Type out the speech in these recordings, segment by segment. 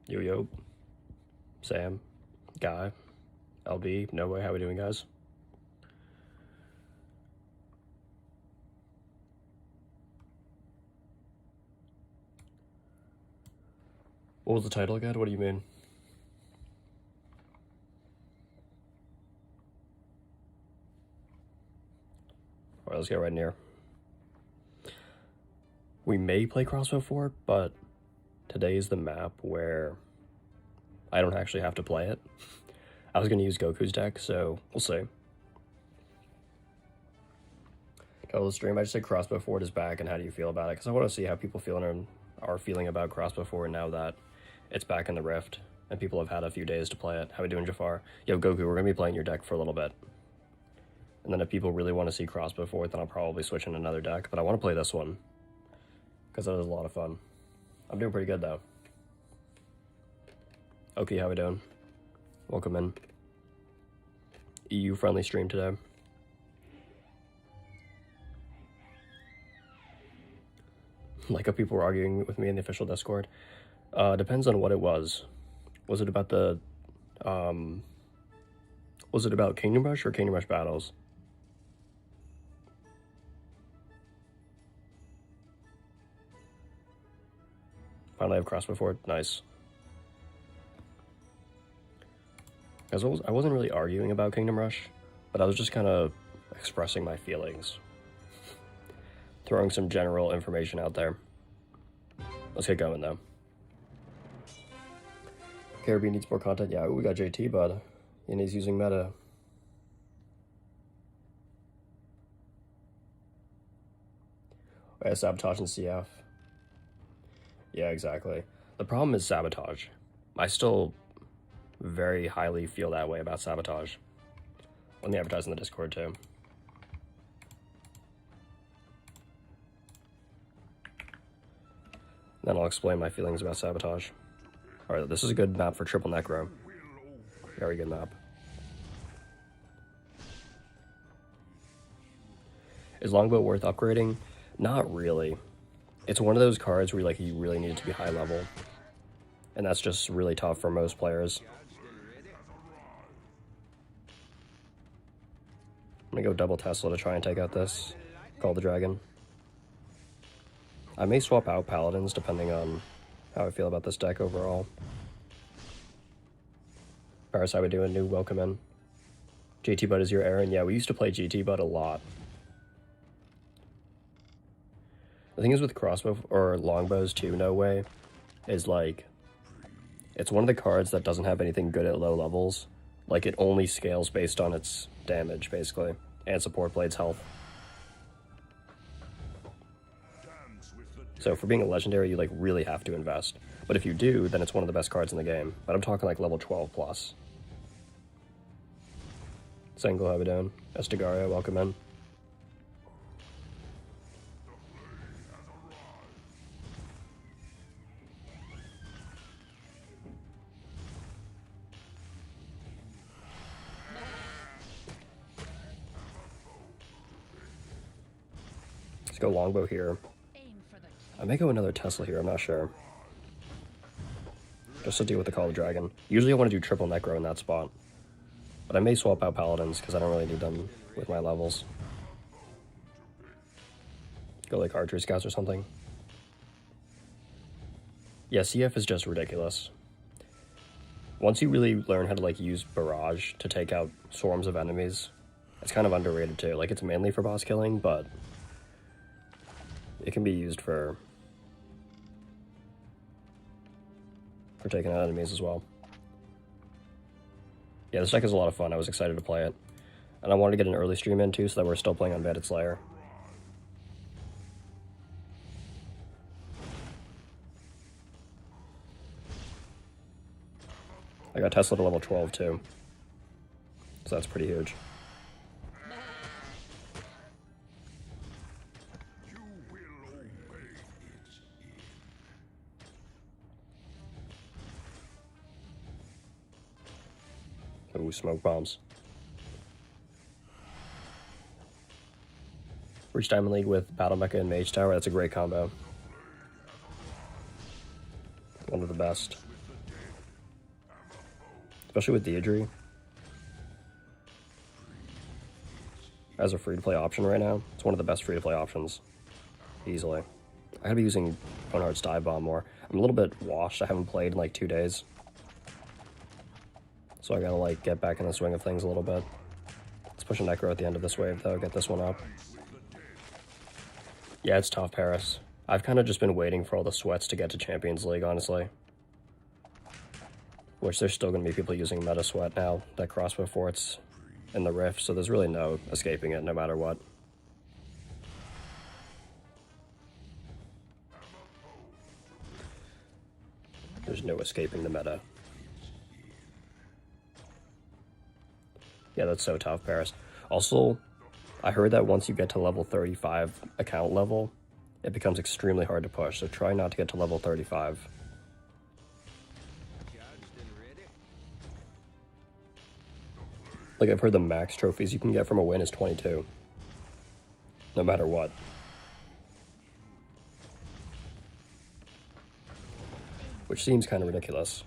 Yo yo, Sam, Guy, LB, no way, how we doing, guys? What was the title again? What do you mean? Alright, let's get right in here. We may play Crossbow Fort, but today is the map where I don't actually have to play it. I was going to use Goku's deck, so we'll see. Title of the stream, I just said Crossbow Fort is back, and how do you feel about it? Because I want to see how people are feeling about Crossbow Fort now that it's back in the Rift, and people have had a few days to play it. How we doing, Jafar? Yo, Goku, we're going to be playing your deck for a little bit. And then if people really want to see Crossbow Fort, then I'll probably switch in another deck. But I want to play this one, because that is a lot of fun. I'm doing pretty good, though. Okay, how we doing? Welcome in. EU-friendly stream today. Like how people were arguing with me in the official Discord. Depends on what it was. Was it about the, was it about Kingdom Rush or Kingdom Rush Battles? Finally have Crossbow Fort, nice. I wasn't really arguing about Kingdom Rush, but I was just kind of expressing my feelings. Throwing some general information out there. Let's get going, though. Caribbean needs more content. Yeah, we got JT, but and he's using meta. Yeah, Sabotage and CF. Yeah, exactly. The problem is Sabotage. I still very highly feel that way about Sabotage. Let me advertise in the Discord, too. Then I'll explain my feelings about Sabotage. Alright, this is a good map for triple Necro. Very good map. Is Longbow worth upgrading? Not really. It's one of those cards where you really need it to be high level. And that's just really tough for most players. I'm gonna go double Tesla to try and take out this. Call the Dragon. I may swap out Paladins depending on how I feel about this deck overall. Paris, how we doing? New welcome in. GT Bud is your Aaron. Yeah, we used to play GT Bud a lot. The thing is with crossbow or longbows too, no way, is like, it's one of the cards that doesn't have anything good at low levels. Like, it only scales based on its damage, basically, and support blade's health. So for being a legendary, you really have to invest. But if you do, then it's one of the best cards in the game. But I'm talking like level 12 plus. Sengo, how we doing? Estigario, welcome in. Let's go longbow here. I may go another Tesla here, I'm not sure. Just to deal with the Call of the Dragon. Usually I want to do triple Necro in that spot. But I may swap out Paladins, because I don't really need them with my levels. Go like Archery Scouts or something. Yeah, CF is just ridiculous. Once you really learn how to use Barrage to take out swarms of enemies, it's kind of underrated too. It's mainly for boss killing, but it can be used for taking out enemies as well. Yeah, this deck is a lot of fun. I was excited to play it. And I wanted to get an early stream in too, so that we're still playing on Bandit Slayer. I got Tesla to level 12 too. So that's pretty huge. Ooh, smoke bombs. Reach Diamond League with Battle Mecha and Mage Tower. That's a great combo. One of the best. especially with Deidre. As a free-to-play option right now, it's one of the best free-to-play options. Easily. I gotta be using Boneheart's Dive Bomb more. I'm a little bit washed. I haven't played in like 2 days. So I gotta like get back in the swing of things a little bit. Let's push a Necro at the end of this wave though, get this one up. Yeah, it's tough, Paris. I've kind of just been waiting for all the sweats to get to Champions League, honestly. Which there's still gonna be people using Meta Sweat now, that Crossbow Fort's in the Rift, so there's really no escaping it no matter what. There's no escaping the meta. Yeah, that's so tough, Paris. Also, I heard that once you get to level 35 account level, it becomes extremely hard to push, so try not to get to level 35. Like, I've heard the max trophies you can get from a win is 22. No matter what. Which seems kind of ridiculous.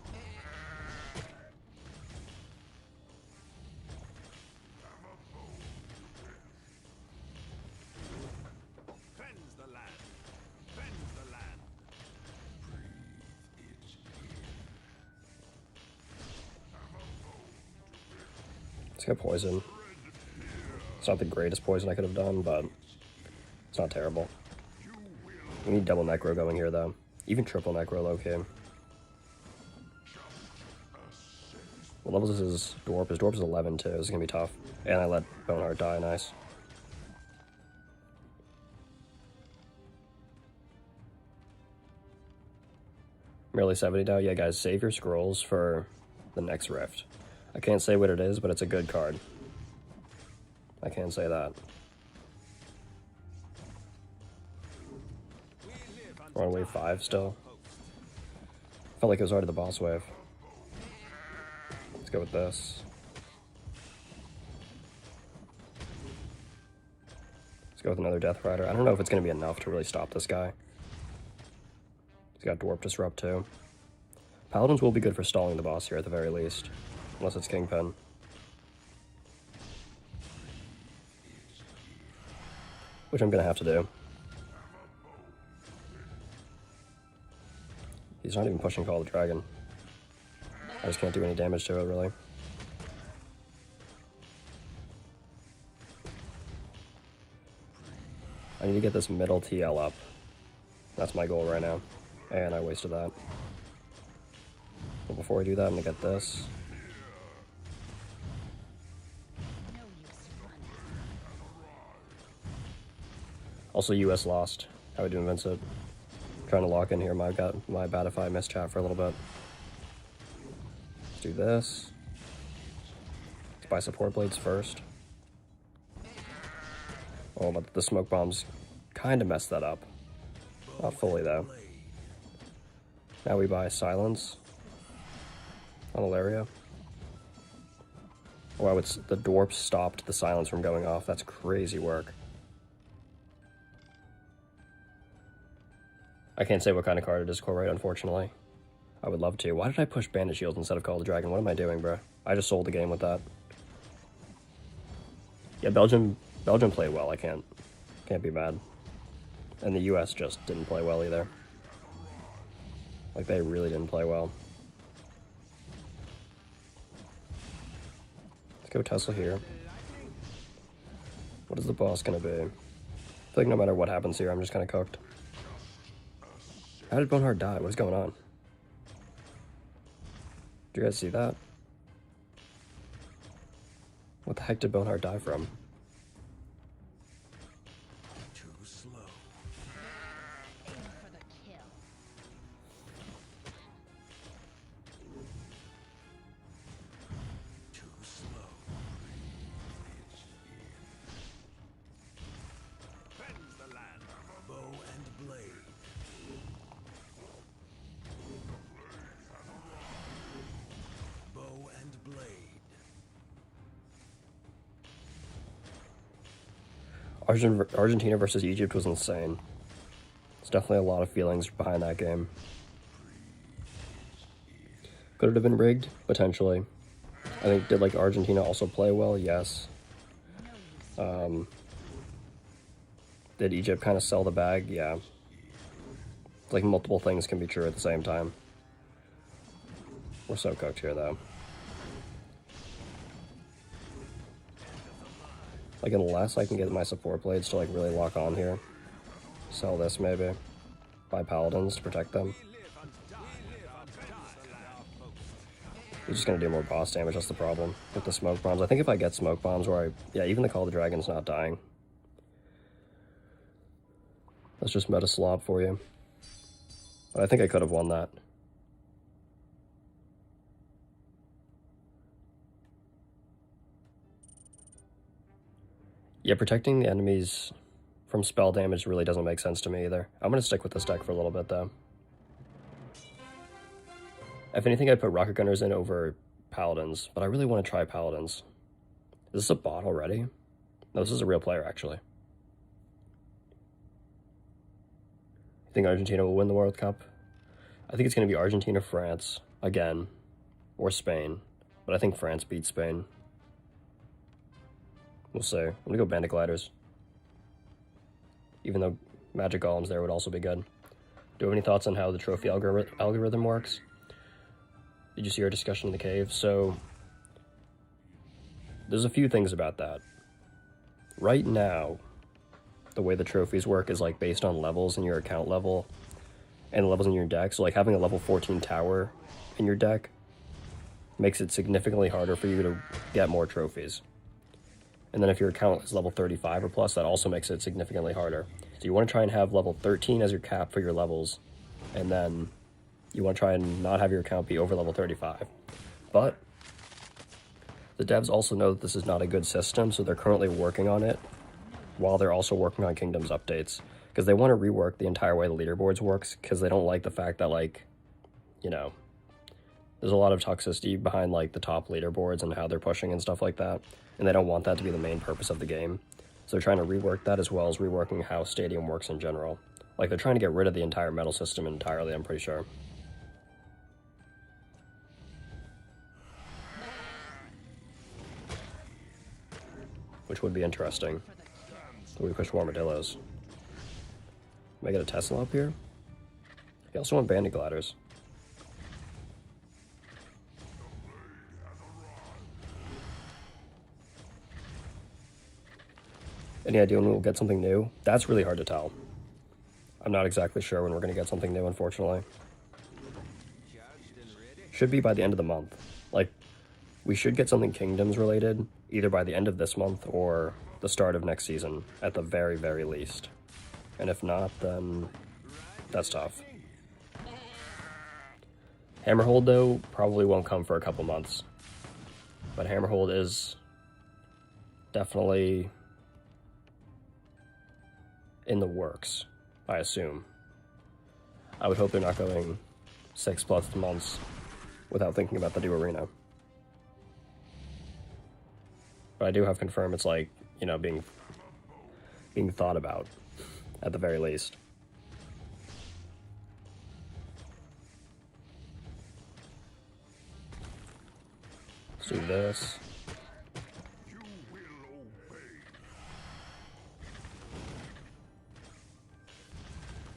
Let's get poison. It's not the greatest poison I could have done, but it's not terrible. We need double Necro going here, though. Even triple Necro low-key. What level is his Dwarf? His Dwarf is 11, too. This is going to be tough. And I let Boneheart die. Nice. Merely 70 now. Yeah, guys, save your scrolls for the next Rift. I can't say what it is, but it's a good card. I can say that. We're on wave 5 still. Felt like it was already the boss wave. Let's go with this. Let's go with another Death Rider. I don't know if it's going to be enough to really stop this guy. He's got Dwarf Disrupt too. Paladins will be good for stalling the boss here at the very least. Unless it's Kingpin. Which I'm going to have to do. He's not even pushing Call the Dragon. I just can't do any damage to it, really. I need to get this middle TL up. That's my goal right now. And I wasted that. But before I do that, I'm going to get this. Also, US lost. How we doing, Vincent? Trying to lock in here. My bad if I missed chat for a little bit. Let's do this. Let's buy support blades first. Oh, but the smoke bombs kind of messed that up. Not fully, though. Now we buy silence on Ilaria. Wow, the Dwarf stopped the silence from going off. That's crazy work. I can't say what kind of card it is, Corey, unfortunately. I would love to. Why did I push Bandit Shields instead of Call the Dragon? What am I doing, bro? I just sold the game with that. Yeah, Belgium played well. I can't be mad. And the US just didn't play well either. Like, they really didn't play well. Let's go Tesla here. What is the boss gonna be? I feel like no matter what happens here, I'm just kind of cooked. How did Boneheart die? What is going on? Did you guys see that? What the heck did Boneheart die from? Too slow. Aim for the kill. Too slow. Cleanse the land. Bow and blade. Bow and blade. Argentina versus Egypt was insane. There's definitely a lot of feelings behind that game. Could it have been rigged? Potentially. think, did like Argentina also play well? Yes. Did Egypt kind of sell the bag? Yeah. Like multiple things can be true at the same time. We're so cooked here though. Like unless I can get my support blades to like really lock on here. Sell this maybe. Buy paladins to protect them. He's just gonna do more boss damage, that's the problem with the smoke bombs. I think if I get smoke bombs where yeah, even the Call of the Dragon's not dying. That's just meta slop for you. But I think I could have won that. Yeah, protecting the enemies from spell damage really doesn't make sense to me either. I'm gonna stick with this deck for a little bit though. If anything, I'd put Rocket Gunners in over Paladins, but I really want to try Paladins. Is this a bot already? No, this is a real player, actually. You think Argentina will win the World Cup? I think it's going to be Argentina, France, again, or Spain, but I think France beats Spain. We'll see. I'm going to go Bandit Gliders. Even though Magic Golems there would also be good. Do you have any thoughts on how the trophy algorithm works? Did you see our discussion in the cave? So, there's a few things about that. Right now, the way the trophies work is like based on levels in your account level and levels in your deck. So like having a level 14 tower in your deck makes it significantly harder for you to get more trophies. And then if your account is level 35 or plus, that also makes it significantly harder. So you want to try and have level 13 as your cap for your levels, and then you want to try and not have your account be over level 35. But the devs also know that this is not a good system, so they're currently working on it while they're also working on Kingdoms updates. Because they want to rework the entire way the leaderboards works, because they don't like the fact that, like, you know, there's a lot of toxicity behind, like, the top leaderboards and how they're pushing and stuff like that. And they don't want that to be the main purpose of the game. So they're trying to rework that as well as reworking how Stadium works in general. Like, they're trying to get rid of the entire medal system entirely, I'm pretty sure. Which would be interesting. We push more Armadillos. May I get a Tesla up here? I also want Bandit Gliders. Any idea when we'll get something new? That's really hard to tell. I'm not exactly sure when we're going to get something new, unfortunately. Should be by the end of the month. Like, we should get something Kingdoms related, either by the end of this month or the start of next season, at the very, very least. And if not, then that's tough. Hammerhold, though, probably won't come for a couple months. But Hammerhold is definitely in the works, I assume. I would hope they're not going 6+ months without thinking about the new arena. But I do have confirmed it's like, you know, being thought about, at the very least. Let's do this.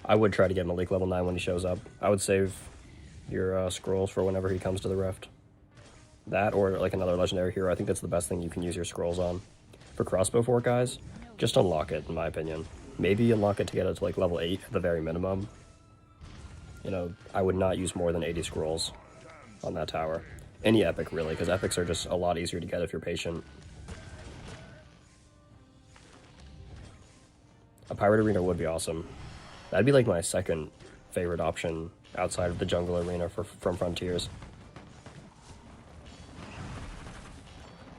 I would try to get Malik level 9 when he shows up. I would save your scrolls for whenever he comes to the Rift. That or like another legendary hero. I think that's the best thing you can use your scrolls on. For Crossbow Fort, guys, just unlock it, in my opinion. Maybe unlock it to get it to like level 8 at the very minimum. You know, I would not use more than 80 scrolls on that tower. Any epic, really, because epics are just a lot easier to get if you're patient. A pirate arena would be awesome. That'd be like my second favorite option outside of the jungle arena from Frontiers.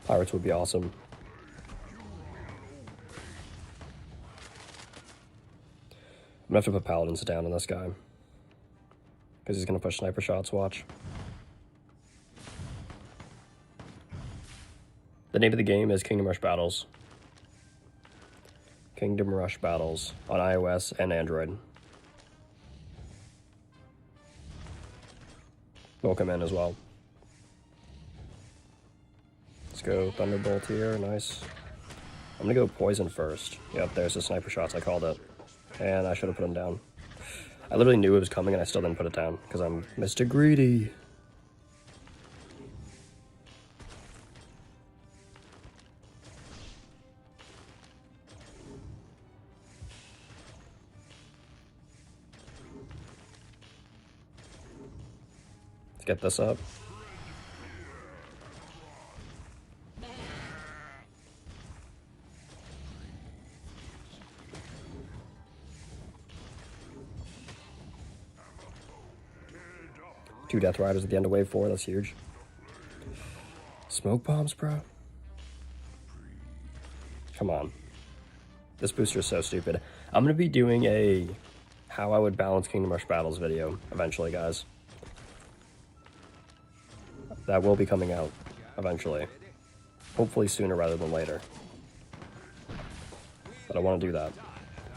Pirates would be awesome. I'm gonna have to put Paladins down on this guy, because he's gonna push sniper shots, watch. The name of the game is Kingdom Rush Battles. Kingdom Rush Battles on iOS and Android. Welcome in as well. Let's go Thunderbolt here, nice. I'm gonna go Poison first. Yep, there's the sniper shots, I called it. And I should have put him down. I literally knew it was coming and I still didn't put it down, because I'm Mr. Greedy. Let's get this up. Two Death Riders at the end of wave 4, that's huge. Smoke bombs, bro? Come on. This booster is so stupid. I'm gonna be doing a how I would balance Kingdom Rush Battles video eventually, guys. That will be coming out eventually. Hopefully sooner rather than later. But I want to do that.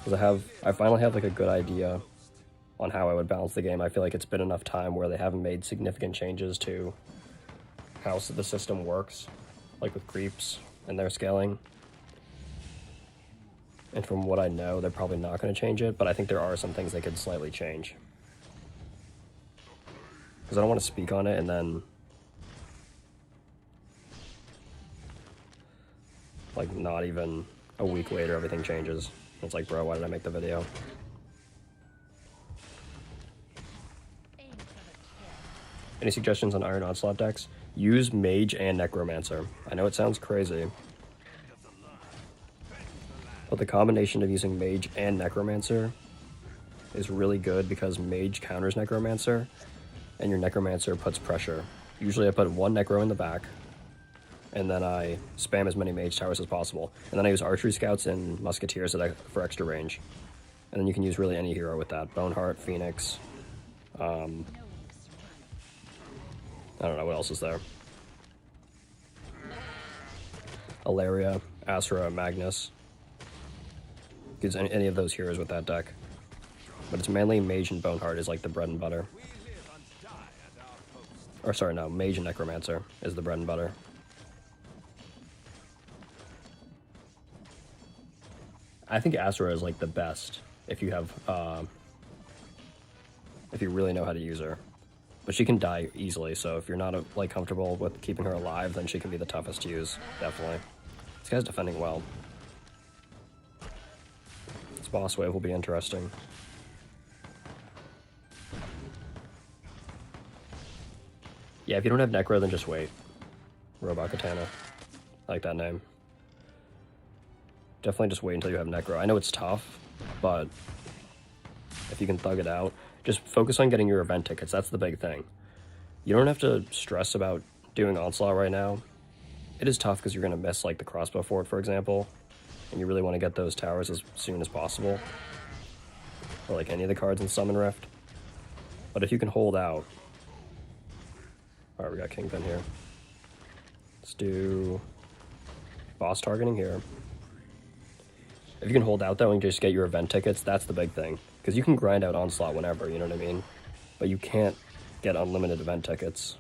Because I finally have like a good idea on how I would balance the game. I feel like it's been enough time where they haven't made significant changes to how the system works, like with creeps and their scaling. And from what I know, they're probably not going to change it, but I think there are some things they could slightly change. Because I don't want to speak on it and then like not even a week later everything changes. It's like, bro, why did I make the video? Any suggestions on Iron Onslaught decks? Use Mage and Necromancer. I know it sounds crazy, but the combination of using Mage and Necromancer is really good because Mage counters Necromancer, and your Necromancer puts pressure. Usually I put one Necro in the back, and then I spam as many Mage Towers as possible. And then I use Archery Scouts and Musketeers for extra range. And then you can use really any hero with that. Boneheart, Phoenix, I don't know what else is there. Alaria, Astra, Magnus. Use any of those heroes with that deck. But it's mainly Mage and Boneheart is like the bread and butter. Or sorry, no, Mage and Necromancer is the bread and butter. I think Astra is like the best if you have, if you really know how to use her. But she can die easily, so if you're not like comfortable with keeping her alive, then she can be the toughest to use, definitely. This guy's defending well. This boss wave will be interesting. Yeah, if you don't have Necro, then just wait. Robot Katana. I like that name. Definitely just wait until you have Necro. I know it's tough, but if you can thug it out, just focus on getting your event tickets. That's the big thing. You don't have to stress about doing Onslaught right now. It is tough because you're going to miss like the Crossbow Fort, for example, and you really want to get those towers as soon as possible, or like any of the cards in Summon Rift. But if you can hold out... Alright, we got Kingpin here. Let's do boss targeting here. If you can hold out though and just get your event tickets, that's the big thing. Because you can grind out Onslaught whenever, you know what I mean? But you can't get unlimited event tickets.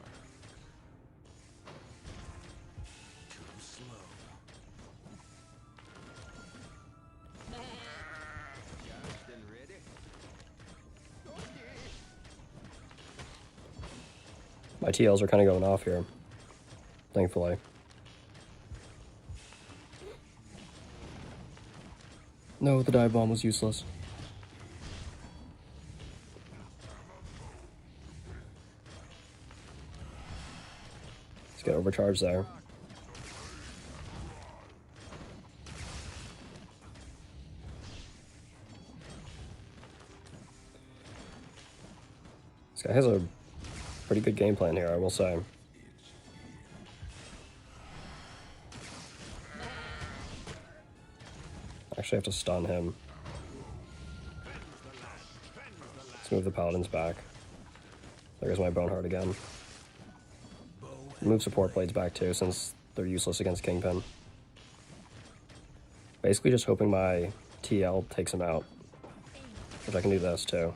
My TLs are kind of going off here, thankfully. No, the dive bomb was useless. Let's get overcharged there. This guy has a pretty good game plan here, I will say. Actually, I have to stun him. Let's move the paladins back. There goes my Boneheart again. Move support blades back too, since they're useless against Kingpin. Basically just hoping my TL takes him out. Which I can do this too.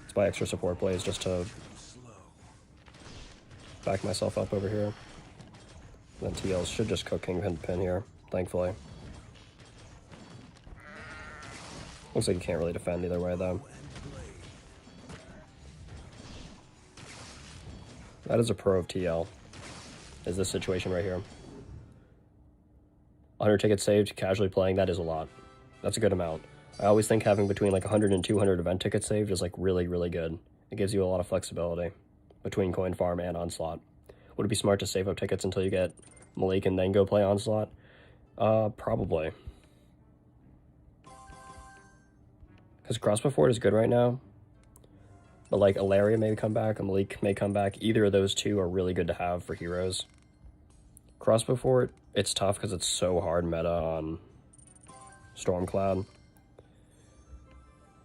Let's buy extra support blades just to back myself up over here. Then TLs should just cook Kingpin here, thankfully. Looks like you can't really defend either way, though. That is a pro of TL, is this situation right here. 100 tickets saved, casually playing, that is a lot. That's a good amount. I always think having between like 100 and 200 event tickets saved is like really, really good. It gives you a lot of flexibility between coin farm and onslaught. Would it be smart to save up tickets until you get Malik and then go play onslaught? Probably. Because Crossbow Fort is good right now. But like Ilaria may come back, a Malik may come back. Either of those two are really good to have for heroes. Crossbow Fort, it's tough because it's so hard meta on Stormcloud.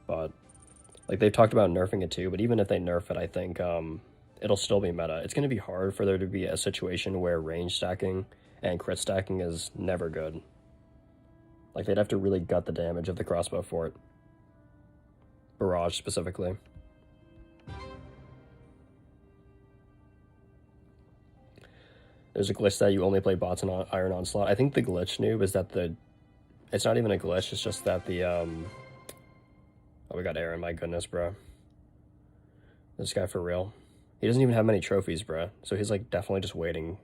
But like they've talked about nerfing it too, but even if they nerf it, I think it'll still be meta. It's going to be hard for there to be a situation where range stacking and crit stacking is never good. Like they'd have to really gut the damage of the Crossbow Fort. Barrage specifically. There's a glitch that you only play bots in Iron Onslaught. I think the glitch, noob, is that it's not even a glitch, it's just that the, oh, we got Aaron, my goodness, bro. This guy for real. He doesn't even have many trophies, bro, so he's, like, definitely just waiting.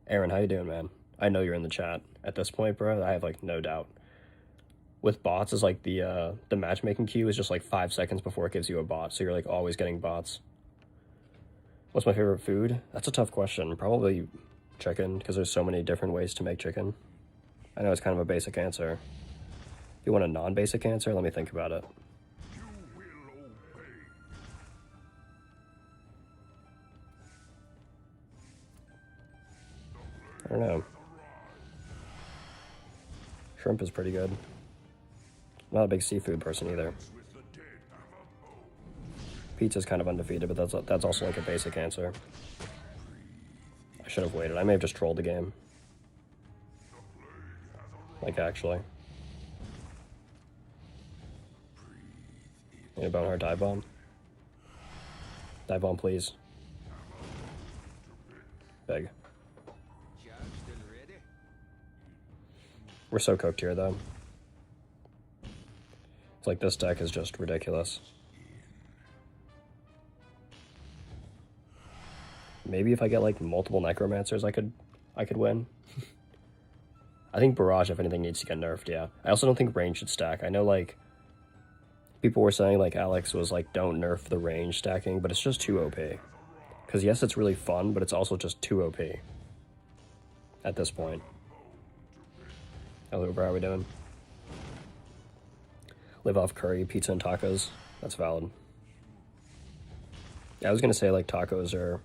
Aaron, how you doing, man? I know you're in the chat. At this point, bro, I have, like, no doubt. With bots, is like, the matchmaking queue is just, like, 5 seconds before it gives you a bot, so you're, like, always getting bots. What's my favorite food? That's a tough question. Probably chicken, because there's so many different ways to make chicken. I know it's kind of a basic answer. If you want a non-basic answer, let me think about it. I don't know. Shrimp is pretty good. I'm not a big seafood person either. Pizza's kind of undefeated, but that's also like a basic answer. I should have waited. I may have just trolled the game. Like, actually. Need a Boneheart dive bomb? Dive bomb, please. Big. We're so cooked here, though. It's like this deck is just ridiculous. Maybe if I get like multiple necromancers, I could win. I think barrage, if anything, needs to get nerfed. Yeah. I also don't think range should stack. I know like people were saying like Alex was like, don't nerf the range stacking, but it's just too OP. Because yes, it's really fun, but it's also just too OP at this point. Hello, bro, how are we doing? Live off curry, pizza, and tacos. That's valid. Yeah, I was gonna say like tacos or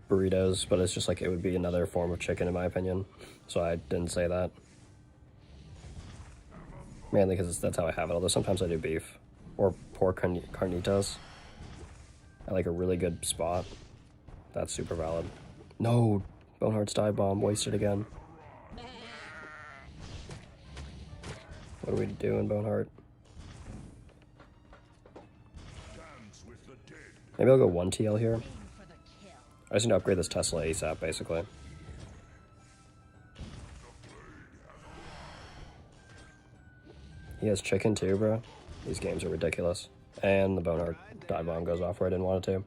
burritos, but it's just like it would be another form of chicken in my opinion, so I didn't say that. Mainly because that's how I have it, although sometimes I do beef or pork carnitas at like a really good spot. That's super valid. No, Boneheart's dive bomb, wasted again. What are we doing, Boneheart? Maybe I'll go 1 TL here. I just need to upgrade this Tesla ASAP, basically. He has chicken too, bro. These games are ridiculous. And the Boneheart dive bomb goes off where I didn't want it to.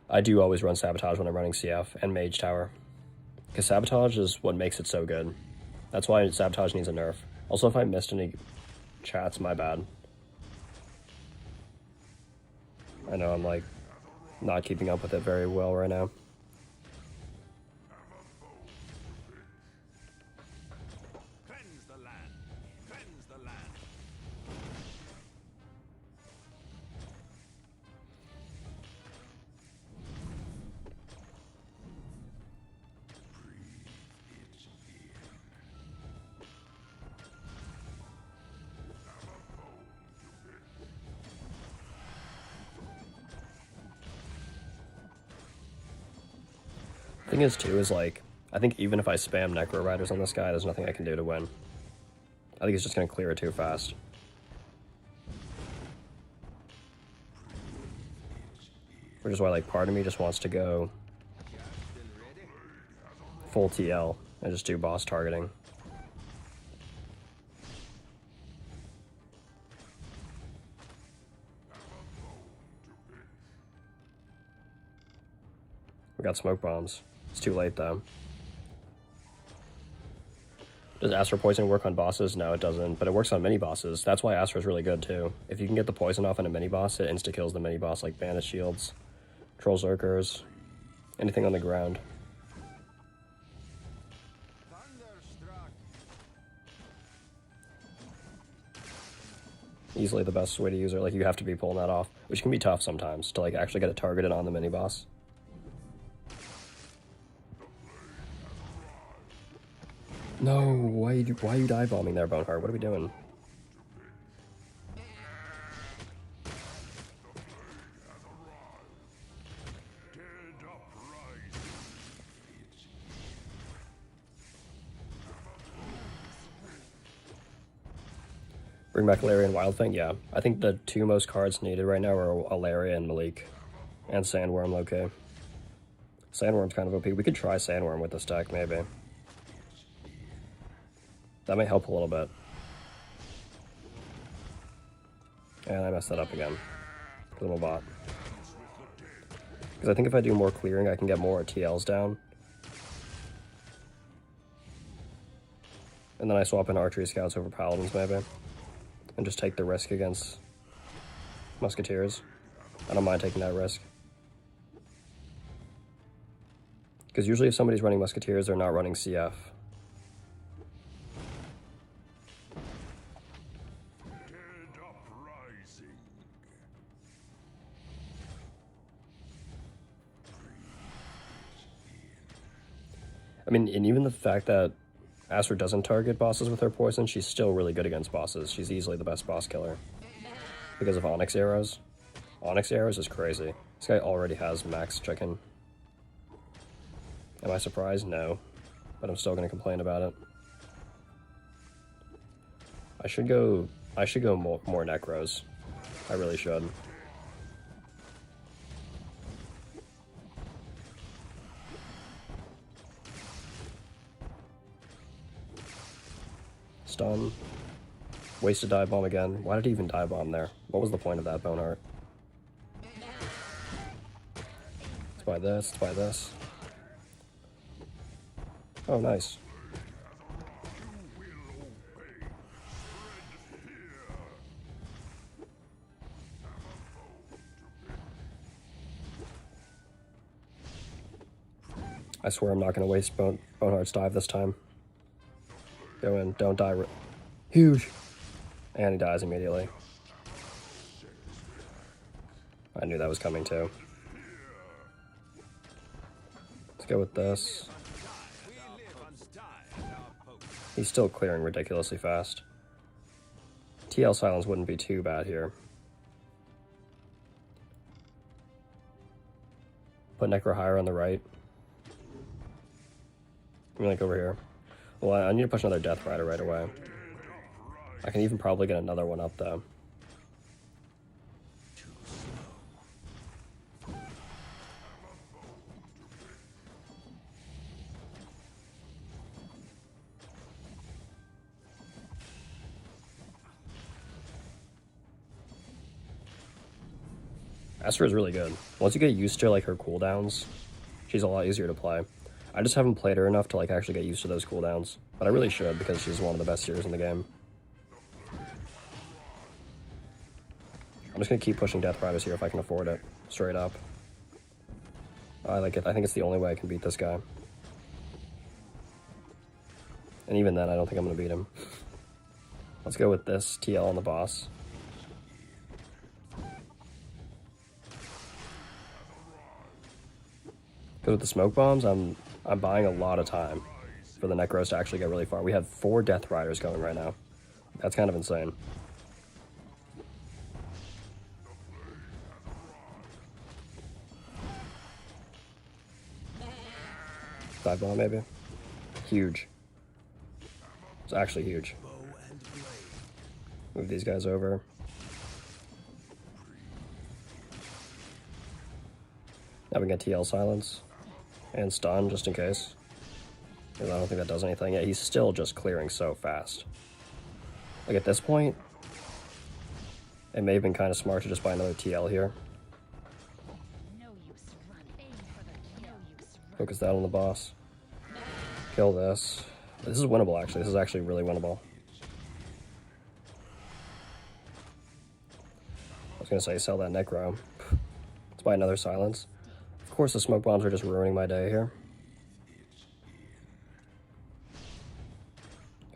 I do always run Sabotage when I'm running CF and Mage Tower. Because Sabotage is what makes it so good. That's why Sabotage needs a nerf. Also, if I missed any chats, my bad. I know I'm like not keeping up with it very well right now. Cleanse the land. Cleanse the land. Thing is too is like I think even if I spam Necro Riders on this guy, there's nothing I can do to win. I think he's just gonna clear it too fast. which is why like part of me just wants to go full TL and just do boss targeting. We got smoke bombs. It's too late though. Does Astral Poison work on bosses? No, it doesn't, but it works on mini bosses. That's why Astra is really good too. If you can get the poison off in a mini boss, it insta kills the mini boss, like Bandit Shields, Troll Zerkers, anything on the ground. Easily the best way to use her. Like, you have to be pulling that off, which can be tough sometimes to like actually get it targeted on the mini boss. No, why are you dive bombing there, Boneheart? What are we doing? Bring back Alaria and Wildfang? Yeah. I think the two most cards needed right now are Alaria and Malik. And Sandworm, okay. Sandworm's kind of OP. We could try Sandworm with this deck, maybe. That might help a little bit. And I messed that up again. Little bot. Because I think if I do more clearing, I can get more TLs down. And then I swap in Archery Scouts over Paladins, maybe. And just take the risk against Musketeers. I don't mind taking that risk. Because usually if somebody's running Musketeers, they're not running CF. I mean, and even the fact that Astra doesn't target bosses with her poison, she's still really good against bosses. She's easily the best boss killer. Because of Onyx Arrows. Onyx Arrows is crazy. This guy already has max chicken. Am I surprised? No. But I'm still going to complain about it. I should go more Necros. I really should. Stun. Wasted dive bomb again. Why did he even dive bomb there? What was the point of that, Boneheart? Let's buy this, let's buy this. Oh, nice. I swear I'm not going to waste Boneheart's dive this time. Go in, don't die. Huge! And he dies immediately. I knew that was coming too. Let's go with this. He's still clearing ridiculously fast. TL Silence wouldn't be too bad here. Put Necro higher on the right. Let me like over here. Well, I need to push another Death Rider right away. I can even probably get another one up though. Astra is really good. Once you get used to like her cooldowns, she's a lot easier to play. I just haven't played her enough to like actually get used to those cooldowns, but I really should because she's one of the best heroes in the game. I'm just gonna keep pushing Death Riders here if I can afford it, straight up. I like it. I think it's the only way I can beat this guy. And even then, I don't think I'm gonna beat him. Let's go with this TL on the boss. Because with the smoke bombs, I'm buying a lot of time for the Necros to actually get really far. We have 4 Death Riders going right now. That's kind of insane. Dive bomb maybe? Huge. It's actually huge. Move these guys over. Now we can get TL silence and stun just in case. Because I don't think that does anything. Yeah, he's still just clearing so fast. Like at this point, it may have been kind of smart to just buy another TL here. No use running. Aim for the kill. No use running. Focus that on the boss. Kill this. This is winnable actually. This is actually really winnable. I was gonna say sell that Necro. Let's buy another silence. Of course the smoke bombs are just ruining my day here.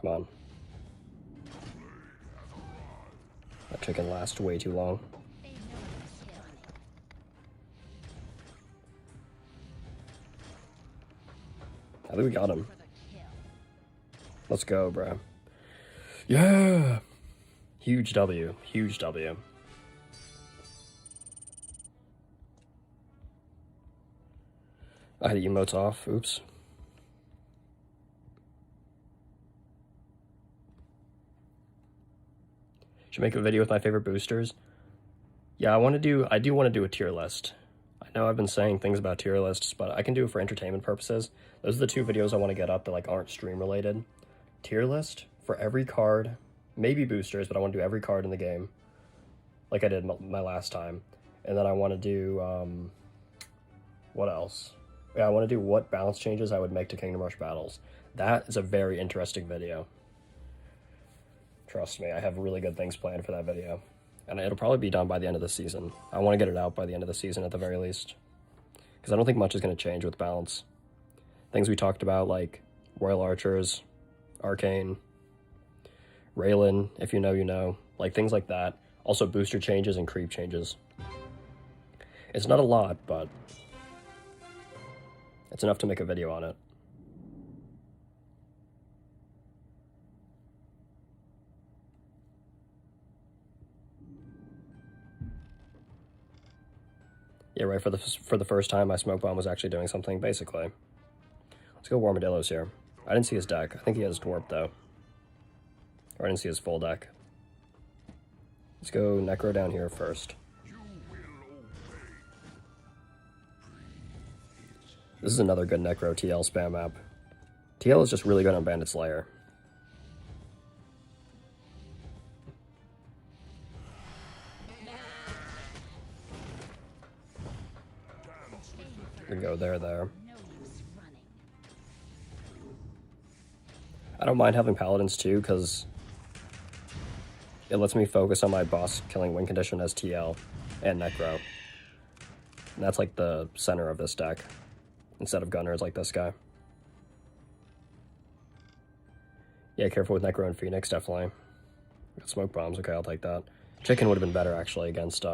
Come on. That chicken lasts way too long. Aim no use running. I think we got him. For the kill. Let's go, bro. Yeah! Huge W. Huge W. I had emotes off. Oops. Should make a video with my favorite boosters. Yeah, I do want to do a tier list. I know I've been saying things about tier lists, but I can do it for entertainment purposes. Those are the two videos I want to get up that like aren't stream related. Tier list for every card, maybe boosters, but I want to do every card in the game, like I did my last time. And then I want to do what else? Yeah, I want to do what balance changes I would make to Kingdom Rush battles. That is a very interesting video. Trust me, I have really good things planned for that video. And it'll probably be done by the end of the season. I want to get it out by the end of the season at the very least. Because I don't think much is going to change with balance. Things we talked about like Royal Archers, Arcane, Raylan, if you know, you know. Like things like that. Also booster changes and creep changes. It's not a lot, but it's enough to make a video on it. Yeah, right, for the first time, my smoke bomb was actually doing something, basically. Let's go Warmadillos here. I didn't see his deck. I think he has Dwarf, though. Or I didn't see his full deck. Let's go Necro down here first. This is another good Necro TL spam map. TL is just really good on Bandit's Lair. We can go there. No use running. I don't mind having Paladins too, because it lets me focus on my boss killing win condition as TL and Necro. And that's like the center of this deck, instead of Gunners like this guy. Yeah, careful with Necro and Phoenix, definitely. Got smoke bombs, okay, I'll take that. Chicken would have been better actually against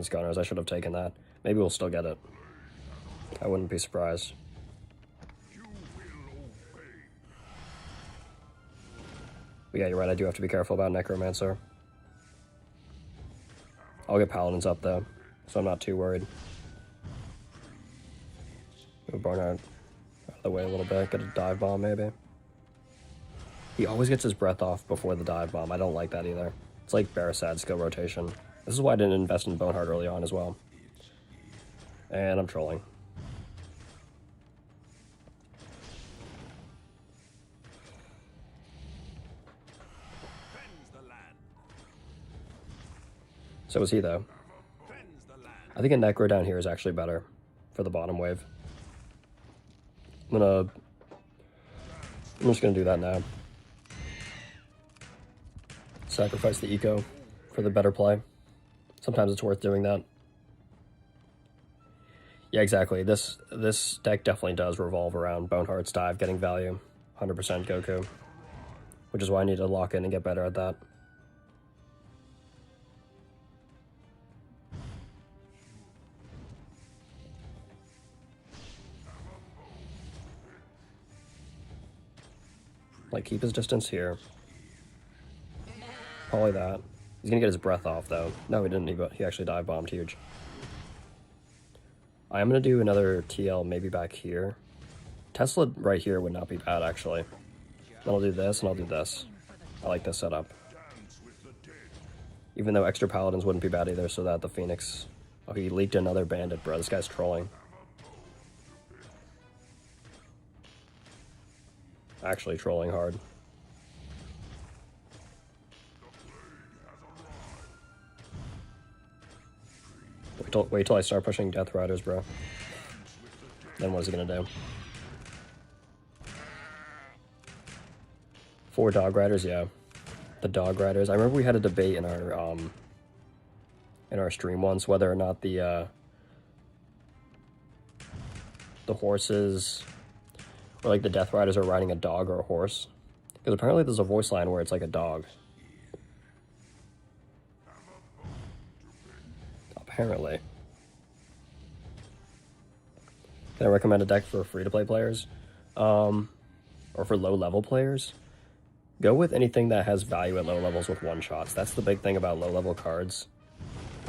Gunners. I should have taken that. Maybe we'll still get it. I wouldn't be surprised. But yeah, you're right, I do have to be careful about Necromancer. I'll get Paladins up though, so I'm not too worried. Move Barnard out of the way a little bit, get a dive bomb maybe. He always gets his breath off before the dive bomb. I don't like that either. It's like Barasad skill rotation. This is why I didn't invest in Boneheart early on as well. And I'm trolling. So is he though. I think a Necro down here is actually better for the bottom wave. I'm just gonna do that now. Sacrifice the eco for the better play. Sometimes it's worth doing that. Yeah, exactly. This deck definitely does revolve around Boneheart's dive getting value. 100% Goku. Which is why I need to lock in and get better at that. Like, keep his distance here. Probably that. He's gonna get his breath off, though. No, he didn't. He actually dive bombed huge. I am gonna do another TL maybe back here. Tesla right here would not be bad, actually. Then I'll do this, and I'll do this. I like this setup. Even though extra Paladins wouldn't be bad either, so that the Phoenix Oh, he leaked another bandit, bro. This guy's trolling. Actually trolling hard. Wait till I start pushing Death Riders, bro. Then what is he gonna do? 4 Dog Riders, yeah. The Dog Riders. I remember we had a debate in our stream once whether or not the horses or like the Death Riders are riding a dog or a horse. Because apparently there's a voice line where it's like a dog. Apparently. Can I recommend a deck for free-to-play players? Or for low-level players? Go with anything that has value at low levels with one-shots. That's the big thing about low-level cards.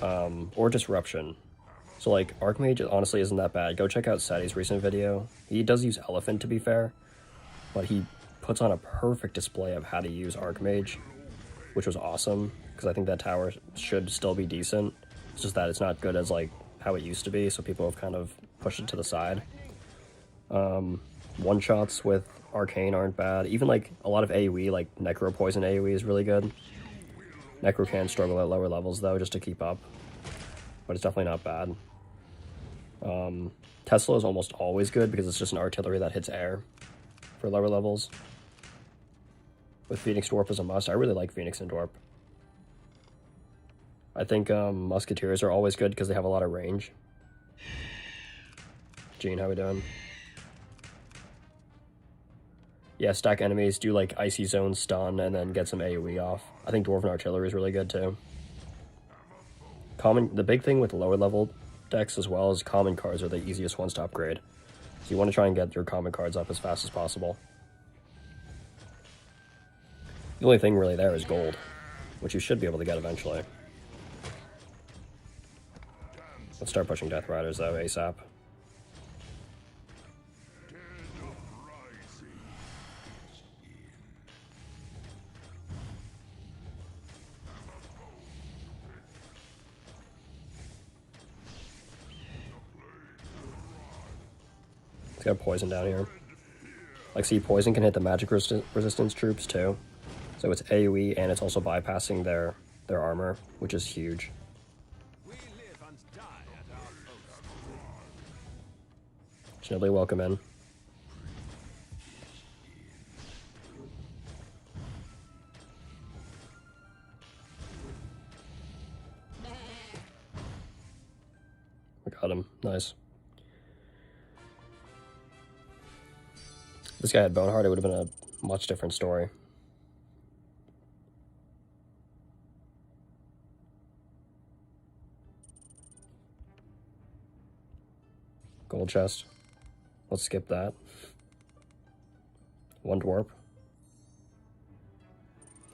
Or Disruption. So, like, Archmage honestly isn't that bad. Go check out Sadi's recent video. He does use Elephant, to be fair. But he puts on a perfect display of how to use Archmage, which was awesome. Because I think that tower should still be decent. It's just that it's not good as, like, how it used to be, so people have kind of pushed it to the side. One-shots with Arcane aren't bad. Even, like, a lot of AoE, like Necro Poison AoE is really good. Necro can struggle at lower levels, though, just to keep up. But it's definitely not bad. Tesla is almost always good because it's just an artillery that hits air for lower levels. With Phoenix Dwarf as a must. I really like Phoenix and Dwarf. I think Musketeers are always good because they have a lot of range. Gene, how we doing? Yeah, stack enemies, do like Icy Zone stun, and then get some AoE off. I think Dwarven Artillery is really good too. The big thing with lower level decks as well is common cards are the easiest ones to upgrade. So you want to try and get your common cards up as fast as possible. The only thing really there is gold, which you should be able to get eventually. Let's start pushing Death Riders though, ASAP. It's got poison down here. Like, see, poison can hit the magic resistance troops too. So it's AoE and it's also bypassing their armor, which is huge. Nobody welcome in. I got him. Nice. If this guy had Boneheart, it would have been a much different story. Gold chest. Let's skip that. 1 Dwarf.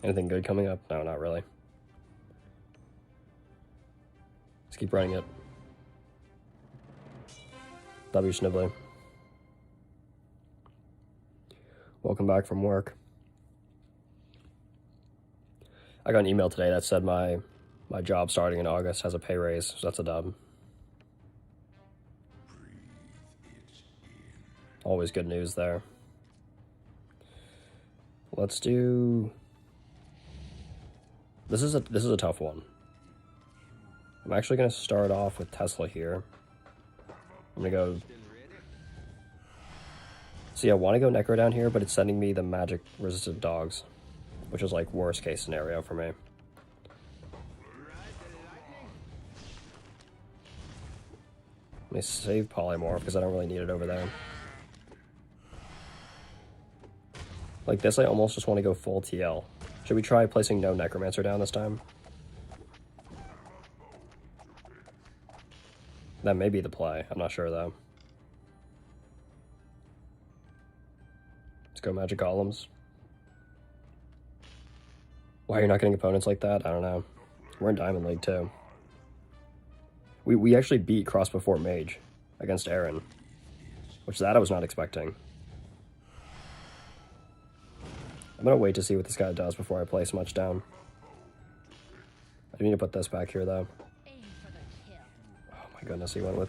Anything good coming up? No, not really. Let's keep running it. W Snibbly. Welcome back from work. I got an email today that said my job starting in August has a pay raise, so that's a dub. Always good news there. Let's do... This is a tough one. I'm actually going to start off with Tesla here. I'm going to go... See, I want to go Necro down here, but it's sending me the magic-resistant dogs, which is like worst-case scenario for me. Let me save Polymorph because I don't really need it over there. Like this, I almost just want to go full TL. Should we try placing no Necromancer down this time? That may be the play. I'm not sure, though. Let's go Magic Golems. Why you're not getting opponents like that? I don't know. We're in Diamond League, too. We actually beat Crossbow Fort Mage against Aaron, which that I was not expecting. I'm gonna wait to see what this guy does before I place much down. I do need to put this back here, though. Aim for the kill. My goodness, he went with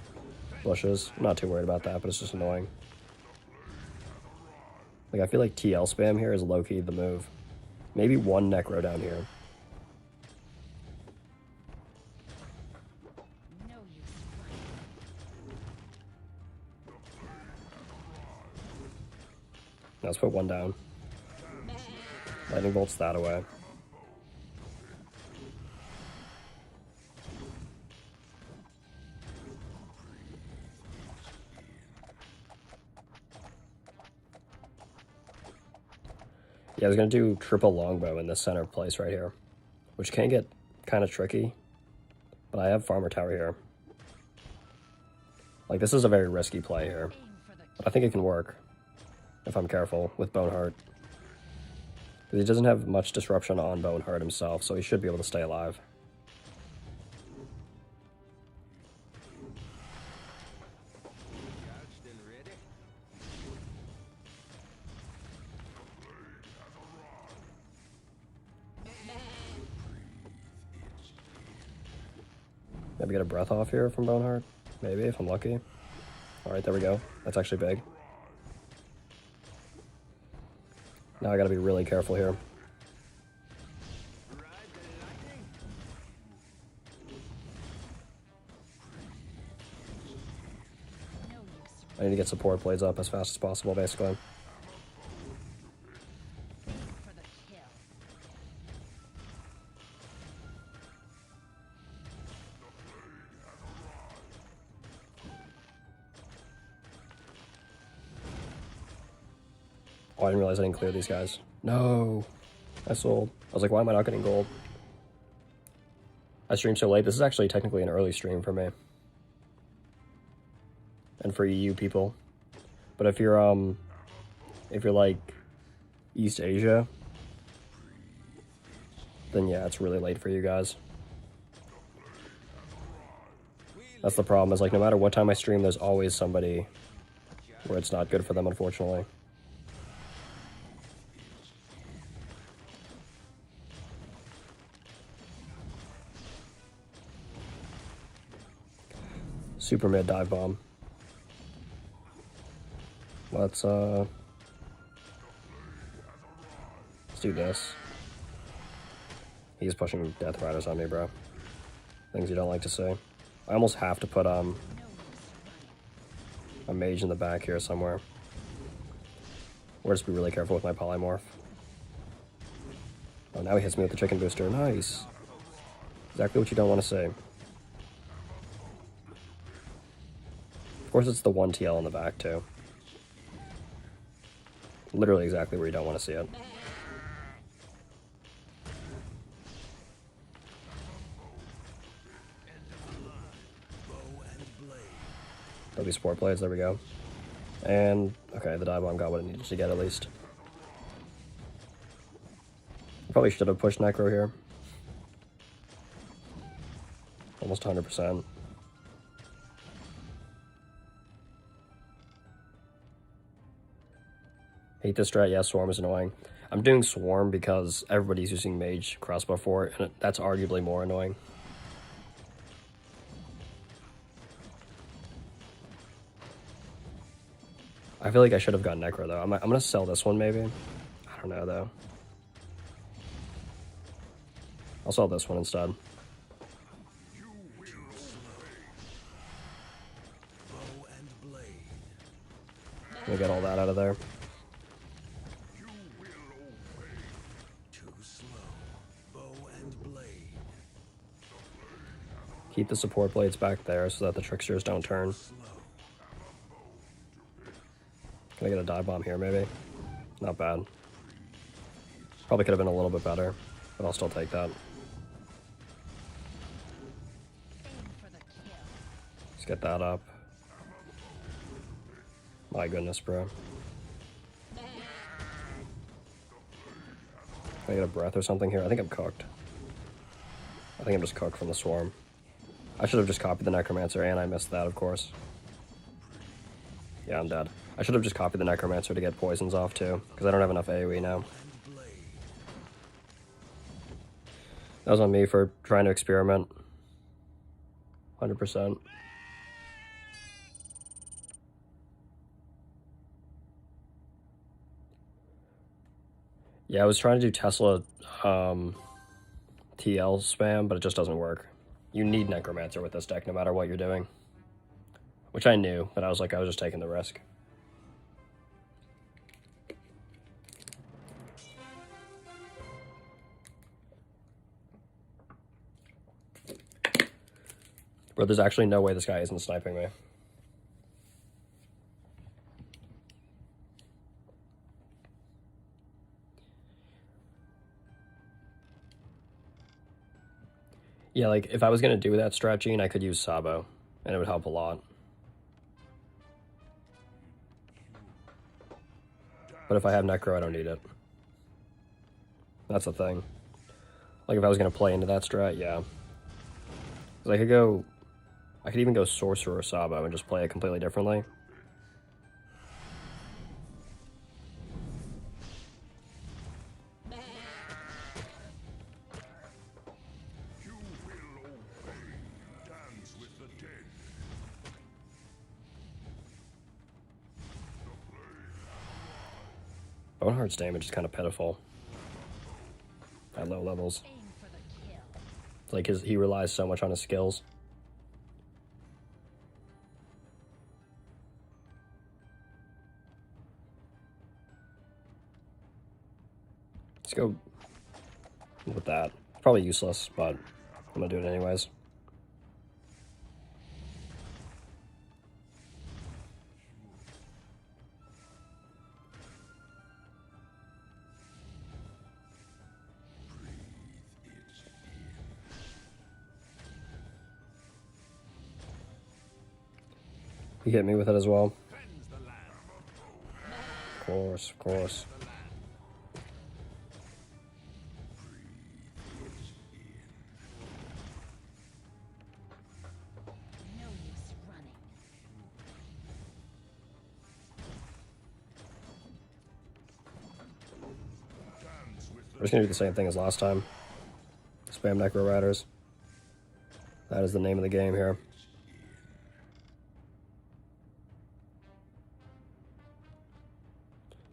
bushes. I'm not too worried about that, but it's just annoying. Like, I feel like TL spam here is low-key the move. Maybe one Necro down here. No use running. Let's put one down. Lightning bolts that away. Yeah, I was going to do triple longbow in this center place right here, which can get kind of tricky, but I have farmer tower here. Like, this is a very risky play here, Aim for the but I think it can work if I'm careful with Boneheart. Because he doesn't have much disruption on Boneheart himself, so he should be able to stay alive. Maybe get a breath off here from Boneheart. Maybe, if I'm lucky. Alright, there we go. That's actually big. Now I gotta be really careful here. no use I need to get support blades up as fast as possible, basically. aim for the kill. Oh, I didn't realize I didn't clear these guys. No! I sold. I was like, why am I not getting gold? I streamed so late. This is actually technically an early stream for me. And for EU people. But if you're like East Asia, then yeah, it's really late for you guys. That's the problem, is like no matter what time I stream, there's always somebody where it's not good for them, unfortunately. Super mid dive bomb. Let's do this. He's pushing Death Riders on me, bro. Things you don't like to see. I almost have to put No use running. a mage in the back here somewhere. Or just be really careful with my polymorph. Oh, now he hits me with the chicken booster. Nice. Exactly what you don't want to see. Of course, it's the one TL in the back, too. Literally exactly where you don't want to see it. There'll be sport blades, there we go. And, okay, the dive bomb got what it needed to get at least. Probably should have pushed Necro here. Almost 100%. Hate this strat. Yeah, Swarm is annoying. I'm doing Swarm because everybody's using Mage Crossbow Fort, and that's arguably more annoying. I feel like I should have gotten Necro, though. I'm gonna sell this one, maybe. I don't know, though. I'll sell this one instead. Let me get all that out of there. Keep the support blades back there so that the tricksters don't turn. Can I get a dive bomb here, maybe? Not bad. Probably could have been a little bit better, but I'll still take that. Aim for the kill. Let's get that up. My goodness, bro. Can I get a breath or something here? I think I'm cooked. I think I'm just cooked from the Swarm. I should have just copied the Necromancer, and I missed that, of course. Yeah, I'm dead. I should have just copied the Necromancer to get poisons off, too, because I don't have enough AoE now. That was on me for trying to experiment. 100%. Yeah, I was trying to do Tesla TL spam, but it just doesn't work. You need Necromancer with this deck no matter what you're doing. Which I knew, but I was just taking the risk. Bro, there's actually no way this guy isn't sniping me. Yeah, like, if I was going to do that strat gene, I could use Sabo, and it would help a lot. But if I have Necro, I don't need it. That's the thing. Like, if I was going to play into that strat, yeah. Because I could even go Sorcerer or Sabo and just play it completely differently. Boneheart's damage is kind of pitiful at low levels. Aim for the kill. It's like he relies so much on his skills. Let's go with that. Probably useless, but I'm gonna do it anyways. He hit me with it as well. Of course, of course. No use running. We're just gonna do the same thing as last time. Spam Necro Riders. That is the name of the game here.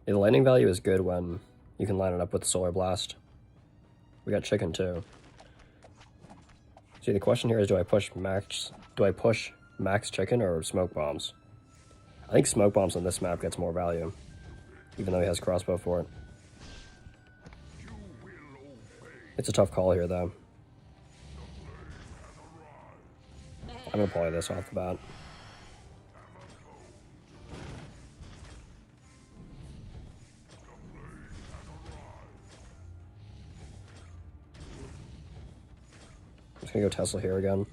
Yeah, the lightning value is good when you can line it up with the Solar Blast. We got chicken too. See, the question here is, do I push max chicken or smoke bombs? I think smoke bombs on this map gets more value, even though he has Crossbow Fort. It's a tough call here, though. I'm gonna play this off the bat. I'm just gonna go Tesla here again.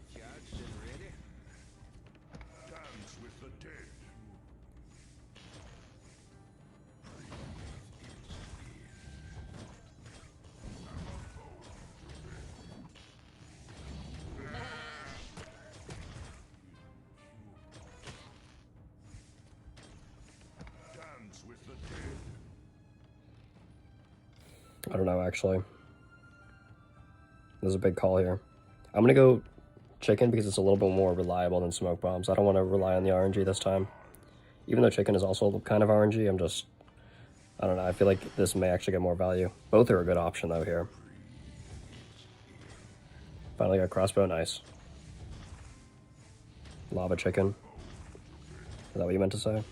I don't know, actually. There's a big call here. I'm gonna go chicken because it's a little bit more reliable than smoke bombs. I don't want to rely on the RNG this time. Even though chicken is also kind of RNG, I don't know, I feel like this may actually get more value. Both are a good option, though, here. Finally got crossbow, nice. Lava chicken. Is that what you meant to say?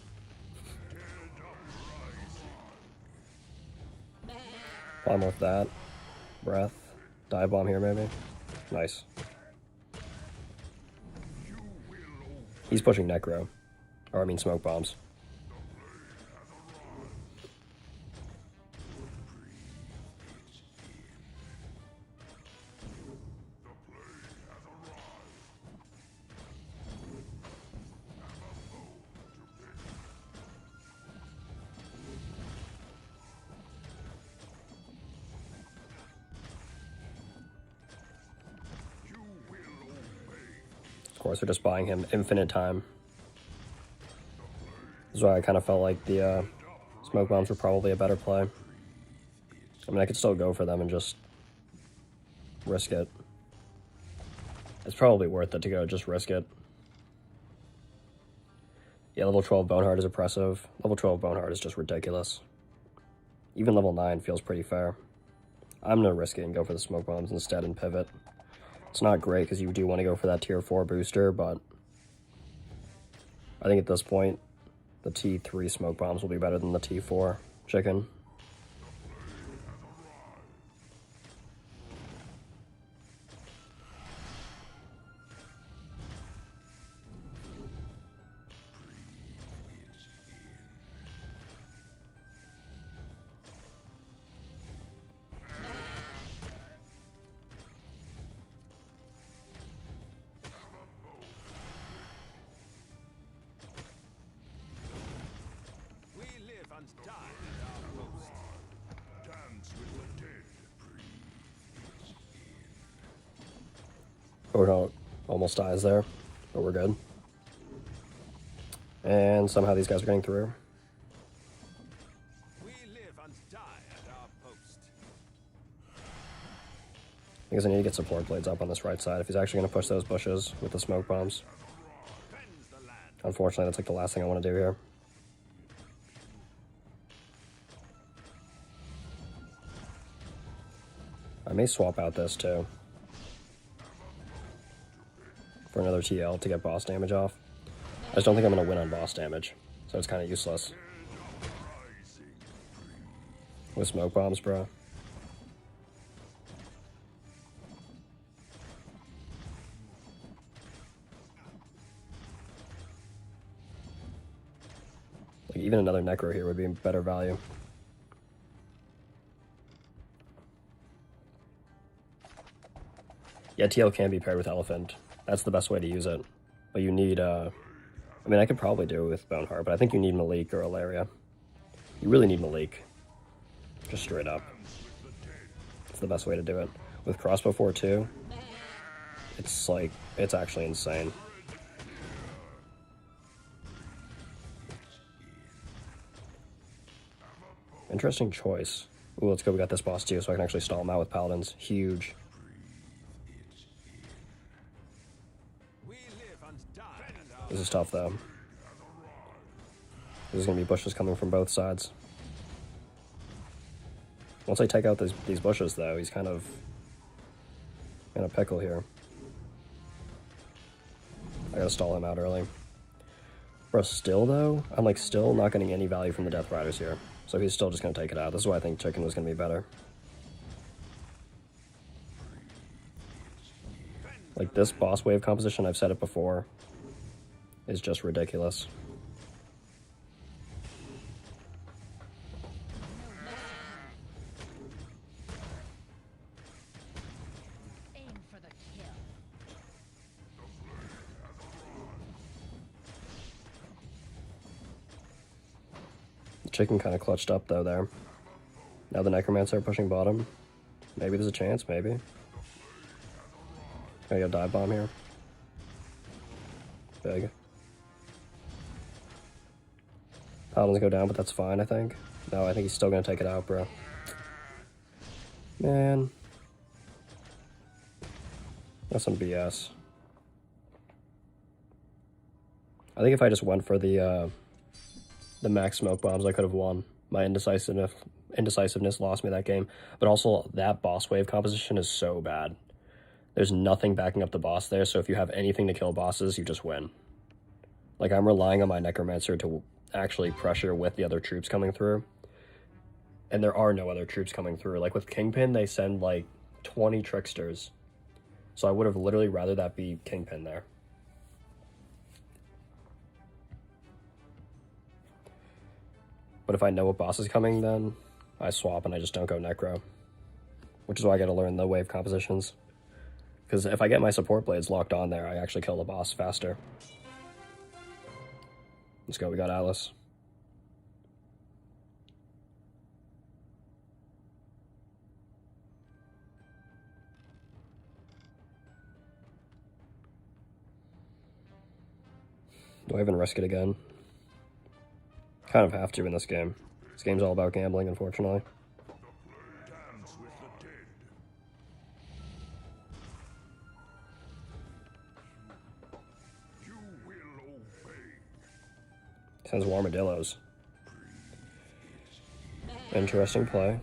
Bomb with that. Breath. Dive bomb here, maybe. Nice. He's pushing Necro. Or, I mean, smoke bombs. Of course, we're just buying him infinite time. This is why I kind of felt like the smoke bombs were probably a better play. I mean, I could still go for them and just risk it. It's probably worth it to go just risk it. Yeah, level 12 Boneheart is oppressive. Level 12 Boneheart is just ridiculous. Even level 9 feels pretty fair. I'm gonna risk it and go for the smoke bombs instead and pivot. It's not great because you do want to go for that tier 4 booster, but I think at this point, the T3 smoke bombs will be better than the T4 chicken. Roadhog almost dies there, but we're good. And somehow these guys are getting through. We live and die at our post. Because I need to get support blades up on this right side if he's actually going to push those bushes with the smoke bombs. Cleanse the land. Unfortunately, that's like the last thing I want to do here. I may swap out this too for another TL to get boss damage off. I just don't think I'm going to win on boss damage, so it's kind of useless. With smoke bombs, bro. Like, even another Necro here would be better value. Yeah, TL can be paired with Elephant. That's the best way to use it. But you need, I mean, I could probably do it with Boneheart, but I think you need Malik or Ilaria. You really need Malik. Just straight up. It's the best way to do it. With Crossbow Fort too, it's like, it's actually insane. Interesting choice. Ooh, let's go. We got this boss too, so I can actually stall him out with Paladins. Huge. This is tough, though. There's going to be bushes coming from both sides. Once I take out these bushes, though, he's kind of in a pickle here. I gotta stall him out early. Bro, still, though, I'm, like, still not getting any value from the Death Riders here. So he's still just going to take it out. This is why I think Chicken was going to be better. Like, this boss wave composition, I've said it before, is just ridiculous. Aim for the kill. The Chicken kind of clutched up, though, there. Now the Necromancer pushing bottom. Maybe there's a chance, maybe. Gonna go dive bomb here. Big. Paladins go down, but that's fine, I think. No, I think he's still gonna take it out, bro. Man. That's some BS. I think if I just went for the max smoke bombs, I could have won. My indecisiveness lost me that game. But also, that boss wave composition is so bad. There's nothing backing up the boss there, so if you have anything to kill bosses, you just win. Like, I'm relying on my Necromancer to actually pressure with the other troops coming through. And there are no other troops coming through. Like, with Kingpin, they send, like, 20 Tricksters. So I would have literally rather that be Kingpin there. But if I know what boss is coming, then I swap and I just don't go Necro. Which is why I gotta learn the wave compositions. Because if I get my support blades locked on there, I actually kill the boss faster. Let's go, we got Alice. Do I even risk it again? Kind of have to in this game. This game's all about gambling, unfortunately. Dance with the dead. You will obey. Sends armadillos. Interesting play.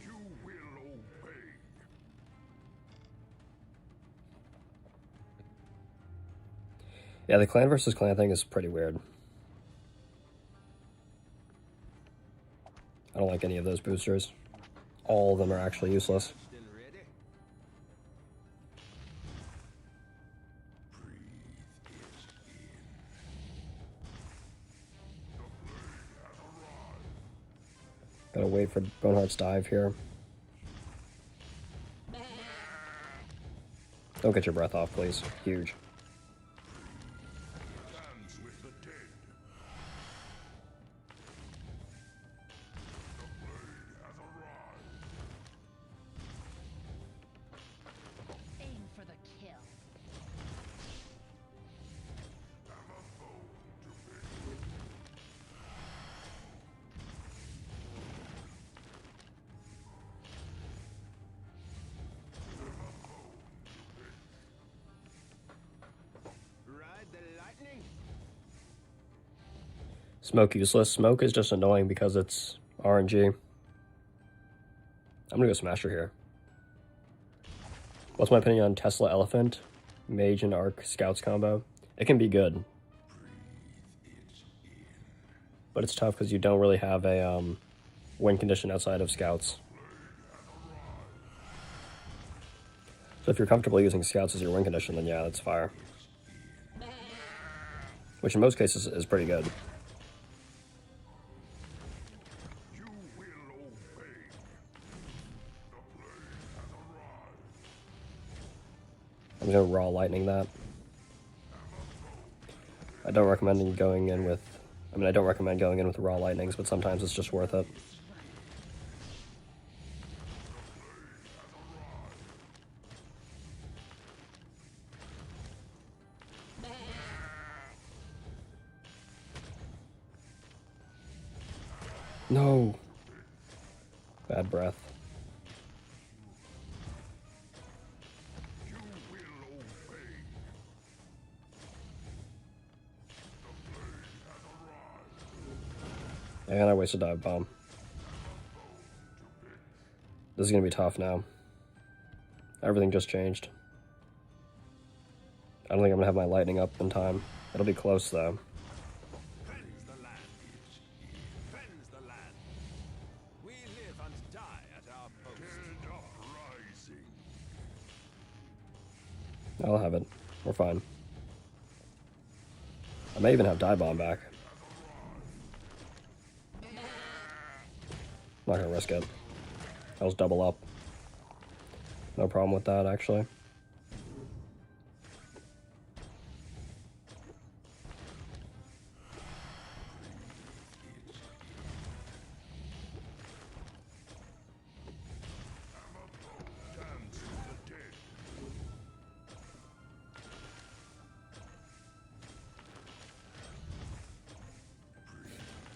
You will obey. Yeah, the clan versus clan thing is pretty weird. I don't like any of those boosters. All of them are actually useless. Still ready? Breathe it in. Gotta wait for Boneheart's dive here. Don't get your breath off, please. Huge. Dance with the dead. The blade has arrived. Aim for the kill. Ride the lightning. Smoke useless. Smoke is just annoying because it's RNG. I'm gonna go Smasher here. What's my opinion on Tesla Elephant, Mage and Arc Scouts combo? It can be good, but it's tough because you don't really have a win condition outside of Scouts. So if you're comfortable using Scouts as your win condition, then yeah, that's fire. Which in most cases is pretty good. You will obey. The blade has arrived. I'm gonna raw lightning that. I don't recommend going in with. I mean, I don't recommend going in with raw lightnings, but sometimes it's just worth it. No. Bad breath. You will obey. The blade has arrived. And I wasted dive bomb. This is gonna be tough now. Everything just changed. I don't think I'm gonna have my lightning up in time. It'll be close though. Cleanse the land. Cleanse the land. We live and die at our post. Dead uprising. I'll have it. We're fine. I may even have dive bomb back. Not gonna risk it. That was double up. No problem with that, actually. Dance with the dead.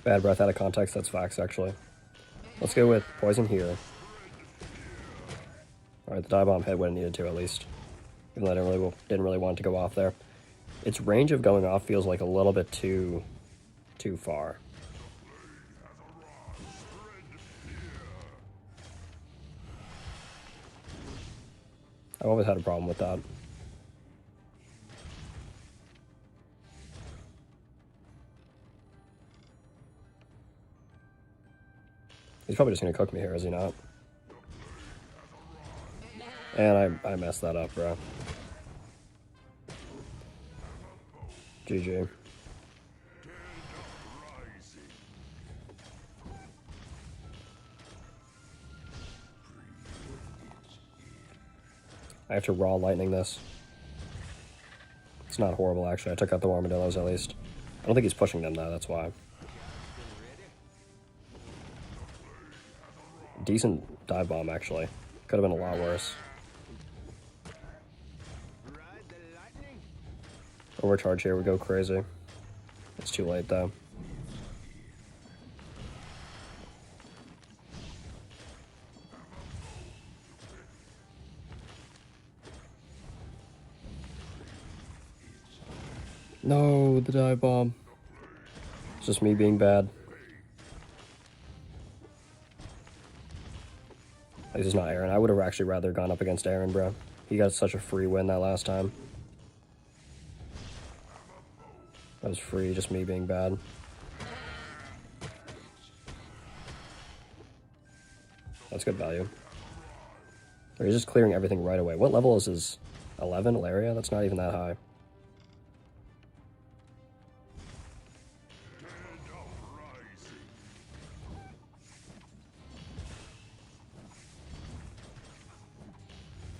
Bad breath out of context, that's facts, actually. Let's go with poison here. Alright, the dive bomb hit when it needed to, at least. Even though I didn't really want it to go off there. Its range of going off feels like a little bit too far. I've always had a problem with that. He's probably just gonna cook me here, is he not? And I messed that up, bro. GG. Rising. I have to raw lightning this. It's not horrible, actually. I took out the armadillos, at least. I don't think he's pushing them, though, that's why. Decent dive bomb, actually. Could have been a lot worse. Ride the lightning. Overcharge here, we go crazy. It's too late, though. No, the dive bomb. It's just me being bad. This is not Aaron. I would have actually rather gone up against Aaron, bro. He got such a free win that last time. That was free, just me being bad. That's good value. Or he's just clearing everything right away. What level is his 11 Laria? That's not even that high.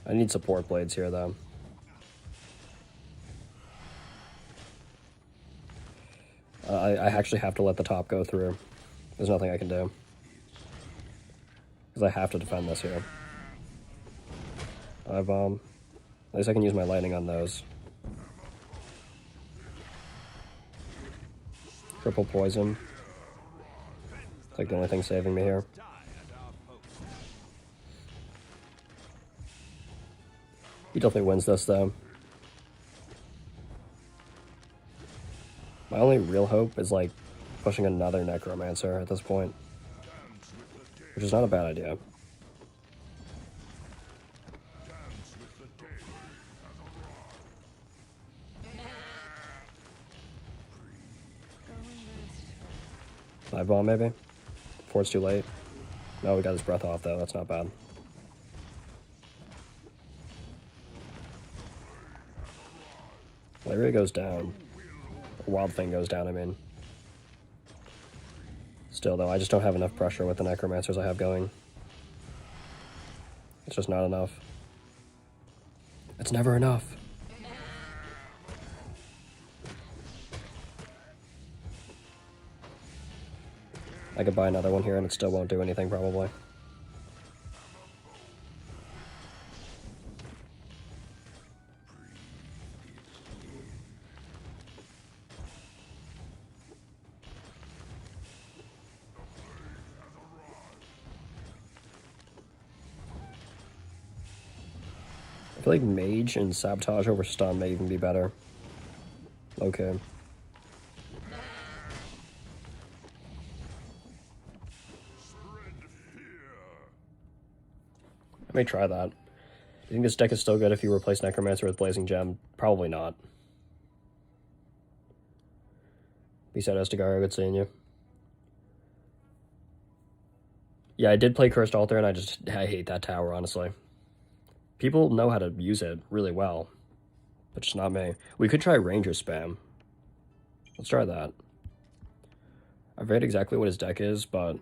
I need support blades here, though. I actually have to let the top go through. There's nothing I can do. Because I have to defend this here. At least I can use my lightning on those. Triple poison. It's like the only thing saving me here. He definitely wins this, though. My only real hope is, like, pushing another Necromancer at this point. Which is not a bad idea. Dive bomb, maybe? Before it's too late. No, we got his breath off, though. That's not bad. Larry goes down. Wild Thing goes down, I mean. Still, though, I just don't have enough pressure with the Necromancers I have going. It's just not enough. It's never enough. I could buy another one here and it still won't do anything, probably. I feel like Mage and Sabotage over Stun may even be better. Okay. I may try that. Do you think this deck is still good if you replace Necromancer with Blazing Gem? Probably not. B-side Estigar, good seeing you. Yeah, I did play Cursed Altar, and I hate that tower, honestly. People know how to use it really well, but just not me. We could try Ranger spam. Let's try that. I forget exactly what his deck is, but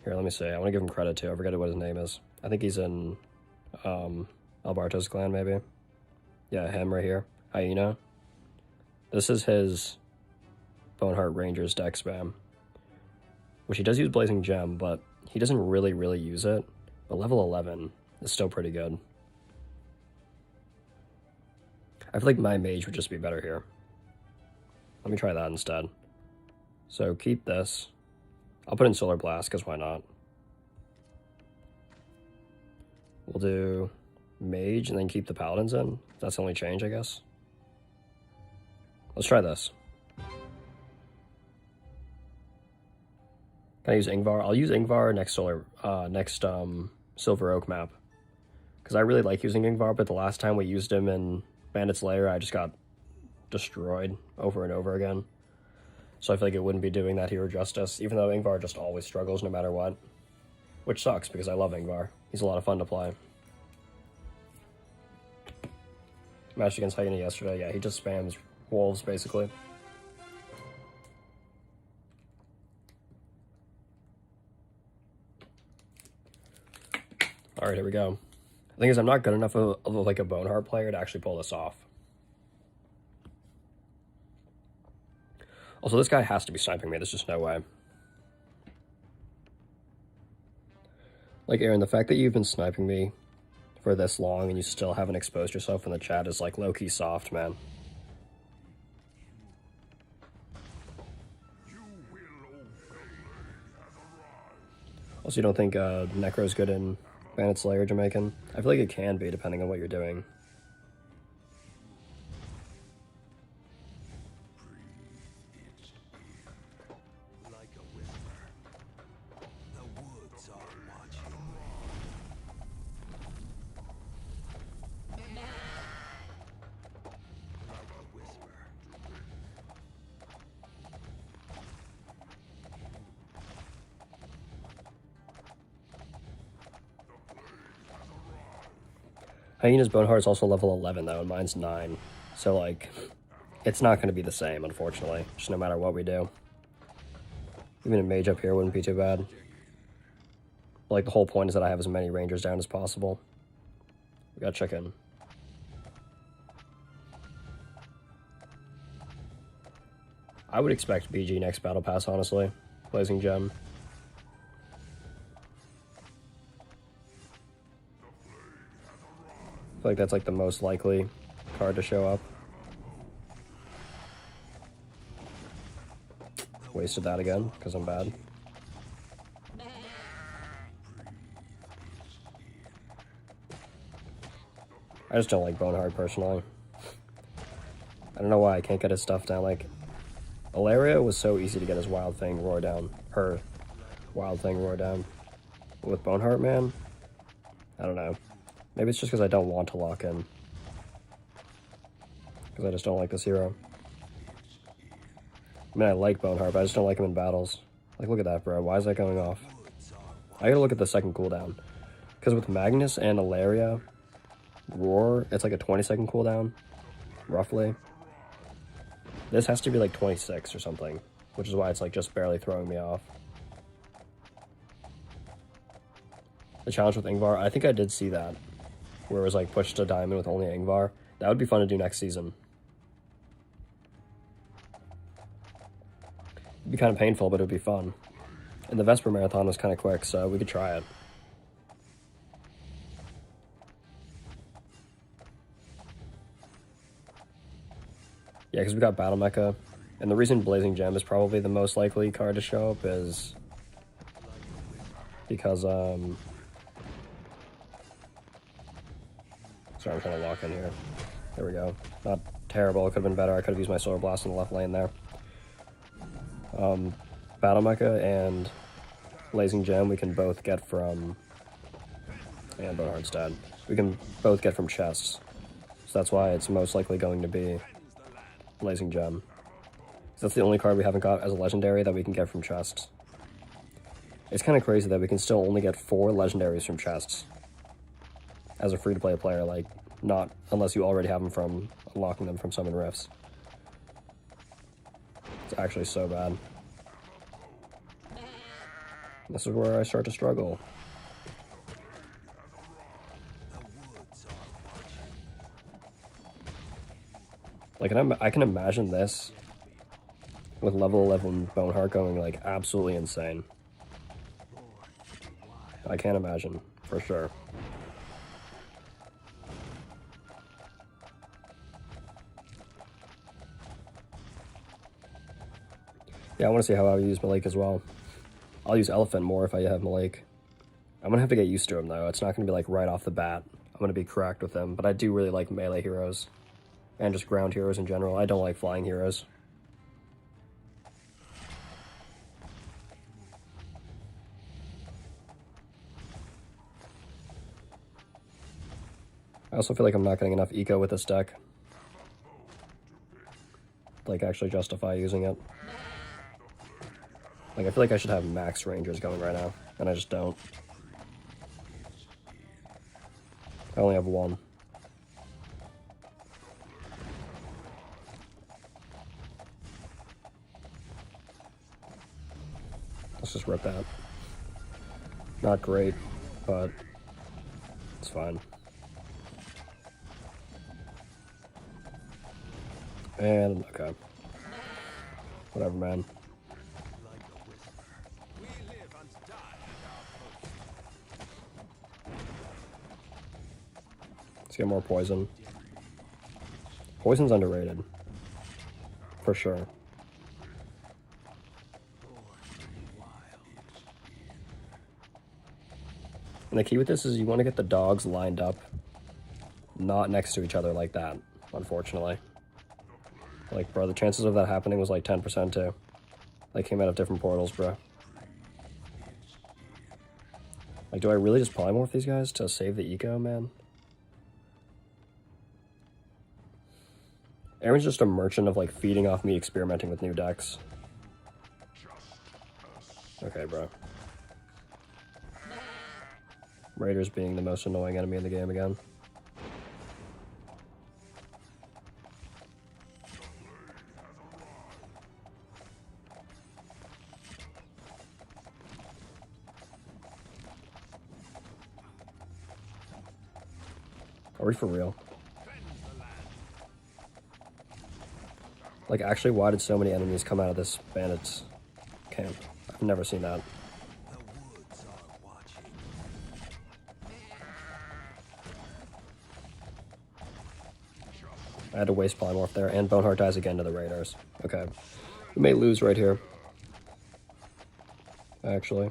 here, let me see. I want to give him credit too. I forget what his name is. I think he's in Alberto's clan, maybe. Yeah, him right here. Hyena. This is his Boneheart Rangers deck spam, which he does use Blazing Gem, but he doesn't really use it. But level 11 is still pretty good. I feel like my Mage would just be better here. Let me try that instead. So keep this. I'll put in Solar Blast, because why not? We'll do Mage and then keep the Paladins in. That's the only change, I guess. Let's try this. Can I use Ingvar? I'll use Ingvar next Silver Oak map. Because I really like using Ingvar, but the last time we used him in Bandit's Lair, I just got destroyed over and over again. So I feel like it wouldn't be doing that here justice, even though Ingvar just always struggles no matter what. Which sucks, because I love Ingvar. He's a lot of fun to play. Matched against Hyena yesterday, yeah, he just spams wolves, basically. Alright, here we go. The thing is, I'm not good enough of like a Boneheart player to actually pull this off. Also, this guy has to be sniping me. There's just no way. Like, Aaron, the fact that you've been sniping me for this long and you still haven't exposed yourself in the chat is, like, low-key soft, man. Also, you don't think Necro's good in Bandit's Lair Jamaican? I feel like it can be, depending on what you're doing. Hyena's Boneheart is also level 11 though, and mine's 9. So like, it's not going to be the same, unfortunately, just no matter what we do. Even a mage up here wouldn't be too bad. But, like, the whole point is that I have as many rangers down as possible. We got chicken. I would expect BG next battle pass, honestly. Blazing Gem. I feel like that's like the most likely card to show up. Wasted that again, because I'm bad. I just don't like Boneheart, personally. I don't know why I can't get his stuff down. Like, Alaria was so easy to get his Wild Thing roar down. Her Wild Thing roar down. But with Boneheart, man, I don't know. Maybe it's just because I don't want to lock in. Because I just don't like this hero. I mean, I like Boneheart, but I just don't like him in battles. Like, look at that, bro. Why is that going off? I gotta look at the second cooldown. Because with Magnus and Alaria, Roar, it's like a 20-second cooldown, roughly. This has to be like 26 or something, which is why it's like just barely throwing me off. The challenge with Ingvar, I think I did see that, where it was like pushed to diamond with only Ingvar. That would be fun to do next season. It'd be kind of painful, but it'd be fun. And the Vesper Marathon was kind of quick, so we could try it. Yeah, because we got Battle Mecha, and the reason Blazing Gem is probably the most likely card to show up is because, sorry, I'm trying to lock in here. There we go. Not terrible, it could have been better. I could have used my Solar Blast in the left lane there. Battle Mecha and Blazing Gem we can both get from, and Boneheart's dead. We can both get from chests, so that's why it's most likely going to be Blazing Gem. So that's the only card we haven't got as a legendary that we can get from chests. It's kind of crazy that we can still only get 4 legendaries from chests as a free-to-play player, like, not unless you already have them from unlocking them from Summon Rifts. It's actually so bad. This is where I start to struggle. Like, I can imagine this with level 11 Boneheart going, like, absolutely insane. I can't imagine, for sure. Yeah, I want to see how I would use Malik as well. I'll use Elephant more if I have Malik. I'm going to have to get used to him, though. It's not going to be, like, right off the bat. I'm going to be cracked with him, but I do really like melee heroes. And just ground heroes in general. I don't like flying heroes. I also feel like I'm not getting enough eco with this deck. Like, actually justify using it. Like, I feel like I should have max rangers going right now, and I just don't. I only have 1. Let's just rip that. Not great, but it's fine. And, okay. Whatever, man. Let's get more poison. Poison's underrated. For sure. And the key with this is you want to get the dogs lined up, not next to each other like that, unfortunately. Like, bro, the chances of that happening was like 10% too. They came out of different portals, bro. Like, do I really just polymorph these guys to save the eco, man? Aaron's just a merchant of, like, feeding off me experimenting with new decks. Okay, bro. Raiders being the most annoying enemy in the game again. Are we for real? Like, actually, why did so many enemies come out of this bandits camp? I've never seen that. The woods are watching. I had to waste polymorph there, and Boneheart dies again to the raiders. Okay. We may lose right here. Actually.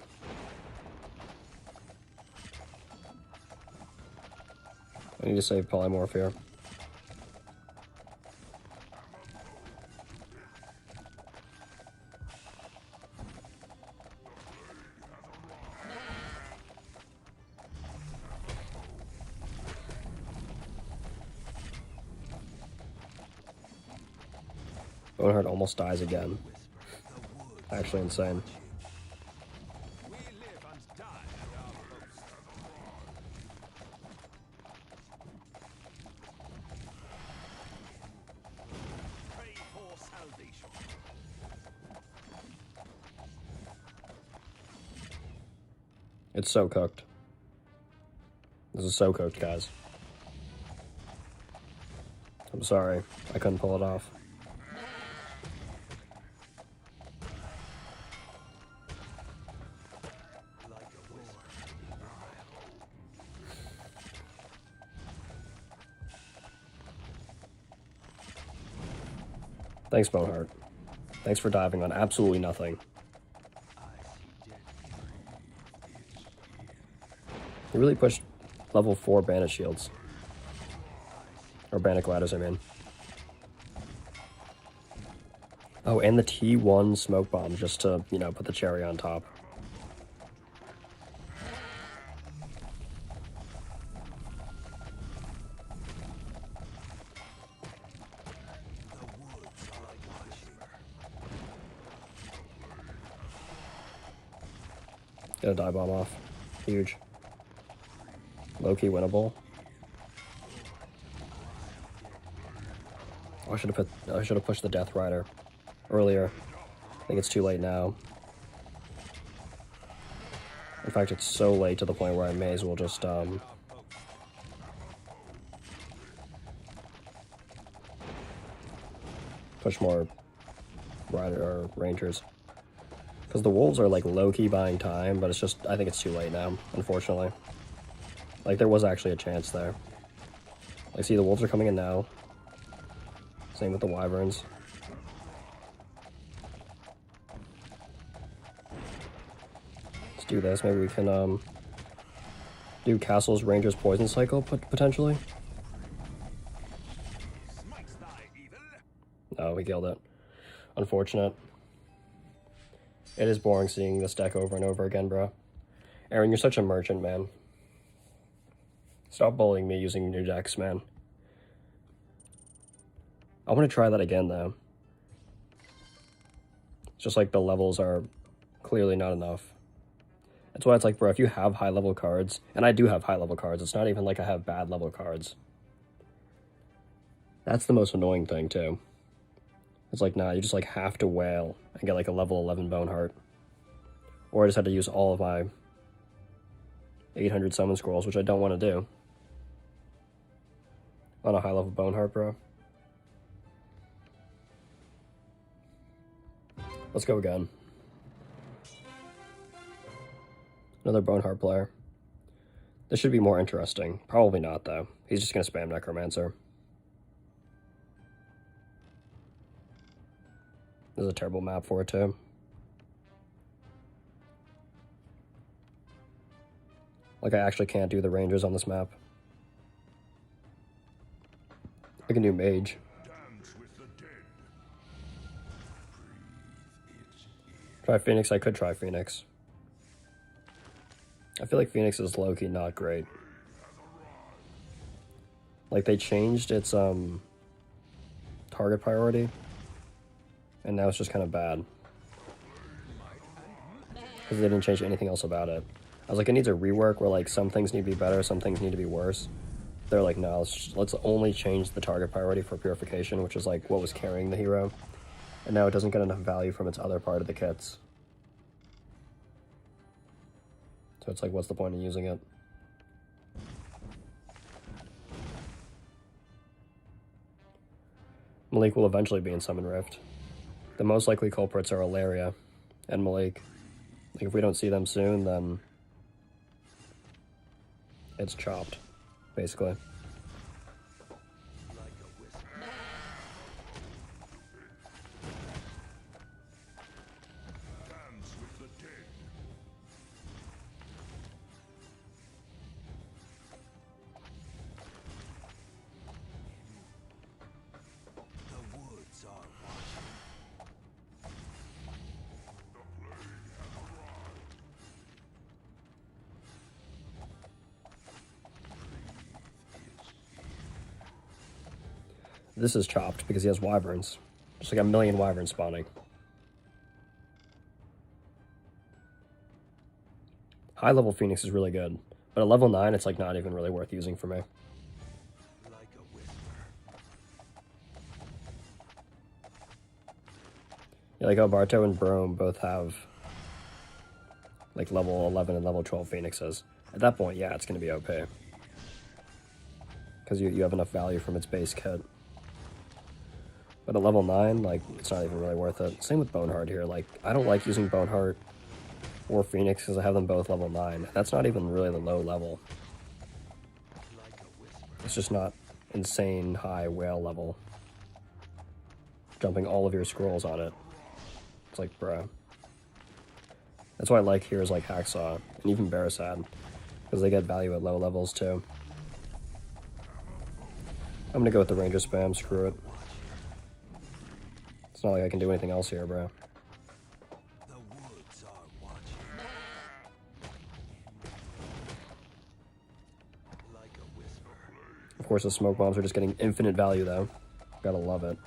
I need to save polymorph here. Boneheart almost dies again. Actually insane. We live and die at our post. Pray for salvation. It's so cooked. This is so cooked, guys. I'm sorry. I couldn't pull it off. Like a whisper. Thanks, Boneheart. Thanks for diving on absolutely nothing. He really pushed level 4 bandit shields. Or bandit gliders, I mean. Oh, and the T1 smoke bomb just to, you know, put the cherry on top. Get a die bomb off. Huge. Low-key winnable. Oh, I should have pushed the Death Rider earlier. I think it's too late now. In fact, it's so late to the point where I may as well just push more rider or rangers. Because the wolves are like low-key buying time, but it's just, I think it's too late now, unfortunately. Like, there was actually a chance there. Like, see, the wolves are coming in now. Same with the wyverns. Let's do this. Maybe we can, do Castle's Ranger's Poison Cycle, potentially. Smites thy evil. Oh, we killed it. Unfortunate. It is boring seeing this deck over and over again, bro. Aaron, you're such a merchant, man. Stop bullying me using new decks, man. I want to try that again, though. It's just like the levels are clearly not enough. That's why it's like, bro, if you have high-level cards, and I do have high-level cards, it's not even like I have bad-level cards. That's the most annoying thing, too. It's like, nah, you just like have to wail and get like a level 11 Boneheart. Or I just had to use all of my 800 summon scrolls, which I don't want to do. On a high level Boneheart, bro. Let's go again. Another Boneheart player. This should be more interesting. Probably not, though. He's just going to spam Necromancer. There's a terrible map for it, too. Like, I actually can't do the Rangers on this map. I can do Mage. Dance with the dead. Try Phoenix, I could try Phoenix. I feel like Phoenix is low-key not great. Like, they changed its, target priority. And now it's just kind of bad. Because they didn't change anything else about it. I was like, it needs a rework where, like, some things need to be better, some things need to be worse. They're like, no, let's only change the target priority for Purification, which is, like, what was carrying the hero. And now it doesn't get enough value from its other part of the kits. So it's like, what's the point of using it? Malik will eventually be in Summon Rift. The most likely culprits are Ilaria and Malik. Like, if we don't see them soon, then it's chopped, basically. Dance with the dead. The woods are watching. The plague has arrived. This is chopped because he has wyverns. Just like a million wyverns spawning. High level Phoenix is really good, but at level 9 it's like not even really worth using for me. Like a whisper. Yeah, like how Barto and Brome both have like level 11 and level 12 Phoenixes. At that point, yeah, it's going to be OP. Because you have enough value from its base kit. But at level 9, like, it's not even really worth it. Same with Boneheart here. Like, I don't like using Boneheart or Phoenix because I have them both level 9. That's not even really the low level. It's just not insane high whale level. Jumping all of your scrolls on it. It's like, bruh. That's why I like heroes like Hacksaw and even Barasad, because they get value at low levels too. I'm gonna go with the Ranger spam, screw it. It's not like I can do anything else here, bro. The woods are watching. Like a whisper. Of course, the smoke bombs are just getting infinite value though. Gotta love it.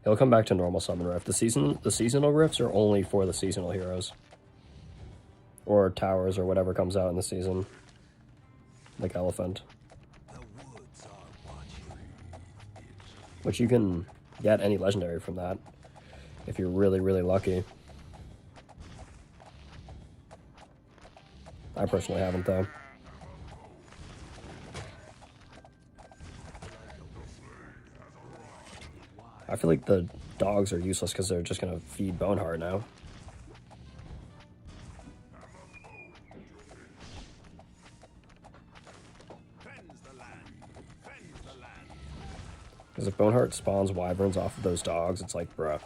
He'll come back to normal summon rift. The seasonal rifts are only for the seasonal heroes. Or towers or whatever comes out in the season. Like Elephant. The woods are watching. Which you can get any legendary from that. If you're really, really lucky. I personally haven't though. I feel like the dogs are useless because they're just going to feed Boneheart now. Fends the land. Fends the land. Because if Boneheart spawns wyverns off of those dogs, it's like, bruh.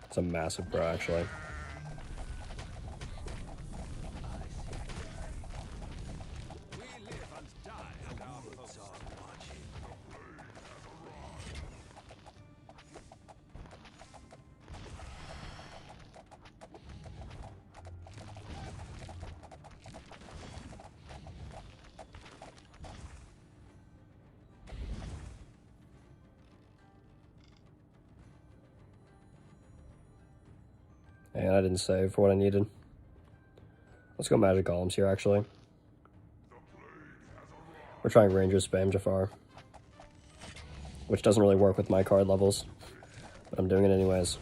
It's a massive bruh, actually. We live and die at our post. Are watching. And I didn't save for what I needed. Let's go Magic Golems here, actually. We're trying Ranger spam Jafar. Which doesn't really work with my card levels. But I'm doing it anyways.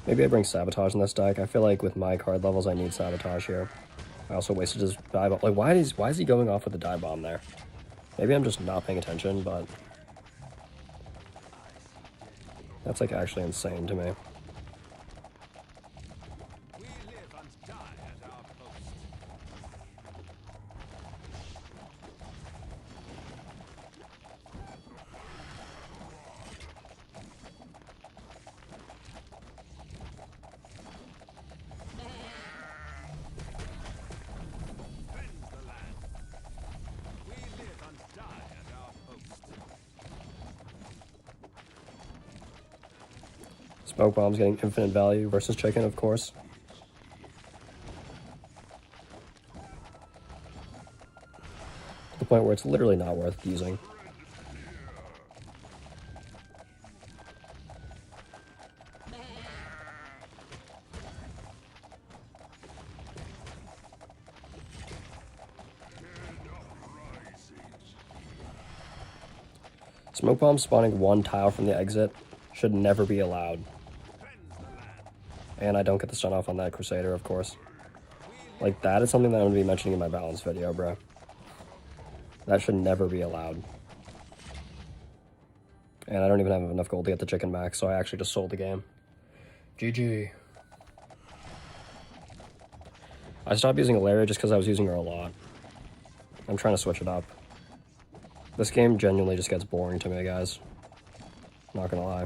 Maybe I bring Sabotage in this deck. I feel like with my card levels, I need Sabotage here. I also wasted his die bomb. Like, why is he going off with the die bomb there? Maybe I'm just not paying attention, but that's like actually insane to me. We live and die at our post. Fends the land. We live and die at our post. Smoke Bomb's getting infinite value versus Chicken, of course. To the point where it's literally not worth using. Smoke bombs spawning one tile from the exit should never be allowed. And I don't get the stun off on that Crusader, of course. Like, that is something that I'm going to be mentioning in my balance video, bro. That should never be allowed. And I don't even have enough gold to get the chicken back, so I actually just sold the game. GG. I stopped using Ilaria just because I was using her a lot. I'm trying to switch it up. This game genuinely just gets boring to me, guys. Not gonna lie.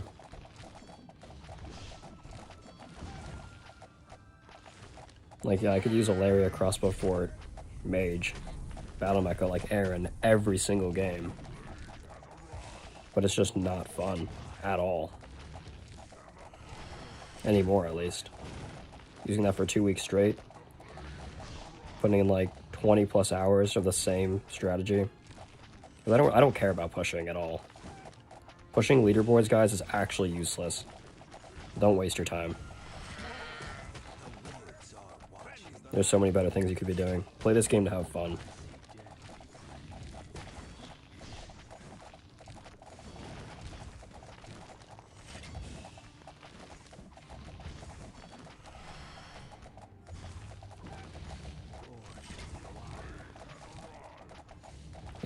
Like, yeah, I could use Ilaria, Crossbow Fort, Mage, Battle Mecha, like Aaron, every single game. But it's just not fun at all. Anymore, at least. Using that for 2 weeks straight. Putting in like 20 plus hours of the same strategy. I don't care about pushing at all. Pushing leaderboards, guys, is actually useless. Don't waste your time. There's so many better things you could be doing. Play this game to have fun.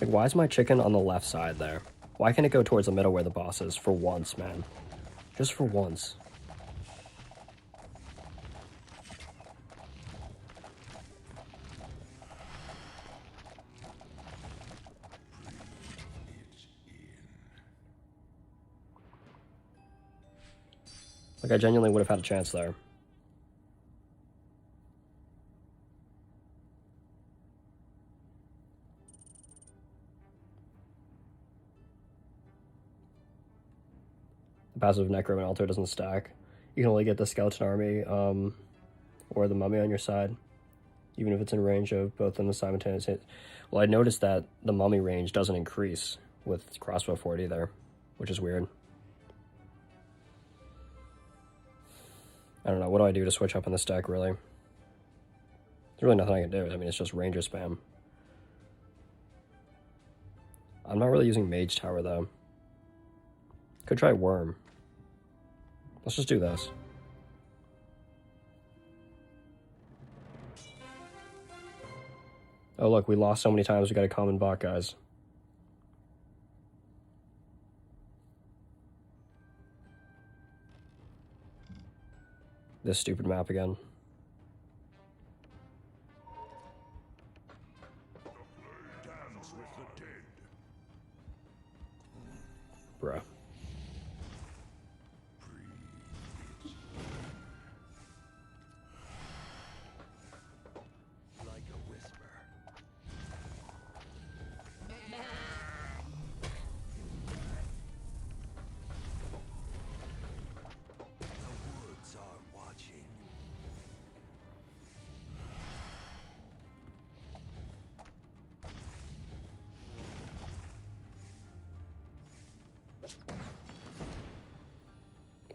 Like, why is my chicken on the left side there? Why can't it go towards the middle where the boss is? For once, man. Just for once. Like, I genuinely would have had a chance there. The passive Necro and Altar doesn't stack. You can only get the Skeleton Army, or the Mummy on your side, even if it's in range of both of them simultaneously. Well, I noticed that the Mummy range doesn't increase with Crossbow Fort either, which is weird. I don't know, what do I do to switch up in this deck, really? There's really nothing I can do. I mean, it's just Ranger spam. I'm not really using Mage Tower, though. Could try Worm. Let's just do this. Oh, look, we lost so many times we got a common bot, guys. This stupid map again. Dance with the dead. Bruh. Like a whisper. The woods are watching.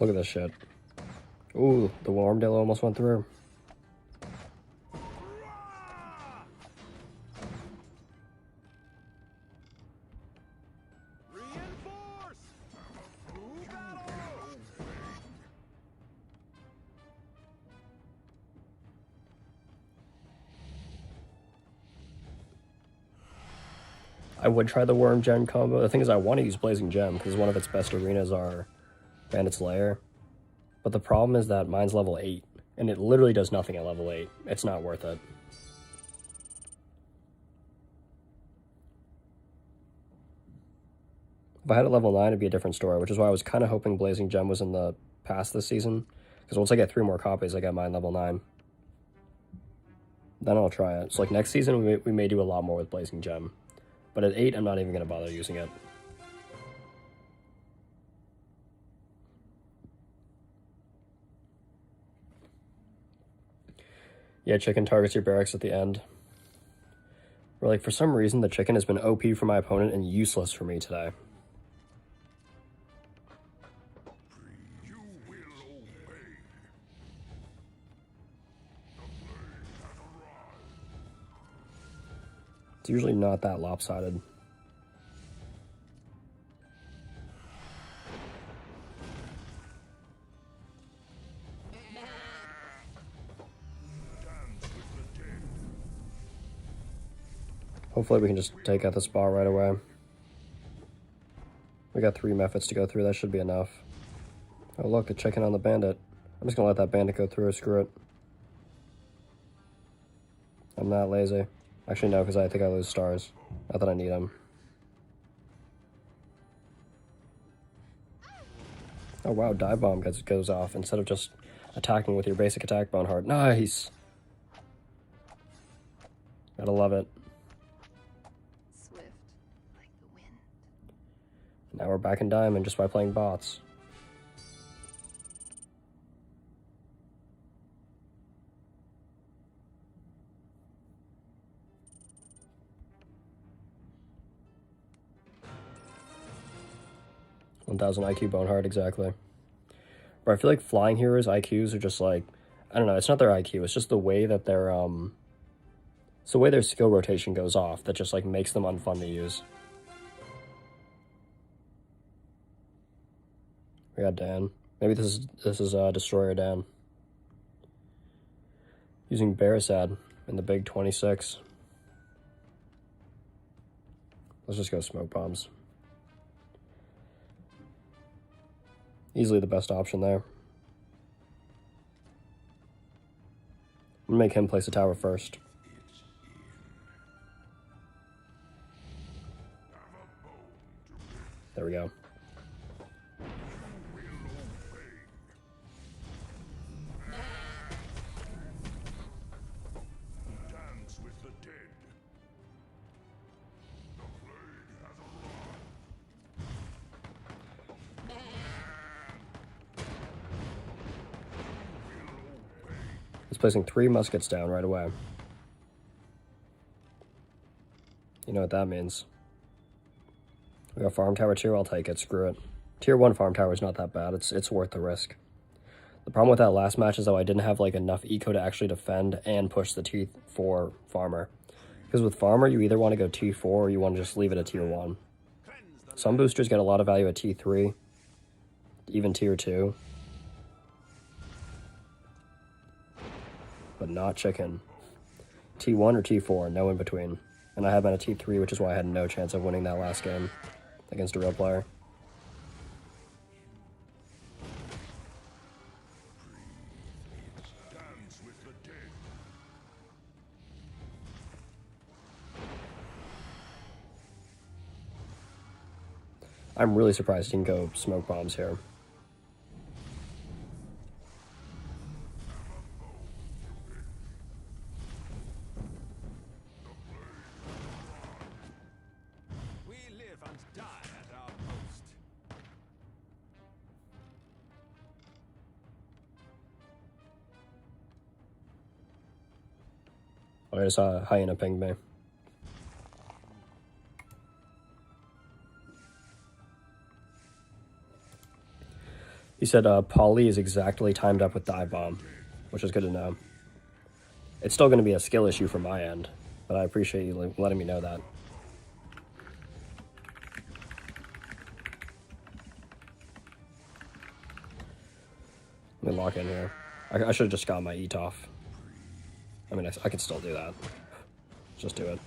Look at this shit. Ooh, the Armadillo almost went through. Reinforce! I would try the Worm Gem combo. The thing is, I want to use Blazing Gem because one of its best arenas are Bandit's Lair. But the problem is that mine's level 8, and it literally does nothing at level 8. It's not worth it. If I had it level 9, it'd be a different story, which is why I was kind of hoping Blazing Gem was in the past this season. Because once I get 3 more copies, I get mine level 9. Then I'll try it. So, like, next season, we may do a lot more with Blazing Gem. But at 8, I'm not even going to bother using it. Yeah, chicken targets your barracks at the end. Or, like, for some reason, the chicken has been OP for my opponent and useless for me today. You will obey. It's usually not that lopsided. Hopefully we can just take out the spa right away. We got 3 methods to go through, that should be enough. Oh look, they're checking on the bandit. I'm just gonna let that bandit go through, screw it. I'm not lazy. Actually no, because I think I lose stars. Not that I need them. Oh wow, dive bomb goes off instead of just attacking with your basic attack, Boneheart. Nice! Gotta love it. Swift, like the wind. Now we're back in Diamond just by playing bots. $1,000 IQ Boneheart, exactly. But I feel like flying heroes' IQs are just like, I don't know, it's not their IQ, it's just the way that their, it's the way their skill rotation goes off that just like makes them unfun to use. We got Dan. Maybe this is Destroyer Dan. Using Barisad in the big 26. Let's just go smoke bombs. Easily the best option there. I'm gonna make him place a tower first. There we go. Dance with the dead. The plague has He's placing 3 muskets down right away. You know what that means. We got farm tower 2, I'll take it, screw it. Tier 1 farm tower is not that bad, it's worth the risk. The problem with that last match is though I didn't have like enough eco to actually defend and push the T4 farmer. Because with farmer you either want to go T4 or you want to just leave it at tier 1. Some boosters get a lot of value at T3, even tier 2. But not chicken. T1 or T4, no in between. And I have been a T3, which is why I had no chance of winning that last game against a real player. dance with the dead. I'm really surprised he can go smoke bombs here. We live and die at our post. Oh, I just saw Hyena ping me. He said Polly is exactly timed up with dive bomb, which is good to know. It's still going to be a skill issue from my end, but I appreciate you letting me know that. Let me lock in here. I should have just got my eat off. I mean, I could still do that. Just do it.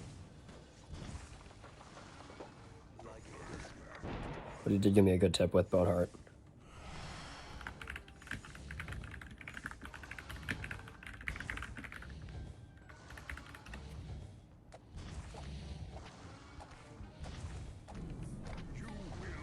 But he did give me a good tip with Boneheart. You will obey.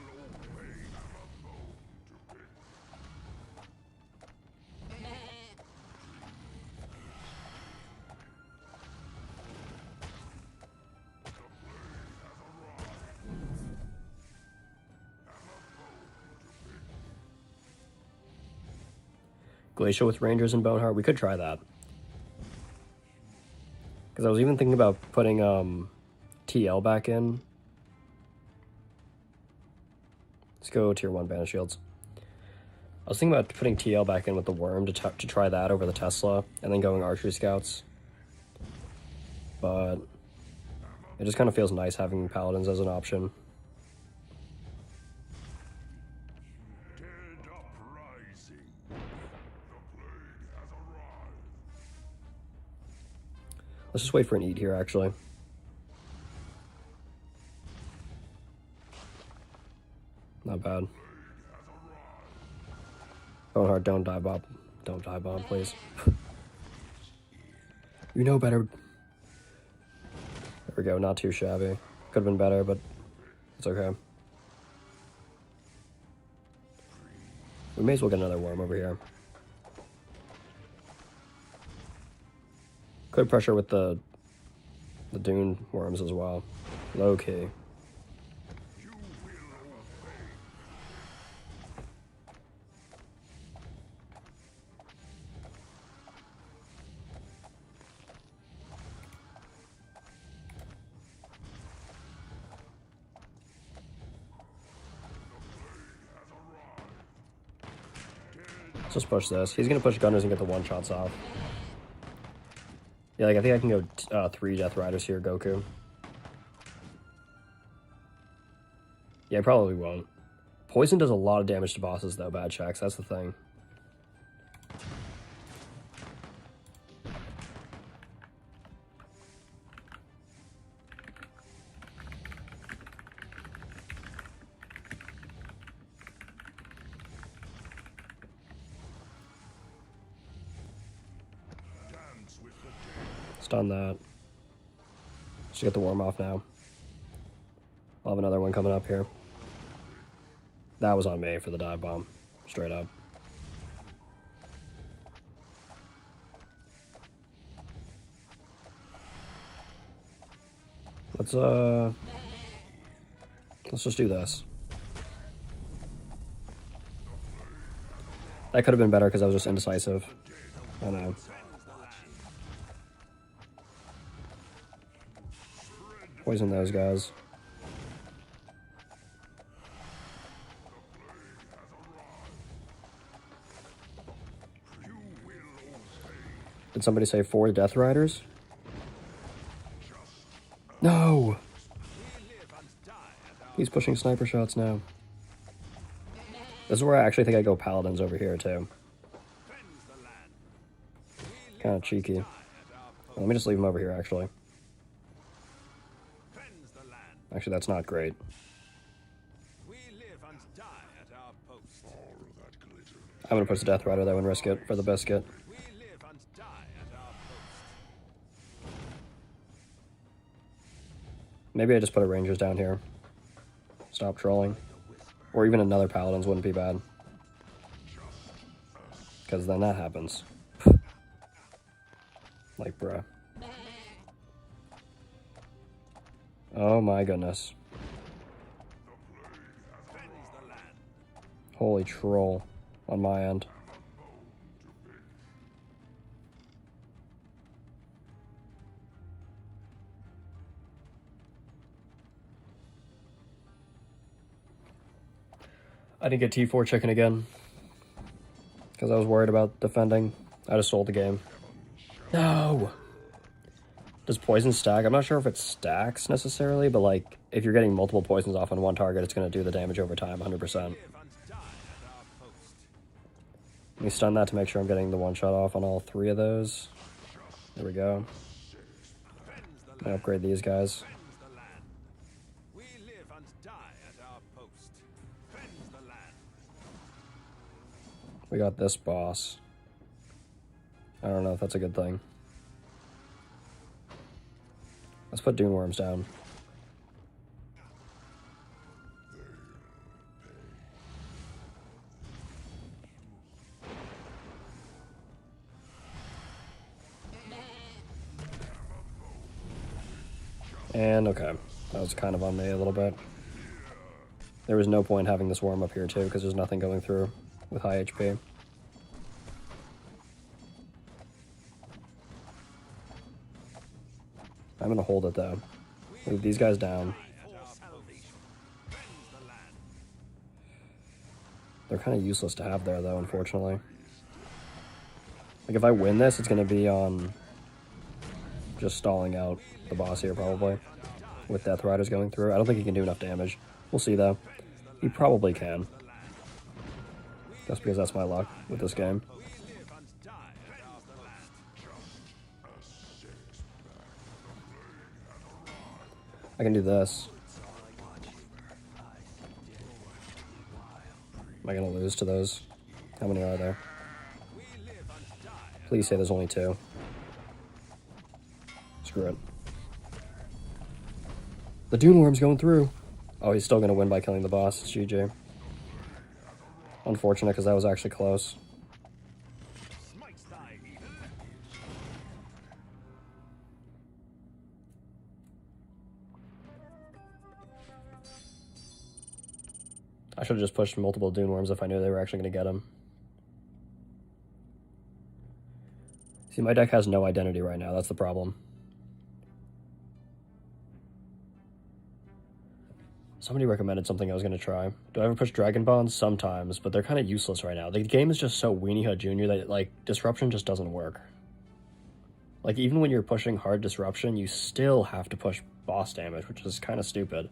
Glacial with Rangers and Boneheart, we could try that. Because I was even thinking about putting TL back in. Let's go tier 1 Banish Shields. I was thinking about putting TL back in with the Worm to try that over the Tesla, and then going Archery Scouts. But it just kind of feels nice having Paladins as an option. Dead uprising. The plague has arrived. Let's just wait for an eat here, actually. Not bad. Boneheart, don't die bomb. Don't die bomb, please. You know better. There we go, not too shabby. Could have been better, but it's okay. We may as well get another worm over here. Could pressure with the dune worms as well. Low key. Let's just push this. He's gonna push gunners and get the one-shots off. Yeah, like I think I can go 3 Death Riders here, Goku. Yeah, I probably won't. Poison does a lot of damage to bosses though, bad checks, that's the thing. Stun that. Just get the worm off now. I'll have another one coming up here. That was on me for the dive bomb. Straight up. Let's just do this. That could have been better because I was just indecisive. I know. Poison those guys. Did somebody say 4 Death Riders? No! He's pushing sniper shots now. This is where I actually think I go Paladins over here too. Kind of cheeky. Well, let me just leave him over here actually. Actually, that's not great. I'm gonna push the Death Rider though and risk it for the biscuit. Maybe I just put a Rangers down here. Stop trolling. Or even another Paladins wouldn't be bad. Because then that happens. Like, bruh. Oh my goodness. Holy troll on my end. I didn't get T4 chicken again. Because I was worried about defending. I just sold the game. No! Does poison stack? I'm not sure if it stacks necessarily, but like, if you're getting multiple poisons off on one target, it's going to do the damage over time, 100%. Let me stun that to make sure I'm getting the one shot off on all 3 of those. There we go. I'm gonna upgrade these guys. We got this boss. I don't know if that's a good thing. Let's put Dune Worms down. And okay, that was kind of on me a little bit. There was no point having this worm up here too, because there's nothing going through with high HP. I'm gonna hold it though. Move these guys down. They're kind of useless to have there though, unfortunately. Like if I win this, it's gonna be on just stalling out the boss here probably. With Death Riders going through. I don't think he can do enough damage. We'll see though. He probably can. Just because that's my luck with this game. I can do this. Am I gonna lose to those? How many are there? We live and die. Please say there's only 2. Screw it. The Dune Worm's going through. Oh, he's still gonna win by killing the boss. It's GG. Unfortunate, because that was actually close. Smites thy even. I should have just pushed multiple Dune Worms if I knew they were actually going to get him. See, my deck has no identity right now. That's the problem. Somebody recommended something I was going to try. Do I ever push Dragon Bonds? Sometimes, but they're kind of useless right now. The game is just so Weenie Hut Jr. that, like, Disruption just doesn't work. Like, even when you're pushing hard Disruption, you still have to push boss damage, which is kind of stupid.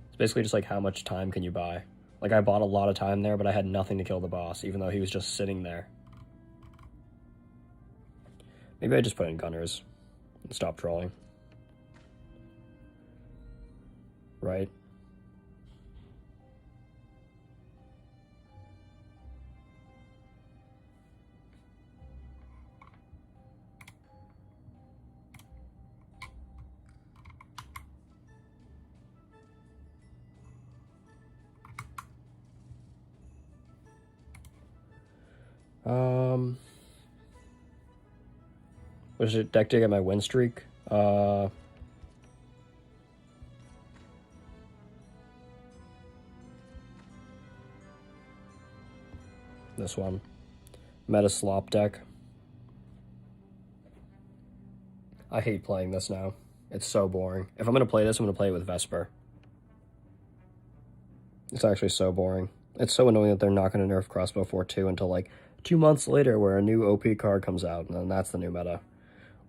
It's basically just like, how much time can you buy? Like, I bought a lot of time there, but I had nothing to kill the boss, even though he was just sitting there. Maybe I just put in Gunners and stop trolling. Right? Was it deck to get my win streak? This one. Meta slop deck. I hate playing this now. It's so boring. If I'm going to play this, I'm going to play it with Vesper. It's actually so boring. It's so annoying that they're not going to nerf Crossbow Fort 2 until like 2 months later where a new OP card comes out, and then that's the new meta.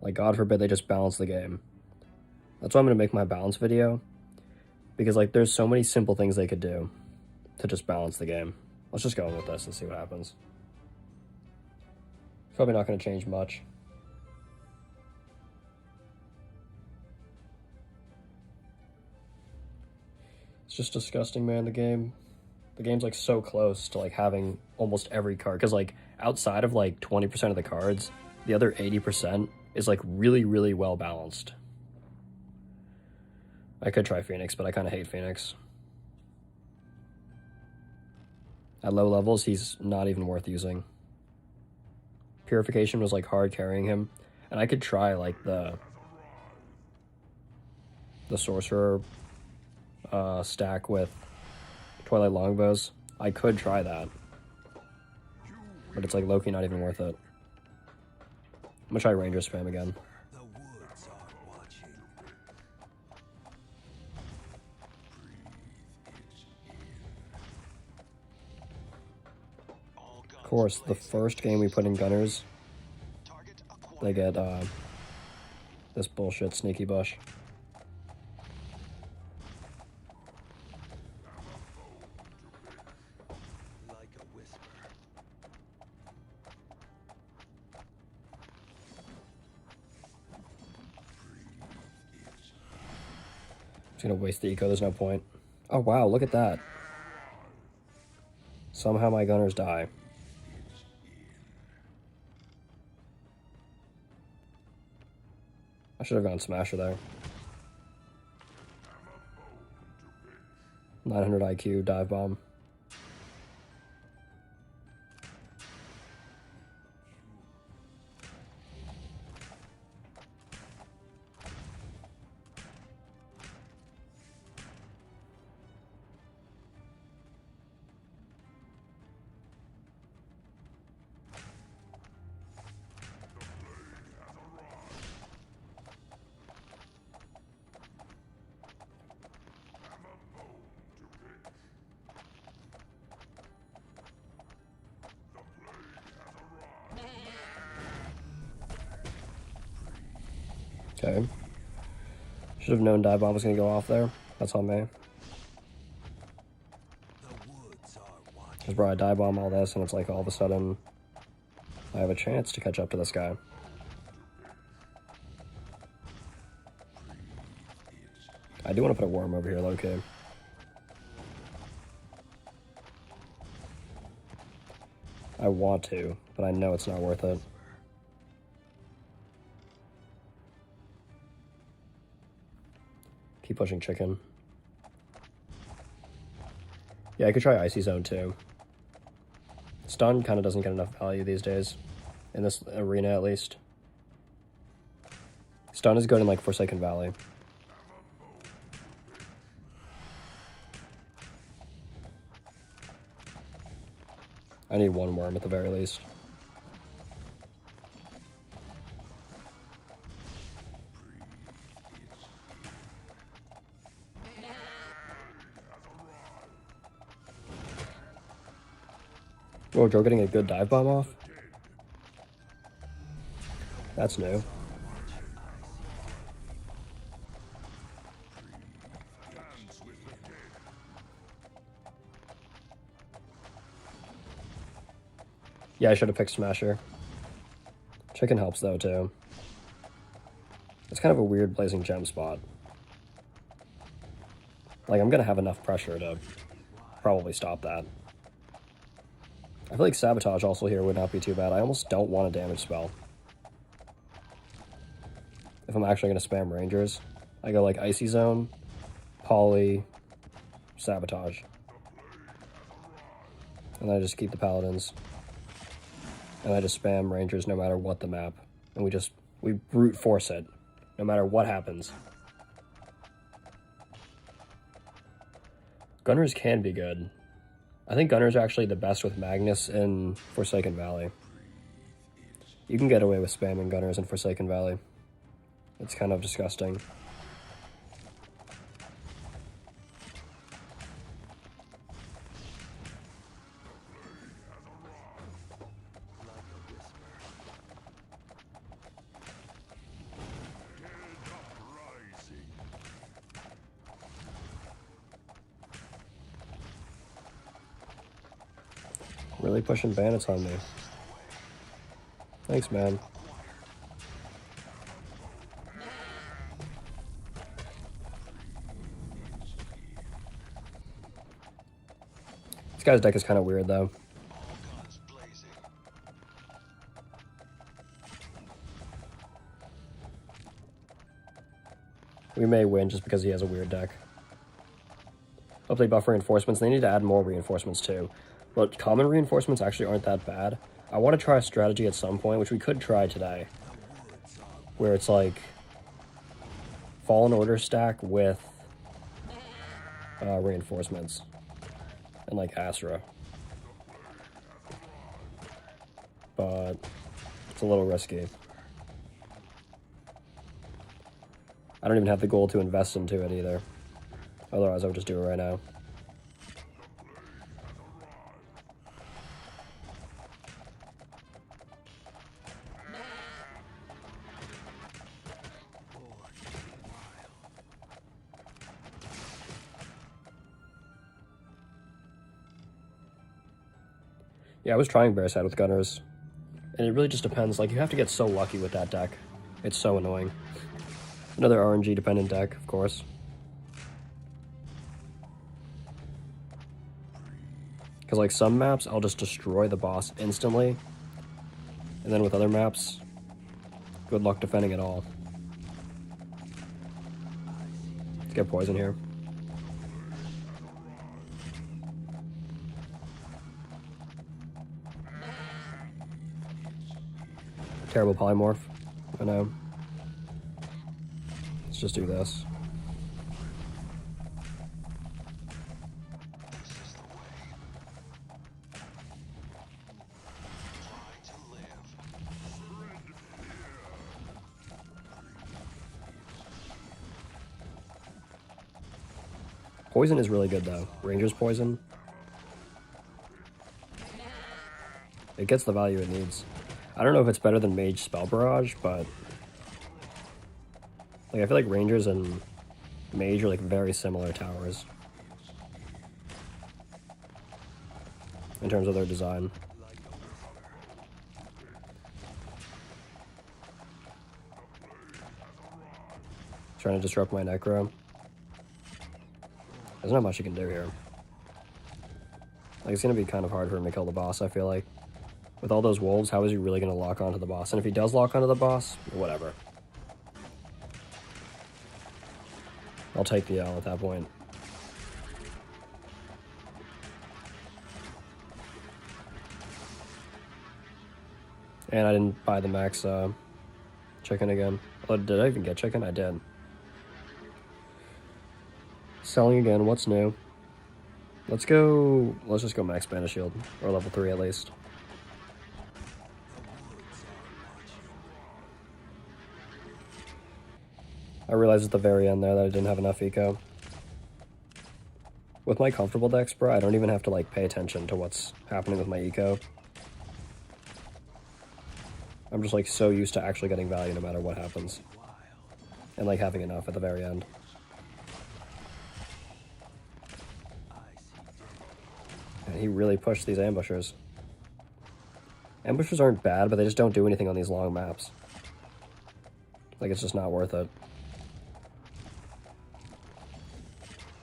Like, God forbid they just balance the game. That's why I'm going to make my balance video. Because, like, there's so many simple things they could do to just balance the game. Let's just go in with this and see what happens. Probably not going to change much. It's just disgusting, man, the game. The game's, like, so close to, like, having almost every card. Because, like, outside of, like, 20% of the cards, the other 80% is, like, really, really well balanced. I could try Phoenix, but I kind of hate Phoenix. At low levels, he's not even worth using. Purification was, like, hard carrying him. And I could try, like, the Sorcerer stack with Twilight Longbows. I could try that. But it's, like, low-key not even worth it. I'm gonna try Ranger spam again. The woods are watching. Of course, the first game we put in Gunners, they get this bullshit Sneaky Bush. Like a whisper. Just gonna waste the eco, there's no point. Oh wow, look at that. Somehow my Gunners die. I should have gone Smasher there. 900 IQ, dive bomb. Okay. Should have known dive bomb was gonna go off there. That's on me. Just brought a dive bomb all this, and it's like all of a sudden I have a chance to catch up to this guy. I do want to put a worm over here, low-key. I want to, but I know it's not worth it. Keep pushing chicken. Yeah, I could try Icy Zone too. Stun kind of doesn't get enough value these days. In this arena, at least. Stun is good in, like, Forsaken Valley. I need one worm at the very least. Oh, Joe getting a good dive bomb off? That's new. Yeah, I should have picked Smasher. Chicken helps though too. It's kind of a weird blazing gem spot. Like, I'm gonna have enough pressure to probably stop that. I feel like Sabotage also here would not be too bad. I almost don't want a damage spell. If I'm actually going to spam Rangers, I go like Icy Zone, Poly, Sabotage. And then I just keep the Paladins. And I just spam Rangers no matter what the map. And we brute force it, no matter what happens. Gunners can be good. I think Gunners are actually the best with Magnus in Forsaken Valley. You can get away with spamming Gunners in Forsaken Valley. It's kind of disgusting. Really pushing bandits on me. Thanks, man. This guy's deck is kind of weird, though. We may win just because he has a weird deck. Hope they buff reinforcements. They need to add more reinforcements, too. But common reinforcements actually aren't that bad. I want to try a strategy at some point, which we could try today, where it's like Fallen Order stack with reinforcements and like Astra. But it's a little risky. I don't even have the goal to invest into it either. Otherwise, I would just do it right now. Yeah, I was trying Bearside with Gunners, and it really just depends. Like, you have to get so lucky with that deck. It's so annoying. Another RNG-dependent deck, of course. Because, like, some maps, I'll just destroy the boss instantly, and then with other maps, good luck defending it all. Let's get poison here. Terrible polymorph. I know. Let's just do this. Poison is really good though. Ranger's poison. It gets the value it needs. I don't know if it's better than Mage Spell Barrage, but like I feel like Rangers and Mage are like very similar towers in terms of their design. Trying to disrupt my Necro. There's not much you can do here. Like, it's gonna be kind of hard for him to kill the boss, I feel like. With all those wolves, how is he really gonna lock onto the boss? And if he does lock onto the boss, whatever. I'll take the L at that point. And I didn't buy the max chicken again. Oh, did I even get chicken? I did. Selling again, what's new? Let's just go max mana shield, or level 3 at least. I realized at the very end there that I didn't have enough eco. With my comfortable decks, bro, I don't even have to like pay attention to what's happening with my eco. I'm just like so used to actually getting value no matter what happens. And like having enough at the very end. And he really pushed these ambushers. Ambushers aren't bad, but they just don't do anything on these long maps. Like, it's just not worth it.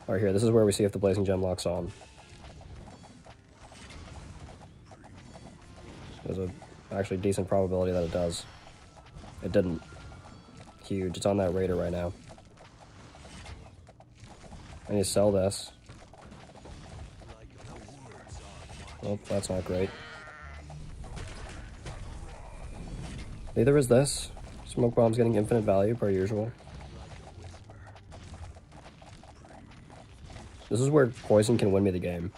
Alright, here, this is where we see if the Blazing Gem locks on. There's a actually decent probability that it does. It didn't. Huge. It's on that raider right now. I need to sell this. Oh, that's not great. Neither is this. Smoke Bomb's getting infinite value per usual. This is where poison can win me the game.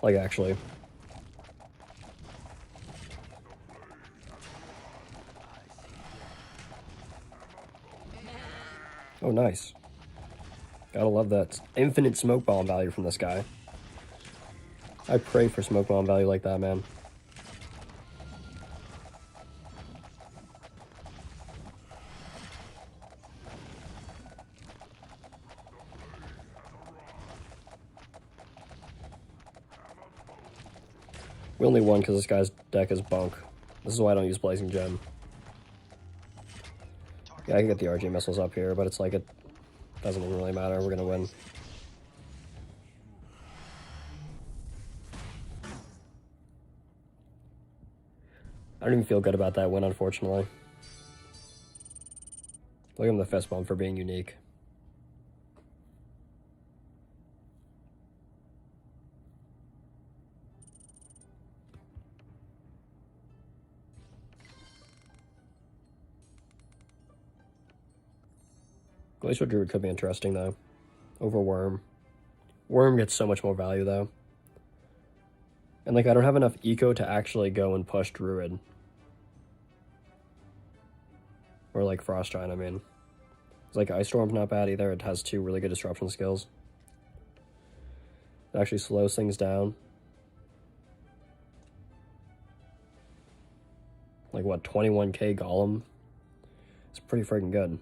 Like, actually. Oh, nice. Gotta love that infinite smoke bomb value from this guy. I pray for smoke bomb value like that, man. We only won because this guy's deck is bunk. This is why I don't use Blazing Gem. Yeah, I can get the RG missiles up here, but it's like it doesn't even really matter. We're gonna win. I don't even feel good about that win, unfortunately. Look at him, the fist bump for being unique. Glacial Druid could be interesting, though. Over Worm. Worm gets so much more value, though. And, like, I don't have enough eco to actually go and push Druid. Or, like, Frost Giant, I mean. It's like, Ice Storm's not bad either. It has 2 really good disruption skills. It actually slows things down. Like, what, 21k Golem? It's pretty freaking good.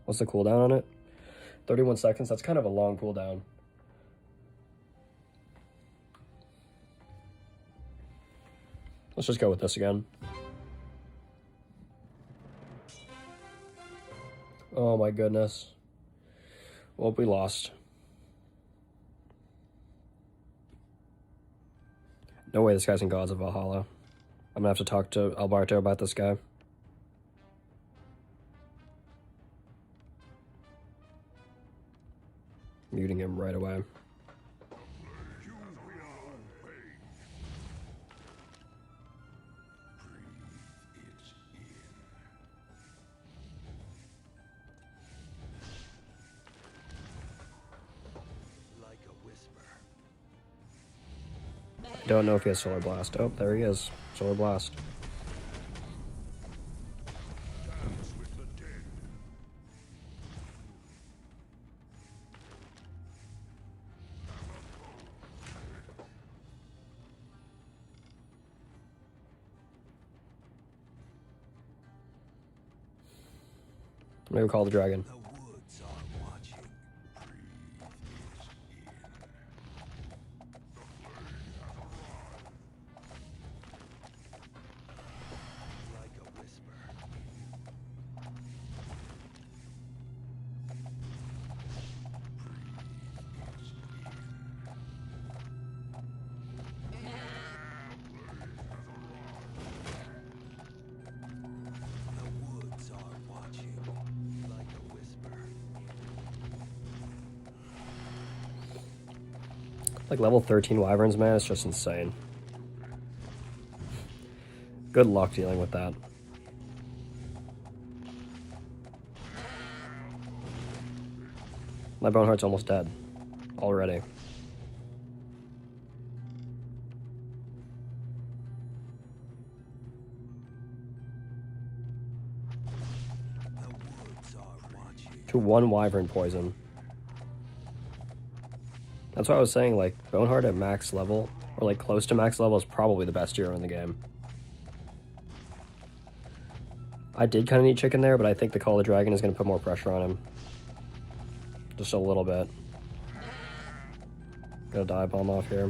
What's the cooldown on it? 31 seconds. That's kind of a long cooldown. Let's just go with this again. Oh my goodness. Well, we lost. No way this guy's in Gods of Valhalla. I'm gonna have to talk to Alberto about this guy. Muting him right away. I don't know if he has Solar Blast. Oh, there he is. Solar Blast. Maybe call the dragon. The woods are watching. Like a whisper. Like level 13 wyverns, man, it's just insane. Good luck dealing with that. My Boneheart's almost dead. Already. To 1 wyvern poison. That's why I was saying, like, Boneheart at max level, or like close to max level, is probably the best hero in the game. I did kind of need chicken there, but I think the Call of the Dragon is going to put more pressure on him. Just a little bit. Got a dive bomb off here.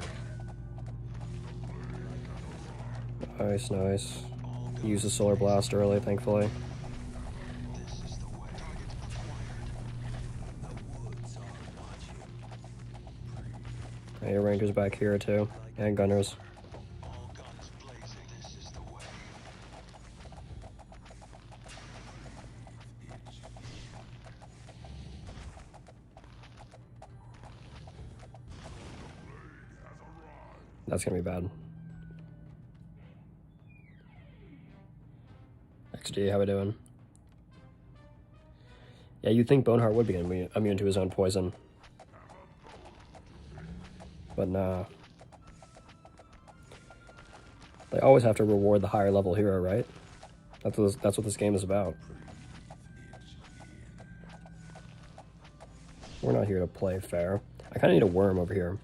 Nice, nice. Use the Solar Blast early, thankfully. Hey, Ranger's back here too, and Gunners. That's gonna be bad. XD, how we doing? Yeah, you'd think Boneheart would be immune to his own poison. But nah. They always have to reward the higher level hero, right? That's what this game is about. We're not here to play fair. I kind of need a worm over here.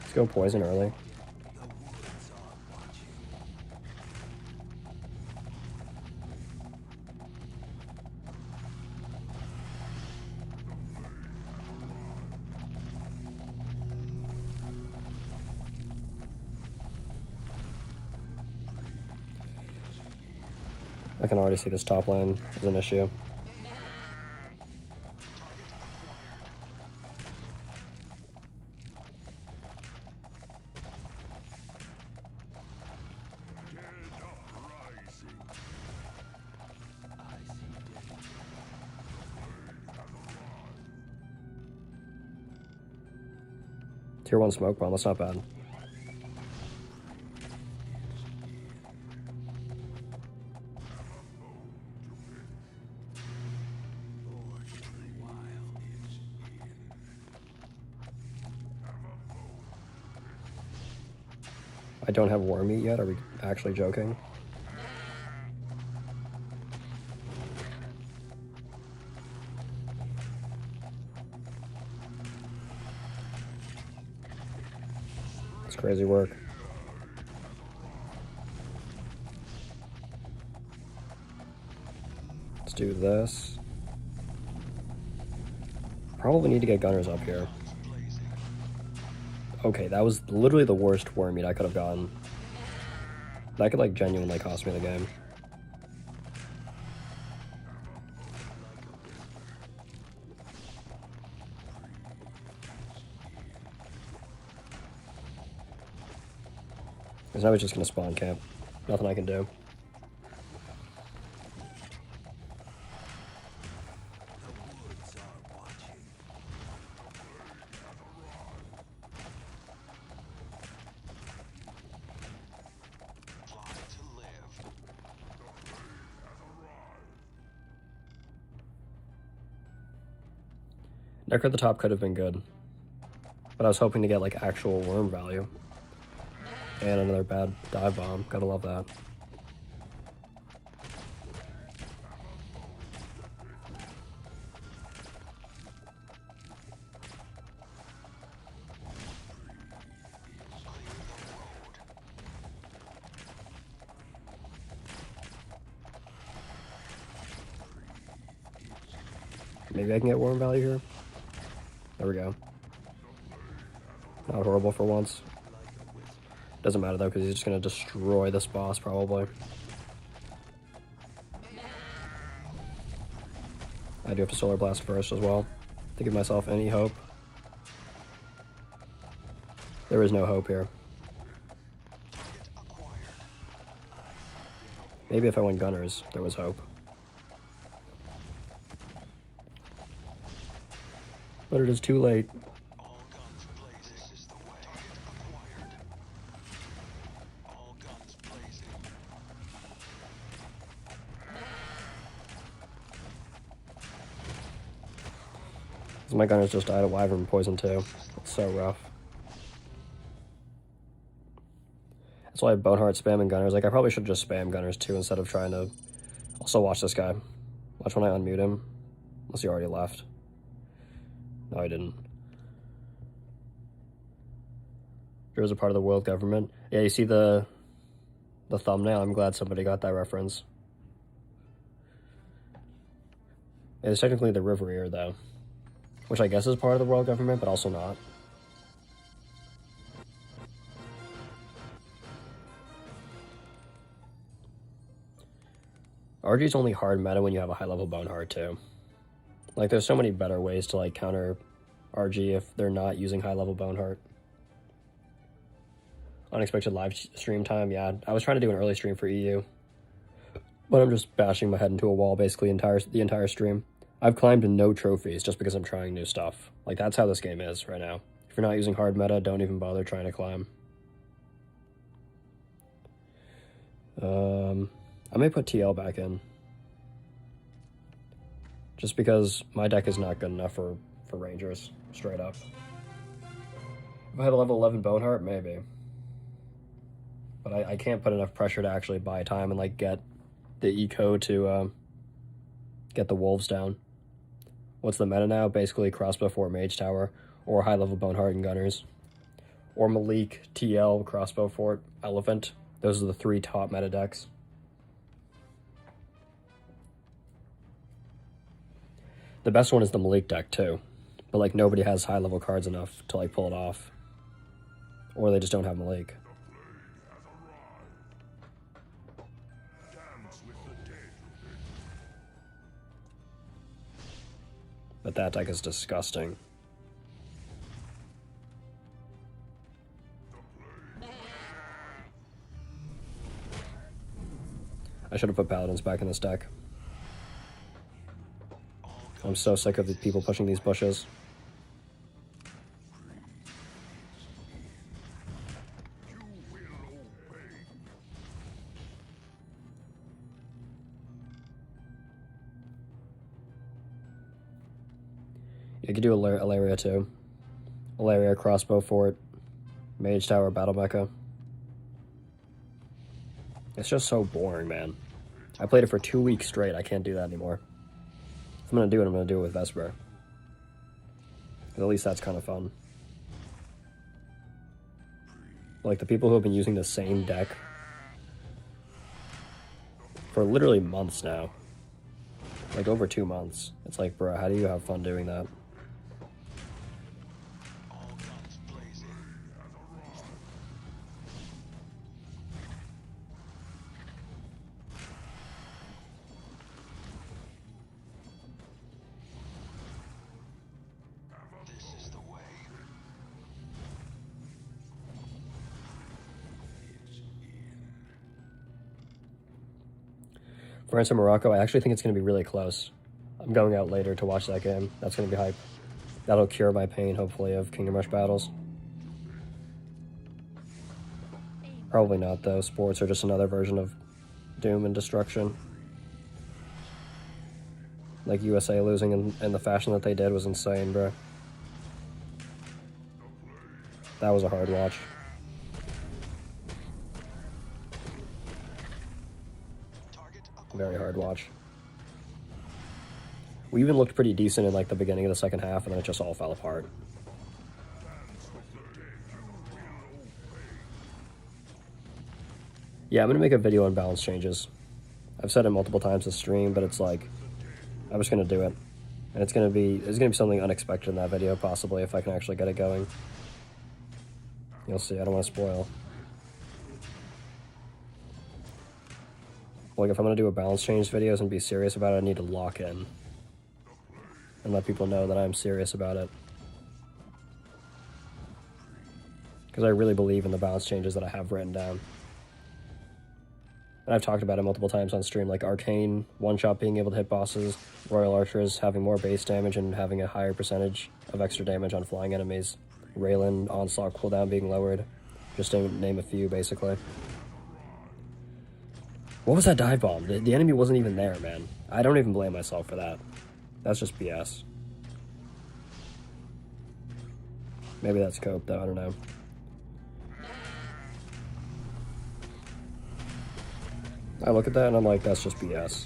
Let's go poison early. I can already see this top lane is an issue. Tier 1 smoke bomb, that's not bad. I don't have worm meat yet, are we actually joking? It's crazy work. Let's do this. Probably need to get Gunners up here. Okay, that was literally the worst worm meat I could have gotten. That could, like, genuinely cost me the game. Because I was just going to spawn camp. Nothing I can do. Necro at the top could have been good, but I was hoping to get like actual worm value. And another bad dive bomb, gotta love that. Maybe I can get worm value here. There we go. Not horrible for once. Doesn't matter though, because he's just going to destroy this boss probably. I do have to Solar Blast first as well, to give myself any hope. There is no hope here. Maybe if I went Gunners, there was hope. But it is too late. All guns blazing. This is the way. Target acquired. All guns blazing. My gunners just died of wyvern poison too. It's so rough. That's why Boneheart spamming gunners. Like, I probably should just spam gunners too instead of trying to... Also watch this guy. Watch when I unmute him. Unless he already left. No, he didn't. There's a part of the world government. Yeah, you see the thumbnail? I'm glad somebody got that reference. It's technically the River Ear, though. Which I guess is part of the world government, but also not. RG's only hard meta when you have a high level Boneheart too. Like, there's so many better ways to like counter RG if they're not using high level Boneheart. Unexpected live stream time, yeah. I was trying to do an early stream for EU, but I'm just bashing my head into a wall basically the entire stream. I've climbed no trophies just because I'm trying new stuff. Like, that's how this game is right now. If you're not using hard meta, don't even bother trying to climb. I may put TL back in. Just because my deck is not good enough for Rangers, straight up. If I had a level 11 Boneheart, maybe. But I can't put enough pressure to actually buy time and like get the eco to get the wolves down. What's the meta now? Basically Crossbow Fort Mage Tower, or high level Boneheart and Gunners. Or Malik, TL, Crossbow Fort, Elephant. Those are the 3 top meta decks. The best one is the Malik deck too, but like nobody has high level cards enough to like pull it off. Or they just don't have Malik. But that deck is disgusting. I should have put Paladins back in this deck. I'm so sick of the people pushing these bushes. You could do Alaria too. Alaria, Crossbow Fort, Mage Tower, Battle Mecha. It's just so boring, man. I played it for 2 weeks straight. I can't do that anymore. If I'm gonna do it, I'm gonna do it with Vesper. At least that's kind of fun. Like, the people who have been using the same deck for literally months now. Like, over 2 months. It's like, bro, how do you have fun doing that? France and Morocco, I actually think it's going to be really close. I'm going out later to watch that game. That's going to be hype. That'll cure my pain, hopefully, of Kingdom Rush battles. Probably not, though. Sports are just another version of Doom and Destruction. Like, USA losing in the fashion that they did was insane, bro. That was a hard watch. Very hard watch. We even looked pretty decent in like the beginning of the second half, and then it just all fell apart. Yeah, I'm gonna make a video on balance changes. I've said it multiple times this stream, but it's like, I'm just gonna do it. And there's gonna be something unexpected in that video, possibly, if I can actually get it going. You'll see, I don't want to spoil. Like, if I'm going to do a balance change videos and be serious about it, I need to lock in. And let people know that I'm serious about it. Because I really believe in the balance changes that I have written down. And I've talked about it multiple times on stream, like Arcane, one-shot being able to hit bosses, Royal Archers having more base damage and having a higher percentage of extra damage on flying enemies, Raylan onslaught cooldown being lowered, just to name a few, basically. What was that dive bomb? The enemy wasn't even there, man. I don't even blame myself for that. That's just BS. Maybe that's cope, though, I don't know. I look at that and I'm like, that's just BS.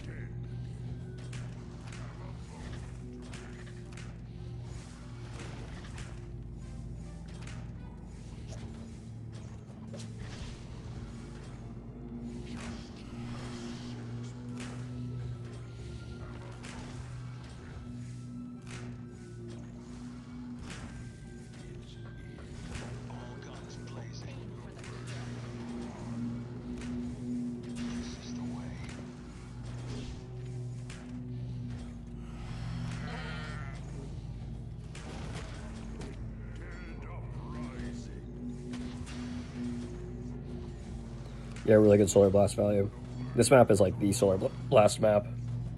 Yeah, really good Solar Blast value. This map is like the Solar Blast map.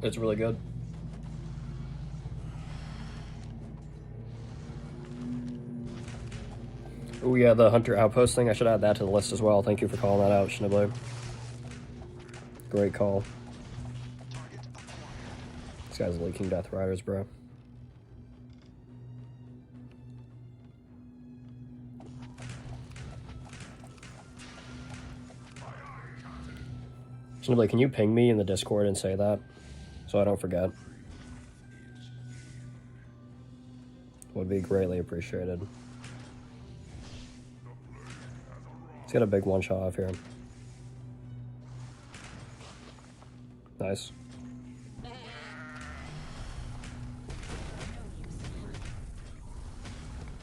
It's really good. Oh yeah, the Hunter Outpost thing, I should add that to the list as well. Thank you for calling that out, Schnibbler. Great call. This guy's leaking Death Riders, bro. Schnibbler, can you ping me in the Discord and say that? So I don't forget. Would be greatly appreciated. He's got a big one-shot off here. Nice.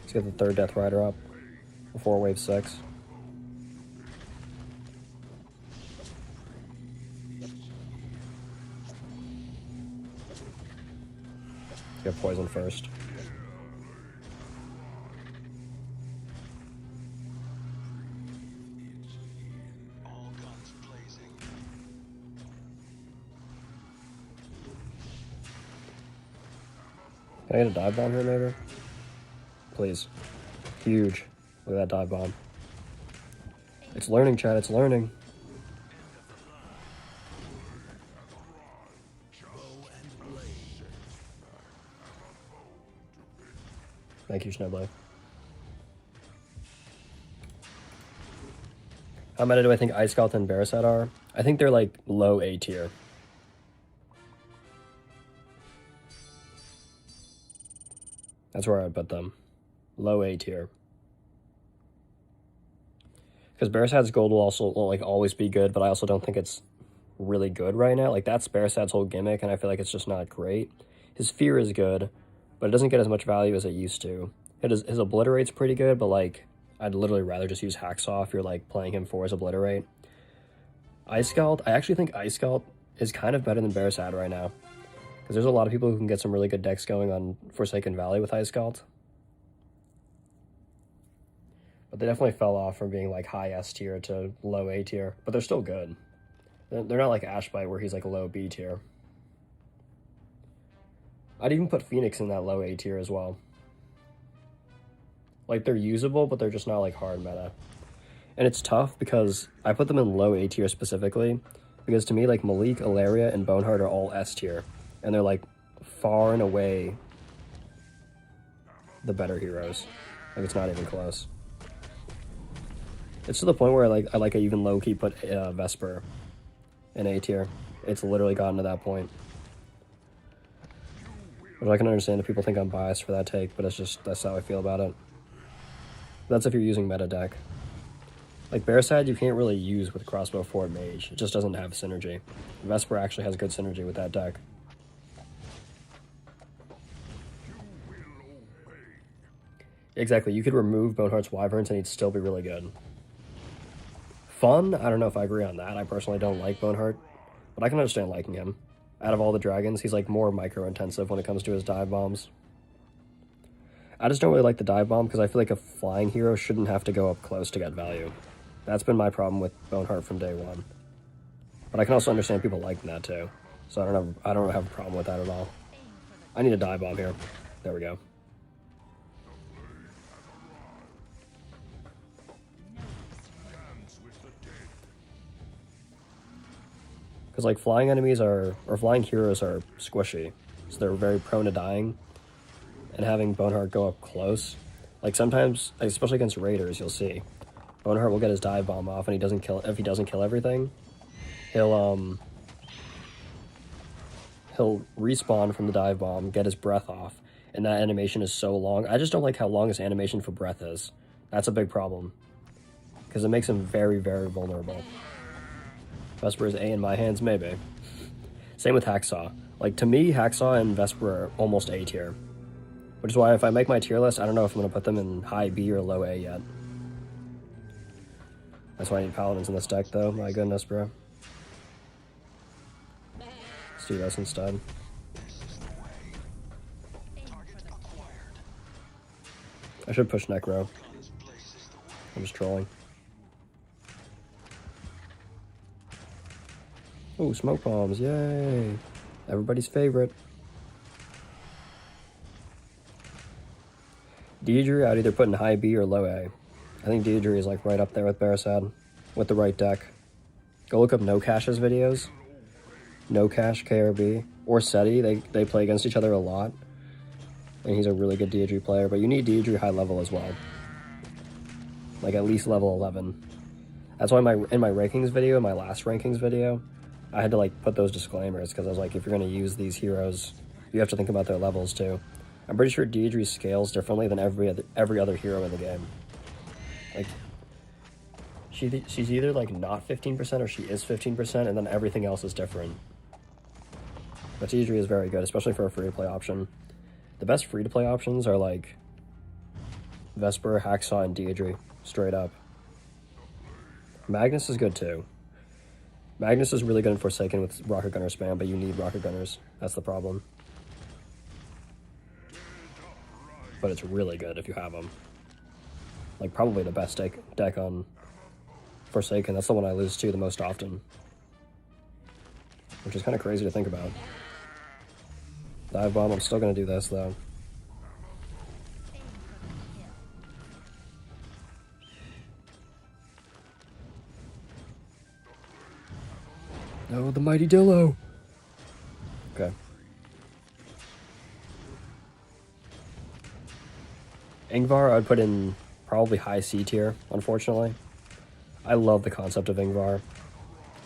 Let's get the third Death Rider up before wave 6. Let's get poison first. Can I get a dive bomb here, maybe? Please. Huge. Look at that dive bomb. It's learning, Chad. It's learning. Thank you, Snowblade. How meta do I think Ice Scout and Barasat are? I think they're like low A tier. That's where I'd put them. Low A tier. Because Barasat's gold will also like always be good, but I also don't think it's really good right now. Like that's Barasat's whole gimmick, and I feel like it's just not great. His fear is good, but it doesn't get as much value as it used to. His obliterate's pretty good, but like I'd literally rather just use Hacksaw if you're like playing him for his obliterate. Ice Scout, I actually think Ice Scout is kind of better than Barasat right now. Because there's a lot of people who can get some really good decks going on Forsaken Valley with Ice Scout. But they definitely fell off from being like high S tier to low A tier. But they're still good. They're not like Ashbite where he's like a low B tier. I'd even put Phoenix in that low A tier as well. Like they're usable, but they're just not like hard meta. And it's tough because I put them in low A tier specifically. Because to me, like Malik, Ilaria, and Boneheart are all S tier. And they're like far and away the better heroes. Like it's not even close. It's to the point where I even low key put Vesper in A tier. It's literally gotten to that point. Which I can understand if people think I'm biased for that take, but it's just that's how I feel about it. That's if you're using meta deck. Like Barasat you can't really use with Crossbow Fort Mage. It just doesn't have synergy. Vesper actually has good synergy with that deck. Exactly, you could remove Boneheart's Wyverns and he'd still be really good. Fun? I don't know if I agree on that. I personally don't like Boneheart, but I can understand liking him. Out of all the dragons, he's like more micro-intensive when it comes to his dive bombs. I just don't really like the dive bomb because I feel like a flying hero shouldn't have to go up close to get value. That's been my problem with Boneheart from day one. But I can also understand people liking that too. So I don't have a problem with that at all. I need a dive bomb here. There we go. Dance with the dead. Because like flying enemies or flying heroes are squishy, so they're very prone to dying. And having Boneheart go up close, like sometimes, especially against raiders, you'll see Boneheart will get his dive bomb off, and he doesn't kill. If he doesn't kill everything, he'll respawn from the dive bomb, get his breath off, and that animation is so long. I just don't like how long his animation for breath is. That's a big problem because it makes him very, very vulnerable. Vesper is A in my hands, maybe. Same with Hacksaw. Like, to me, Hacksaw and Vesper are almost A tier. Which is why if I make my tier list, I don't know if I'm going to put them in high B or low A yet. That's why I need Paladins in this deck, though. My goodness, bro. Let's do this instead. I should push Necro. I'm just trolling. Oh, smoke bombs, yay! Everybody's favorite. Deidre, I'd either put in high B or low A. I think Deidre is like right up there with Barasad, with the right deck. Go look up No Cash's videos. No Cash, KRB, or Seti, they play against each other a lot. And he's a really good Deidre player, but you need Deidre high level as well. Like at least level 11. That's why in my rankings video, my last rankings video, I had to like put those disclaimers, because I was like, if you're going to use these heroes, you have to think about their levels too. I'm pretty sure Deidre scales differently than every other hero in the game. Like, she's either like not 15% or she is 15%, and then everything else is different. But Deidre is very good, especially for a free-to-play option. The best free-to-play options are like Vesper, Hacksaw, and Deidre, straight up. Magnus is good too. Magnus is really good in Forsaken with Rocket Gunner spam, but you need Rocket Gunners. That's the problem. But it's really good if you have them. Like, probably the best deck on Forsaken. That's the one I lose to the most often. Which is kind of crazy to think about. Dive bomb, I'm still going to do this, though. No, the mighty Dillo! Okay. Ingvar, I'd put in probably high C tier, unfortunately. I love the concept of Ingvar.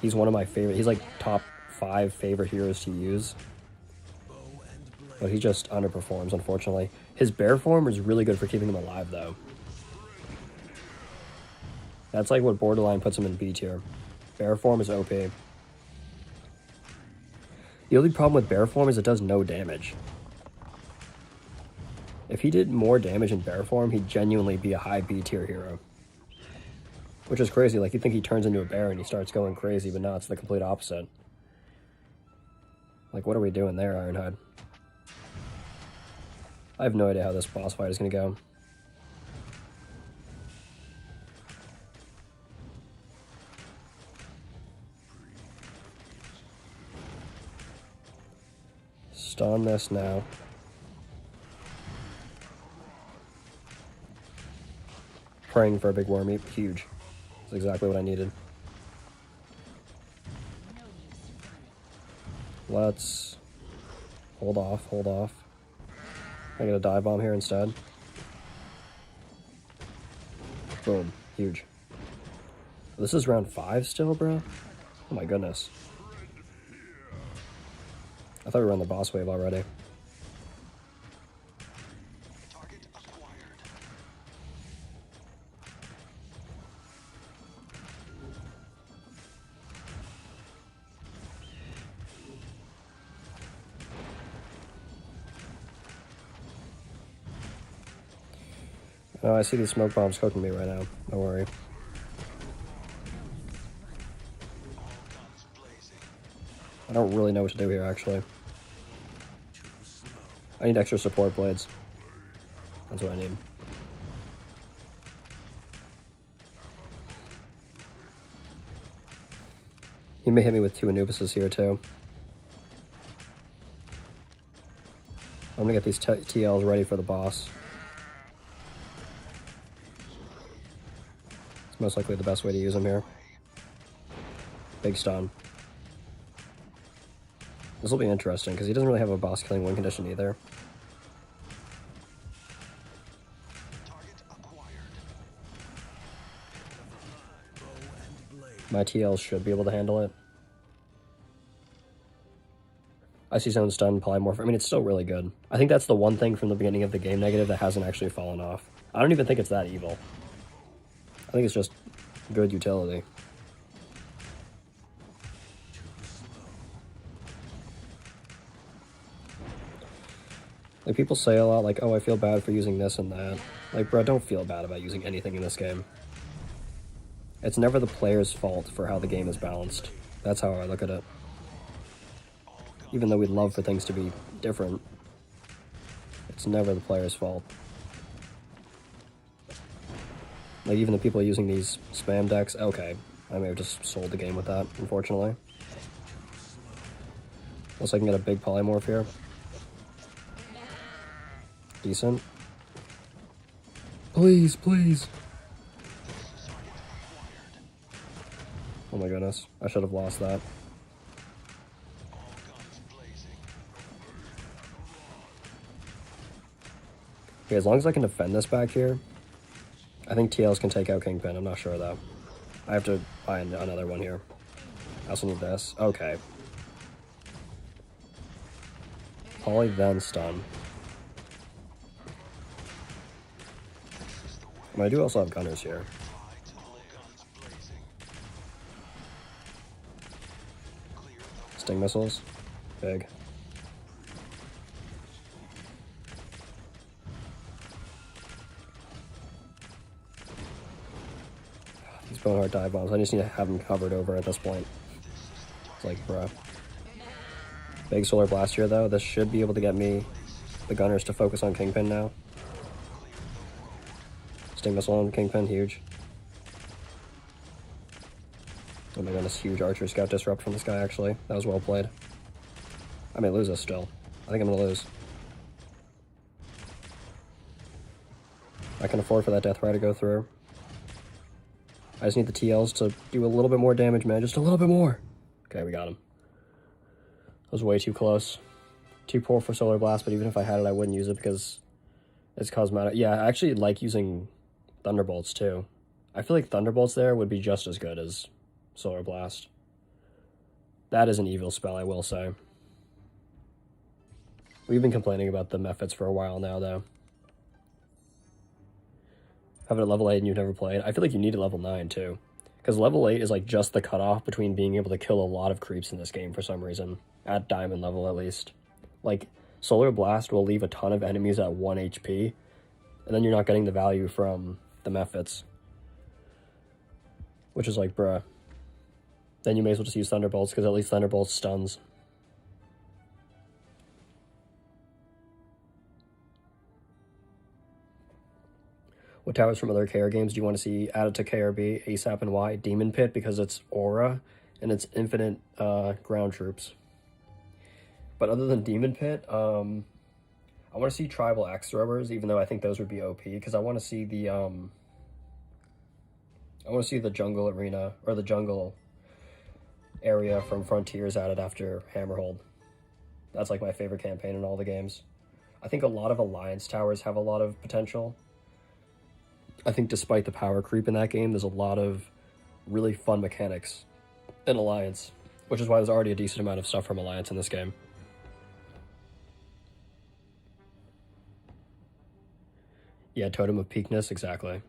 He's one of my favorite. He's like top 5 favorite heroes to use. But he just underperforms, unfortunately. His bear form is really good for keeping him alive, though. That's like what borderline puts him in B tier. Bear form is OP. The only problem with bear form is it does no damage. If he did more damage in bear form, he'd genuinely be a high B tier hero. Which is crazy, like you think he turns into a bear and he starts going crazy, but no, it's the complete opposite. Like, what are we doing there, Ironhide? I have no idea how this boss fight is going to go. Stun this now. Praying for a big worm, huge. That's exactly what I needed. Let's hold off, hold off. I get a dive bomb here instead. Boom, huge. This is round 5 still, bro? Oh my goodness. I thought we were on the boss wave already. Target acquired. Oh, I see these smoke bombs cooking me right now. Don't worry. I don't really know what to do here, actually. I need extra support blades. That's what I need. He may hit me with 2 Anubises here too. I'm gonna get these TLs ready for the boss. It's most likely the best way to use them here. Big stun. This will be interesting, because he doesn't really have a boss killing win condition either. My TLs should be able to handle it. Icy Zone Stun, Polymorph. I mean, it's still really good. I think that's the one thing from the beginning of the game negative that hasn't actually fallen off. I don't even think it's that evil. I think it's just good utility. Like, people say a lot, like, oh, I feel bad for using this and that. Like, bro, don't feel bad about using anything in this game. It's never the player's fault for how the game is balanced. That's how I look at it. Even though we'd love for things to be different, it's never the player's fault. Like, even the people using these spam decks, okay, I may have just sold the game with that, unfortunately. Unless I can get a big polymorph here. Decent. Please, please. Oh my goodness, I should have lost that. Okay, as long as I can defend this back here, I think TLs can take out Kingpin. I'm not sure though. I have to find another one here. I also need this. Okay. Poly then stun. I do also have gunners here. Sting missiles. Big. These Boneheart dive bombs. I just need to have them covered over at this point. It's like, bruh. Big Solar Blast here, though. This should be able to get me, the gunners, to focus on Kingpin now. Sting missile on Kingpin, huge. Oh my goodness, huge Archer Scout disrupt from this guy, actually. That was well played. I may lose this still. I think I'm gonna lose. I can afford for that Death Ray to go through. I just need the TLs to do a little bit more damage, man. Just a little bit more. Okay, we got him. That was way too close. Too poor for Solar Blast, but even if I had it, I wouldn't use it because it's cosmetic. Yeah, I actually like using Thunderbolts, too. I feel like Thunderbolts there would be just as good as Solar Blast. That is an evil spell, I will say. We've been complaining about the Mephits for a while now, though. Have it at level 8 and you've never played. I feel like you need a level 9, too. Because level 8 is like just the cutoff between being able to kill a lot of creeps in this game for some reason. At diamond level, at least. Like, Solar Blast will leave a ton of enemies at 1 HP. And then you're not getting the value from the Mephits. Which is like, bruh. Then you may as well just use Thunderbolts, because at least Thunderbolts stuns. What towers from other KR games do you want to see added to KRB, ASAP, and why? Demon Pit, because it's aura, and it's infinite ground troops. But other than Demon Pit, I want to see Tribal Axe Throwers, even though I think those would be OP, because I want to see the jungle arena, or the jungle area from Frontiers added after Hammerhold. That's like my favorite campaign in all the games. I think a lot of Alliance towers have a lot of potential. I think despite the power creep in that game, there's a lot of really fun mechanics in Alliance, which is why there's already a decent amount of stuff from Alliance in this game. Yeah, Totem of Peakness, exactly.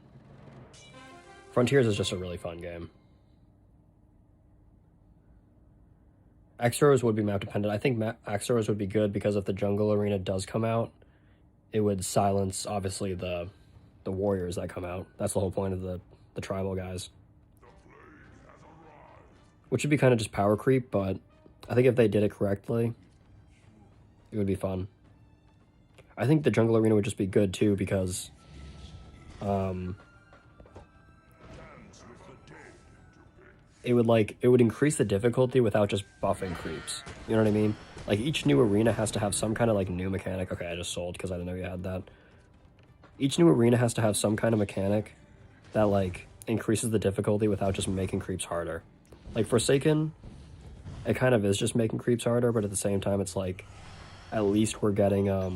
Frontiers is just a really fun game. Axe Throwers would be map dependent. I think Axe Throwers would be good because if the jungle arena does come out, it would silence, obviously, the warriors that come out. That's the whole point of the tribal guys. Which would be kind of just power creep, but I think if they did it correctly, it would be fun. I think the jungle arena would just be good too, because it would increase the difficulty without just buffing creeps. You know what I mean? Like, each new arena has to have some kind of, like, new mechanic. Okay, I just sold because I didn't know you had that. Each new arena has to have some kind of mechanic that, like, increases the difficulty without just making creeps harder. Like, Forsaken, it kind of is just making creeps harder, but at the same time, it's like, at least we're getting a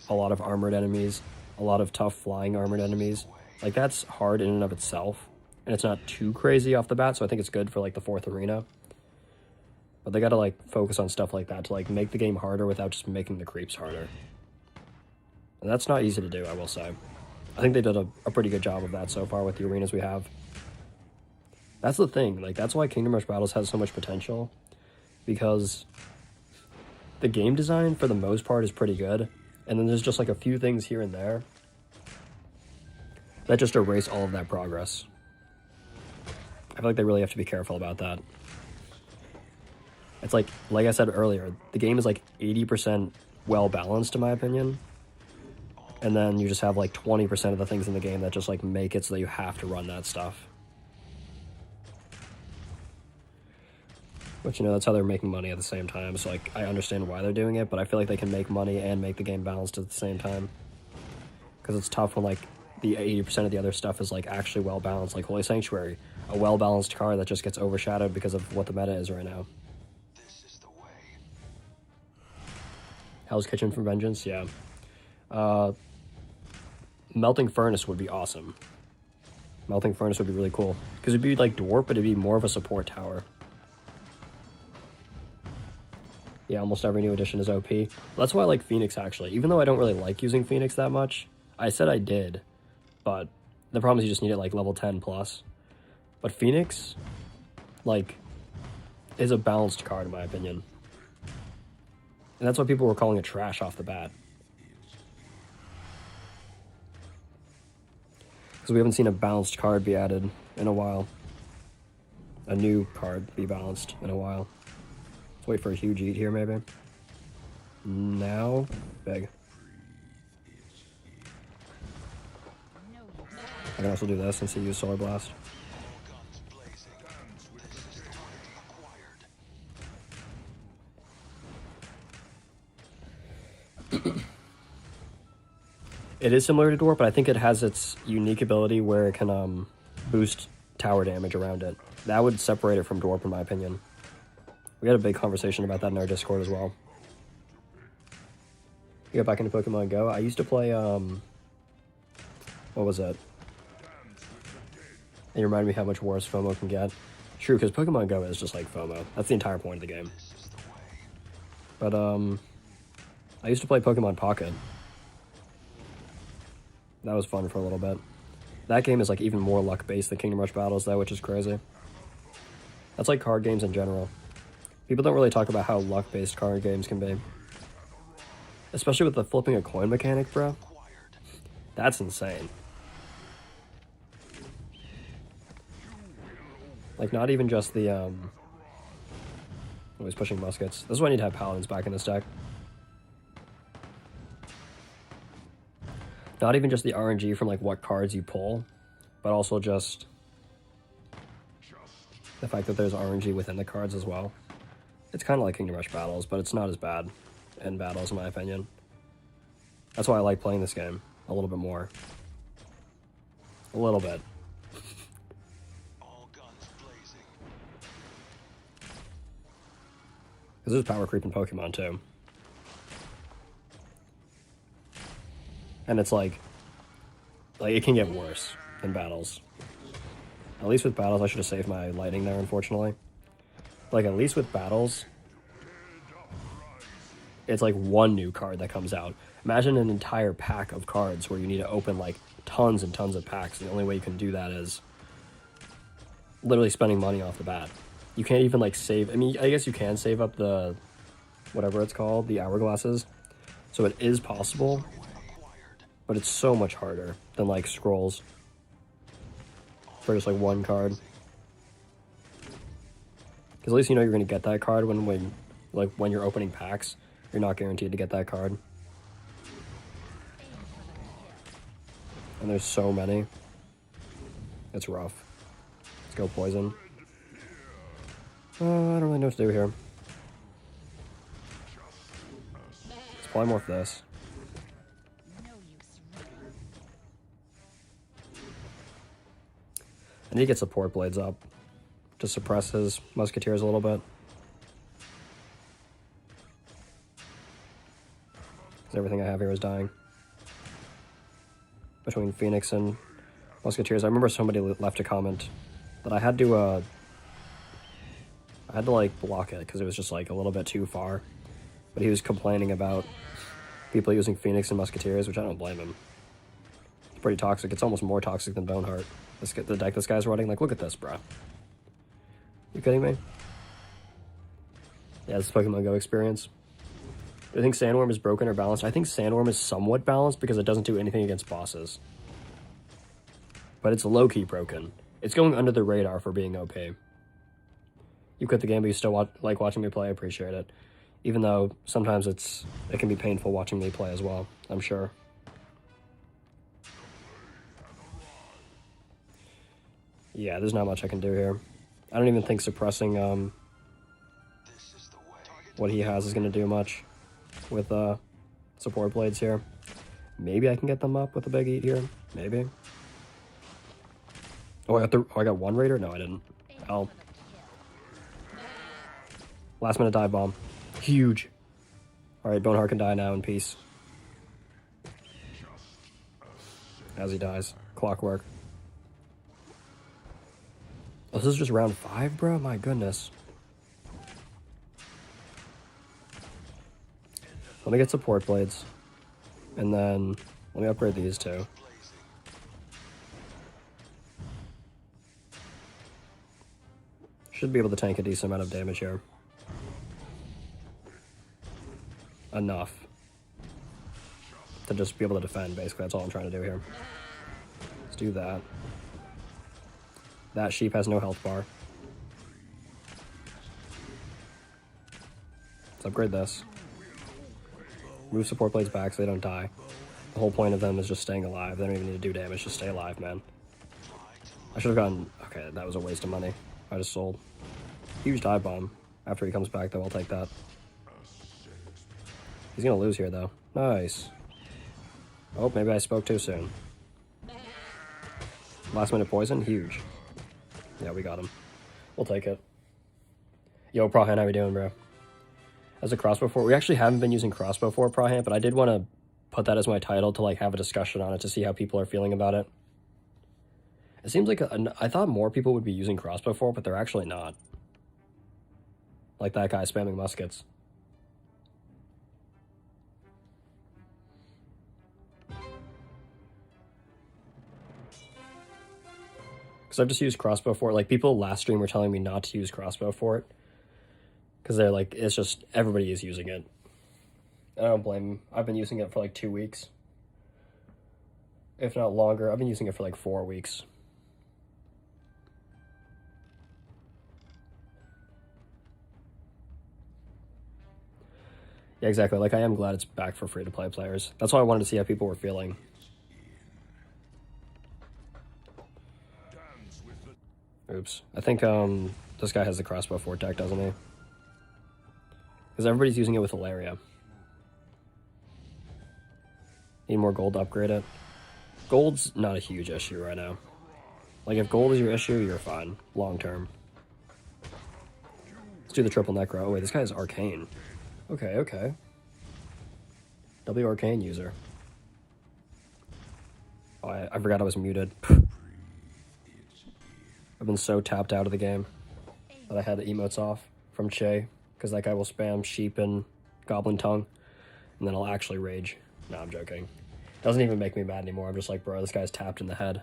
lot of armored enemies, a lot of tough flying armored enemies. Like, that's hard in and of itself, and it's not too crazy off the bat, so I think it's good for, like, the 4th arena. But they gotta, like, focus on stuff like that to, like, make the game harder without just making the creeps harder. And that's not easy to do, I will say. I think they did a pretty good job of that so far with the arenas we have. That's the thing, like, that's why Kingdom Rush Battles has so much potential, because the game design, for the most part, is pretty good, and then there's just, like, a few things here and there that just erase all of that progress. I feel like they really have to be careful about that. It's like I said earlier, the game is like 80% well-balanced, in my opinion. And then you just have like 20% of the things in the game that just like make it so that you have to run that stuff. But, you know, that's how they're making money at the same time. So, like, I understand why they're doing it, but I feel like they can make money and make the game balanced at the same time. Because it's tough when, like, the 80% of the other stuff is, like, actually well-balanced. Like Holy Sanctuary, a well-balanced card that just gets overshadowed because of what the meta is right now. Hell's Kitchen for Vengeance, yeah. Melting Furnace would be awesome. Melting Furnace would be really cool. Because it'd be like Dwarf, but it'd be more of a support tower. Yeah, almost every new edition is OP. Well, that's why I like Phoenix, actually. Even though I don't really like using Phoenix that much. I said I did. But the problem is you just need it like level 10 plus. But Phoenix, like, is a balanced card in my opinion. And that's why people were calling it trash off the bat. Because we haven't seen a balanced card be added in a while. A new card be balanced in a while. Let's wait for a huge eat here, maybe. Now, big. I can also do this since he used Solar Blast. It is similar to Dwarf, but I think it has its unique ability where it can boost tower damage around it. That would separate it from Dwarf, in my opinion. We had a big conversation about that in our Discord as well. You got back into Pokemon Go? I used to play, what was it? It reminded me how much worse FOMO can get. True, because Pokemon Go is just like FOMO. That's the entire point of the game. But, I used to play Pokemon Pocket. That was fun for a little bit. That game is like even more luck-based than Kingdom Rush Battles, though, which is crazy. That's like card games in general. People don't really talk about how luck-based card games can be. Especially with the flipping a coin mechanic, bro. That's insane. Like, not even just the, oh, he's pushing muskets. This is why I need to have paladins back in this deck. Not even just the RNG from, like, what cards you pull, but also just the fact that there's RNG within the cards as well. It's kind of like Kingdom Rush Battles, but it's not as bad in Battles, in my opinion. That's why I like playing this game a little bit more. A little bit. Because there's power creep in Pokemon, too. And it's like, it can get worse in Battles. At least with Battles, I should have saved my lightning there, unfortunately. Like, at least with Battles, it's like one new card that comes out. Imagine an entire pack of cards where you need to open, like, tons and tons of packs. The only way you can do that is literally spending money off the bat. You can't even, like, save... I mean, I guess you can save up the... whatever it's called, the hourglasses. So it is possible... but it's so much harder than, like, scrolls. For just, like, one card. Because at least you know you're going to get that card when you're opening packs. You're not guaranteed to get that card. And there's so many. It's rough. Let's go Poison. I don't really know what to do here. Let's polymorph this. No use running. I need to get support blades up to suppress his musketeers a little bit. Because everything I have here is dying. Between Phoenix and musketeers, I remember somebody left a comment that I had to like block it because it was just like a little bit too far. But he was complaining about people using Phoenix and musketeers, which I don't blame him. It's pretty toxic. It's almost more toxic than Boneheart. The deck this guy's running, like, look at this, bro. You kidding me? Yeah, this is Pokemon Go experience. Do you think Sandworm is broken or balanced? I think Sandworm is somewhat balanced because it doesn't do anything against bosses. But it's low-key broken. It's going under the radar for being OP. You quit the game, but you still like watching me play. I appreciate it. Even though sometimes it can be painful watching me play as well, I'm sure. Yeah, there's not much I can do here. I don't even think suppressing what he has is going to do much with support blades here. Maybe I can get them up with a big eat here. Maybe. Oh, I got one raider? No, I didn't. Oh. Last minute dive bomb. Huge. Alright, Boneheart can die now in peace. As he dies. Clockwork. Oh, this is just round 5, bro? My goodness. Let me get support blades. And then let me upgrade these two. Should be able to tank a decent amount of damage here. Enough to just be able to defend, basically. That's all I'm trying to do here. Let's do that. That sheep has no health bar. Let's upgrade this. Move support blades back so they don't die. The whole point of them is just staying alive. They don't even need to do damage, just stay alive, man. I should have gotten... Okay, that was a waste of money. I just sold. Huge dive bomb. After he comes back, though, I'll take that. He's gonna lose here, though. Nice. Oh, maybe I spoke too soon. Last minute poison? Huge. Yeah, we got him. We'll take it. Yo, Prahan, how we doing, bro? As a Crossbow Fort, we actually haven't been using Crossbow Fort, Prahan, but I did want to put that as my title to, like, have a discussion on it to see how people are feeling about it. It seems like I thought more people would be using Crossbow Fort, but they're actually not. Like that guy spamming muskets. Because I've just used Crossbow Fort. Like, people last stream were telling me not to use Crossbow Fort. Because they're like, it's just, everybody is using it. I don't blame them. I've been using it for like 2 weeks. If not longer. I've been using it for like 4 weeks. Yeah, exactly. Like, I am glad it's back for free-to-play players. That's why I wanted to see how people were feeling. Oops. I think this guy has the Crossbow Fort deck, doesn't he? Because everybody's using it with Hilaria. Need more gold to upgrade it. Gold's not a huge issue right now. Like, if gold is your issue, you're fine. Long term. Let's do the triple necro. Oh, wait, this guy is arcane. Okay, okay. W arcane user. Oh, I forgot I was muted. I've been so tapped out of the game that I had the emotes off from Che, because that guy will spam sheep and goblin tongue, and then I'll actually rage. No, I'm joking. Doesn't even make me mad anymore. I'm just like, bro, this guy's tapped in the head.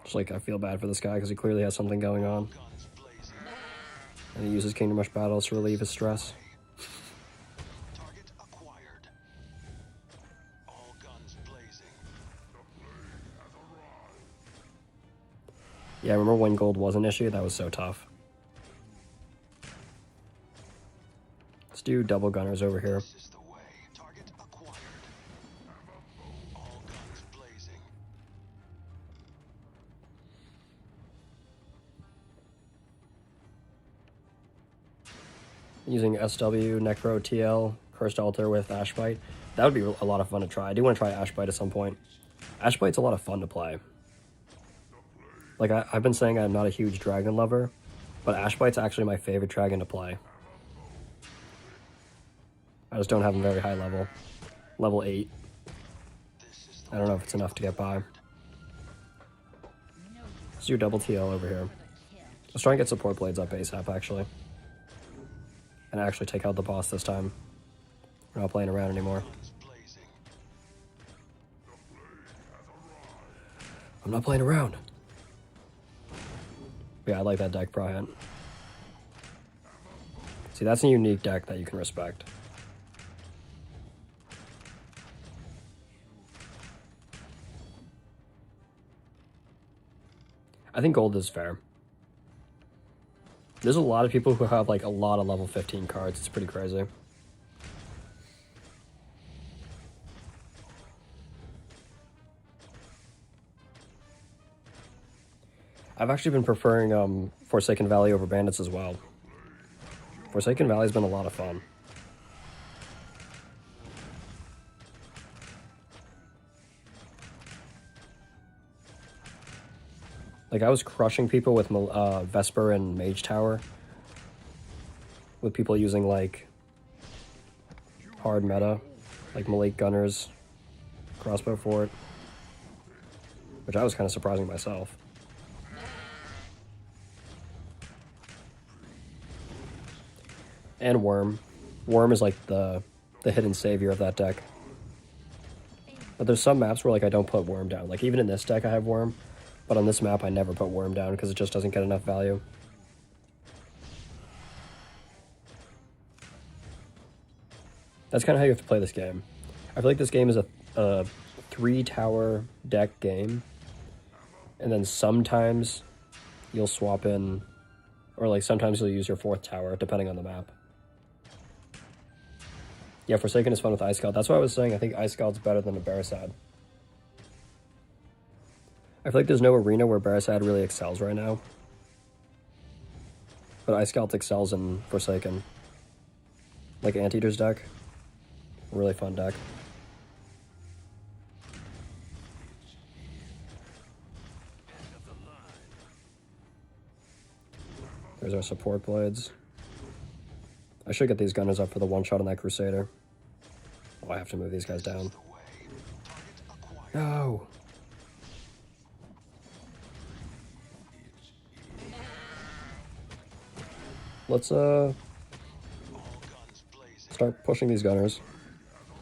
Just like, I feel bad for this guy because he clearly has something going on. And he uses Kingdom Rush battles to relieve his stress. Target acquired. All guns blazing. Yeah, I remember when gold was an issue? That was so tough. Let's do double gunners over here. This is the way. Target using SW, Necro, TL, Cursed Altar with Ashbite. That would be a lot of fun to try. I do want to try Ashbite at some point. Ashbite's a lot of fun to play. Like, I've been saying I'm not a huge dragon lover, but Ashbite's actually my favorite dragon to play. I just don't have him very high level. Level 8. I don't know if it's enough to get by. Let's do double TL over here. Let's try and get support blades up ASAP, actually. And actually take out the boss this time. We're not playing around anymore. I'm not playing around. Yeah, I like that deck, Bryant. See, that's a unique deck that you can respect. I think gold is fair. There's a lot of people who have like a lot of level 15 cards. It's pretty crazy. I've actually been preferring Forsaken Valley over Bandits as well. Forsaken Valley's been a lot of fun. Like, I was crushing people with Vesper and Mage Tower. With people using, like, hard meta. Like Malik Gunners, Crossbow Fort. Which I was kind of surprising myself. And Worm. Worm is, like, the hidden savior of that deck. But there's some maps where, like, I don't put Worm down. Like, even in this deck I have Worm. But on this map, I never put Worm down because it just doesn't get enough value. That's kind of how you have to play this game. I feel like this game is a 3-tower deck game. And then sometimes you'll swap in, or like sometimes you'll use your 4th tower, depending on the map. Yeah, Forsaken is fun with Ice Scout. That's what I was saying. I think Ice Scout's better than a Barasad. I feel like there's no arena where Barasad really excels right now. But Ice Scout excels in Forsaken. Like Anteater's deck. Really fun deck. There's our support blades. I should get these gunners up for the one-shot on that Crusader. Oh, I have to move these guys down. No! Let's start pushing these gunners.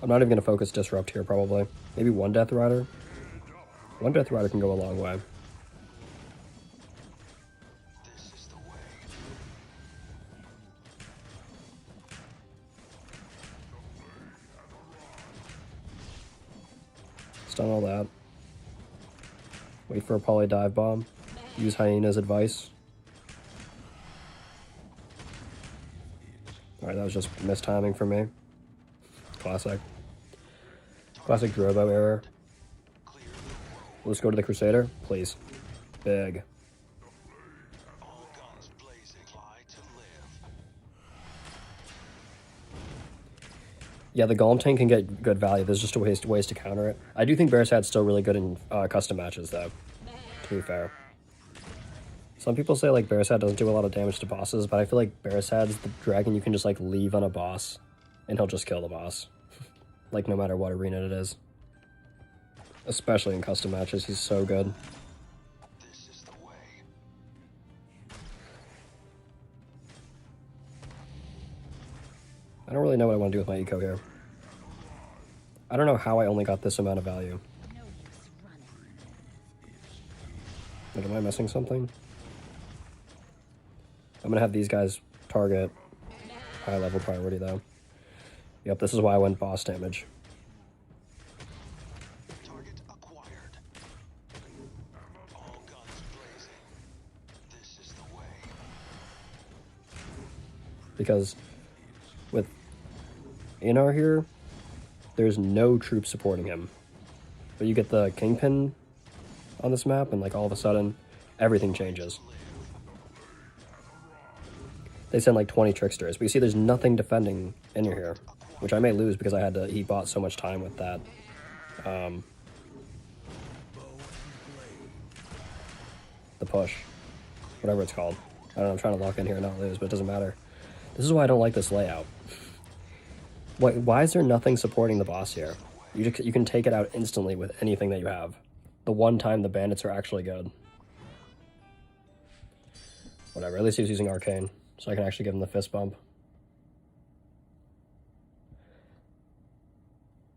I'm not even going to focus Disrupt here, probably. Maybe one Death Rider? One Death Rider can go a long way. Stun all that. Wait for a Poly Dive Bomb. Use Hyena's advice. Alright, that was just mistiming for me. Classic. Classic Drobo error. Let's go to the Crusader, please. Big. Yeah, the Golem tank can get good value. There's just ways to counter it. I do think Barasad's still really good in custom matches, though, to be fair. Some people say, like, Barasad doesn't do a lot of damage to bosses, but I feel like Barasad's the dragon you can just, like, leave on a boss, and he'll just kill the boss. Like, no matter what arena it is. Especially in custom matches, he's so good. This is the way. I don't really know what I want to do with my eco here. I don't know how I only got this amount of value. No use running. Like, am I missing something? I'm gonna have these guys target high level priority though. Yep, this is why I went boss damage. Target acquired. All guns blazing. This is the way. Because with Inar here, there's no troop supporting him. But you get the Kingpin on this map and like all of a sudden everything changes. they send like 20 tricksters. But you see there's nothing defending in here, which I may lose because he bought so much time with that. The push. Whatever it's called. I don't know, I'm trying to lock in here and not lose, but it doesn't matter. This is why I don't like this layout. Why is there nothing supporting the boss here? You can take it out instantly with anything that you have. The one time the bandits are actually good. Whatever, at least he's using Arcane, so I can actually give him the fist bump.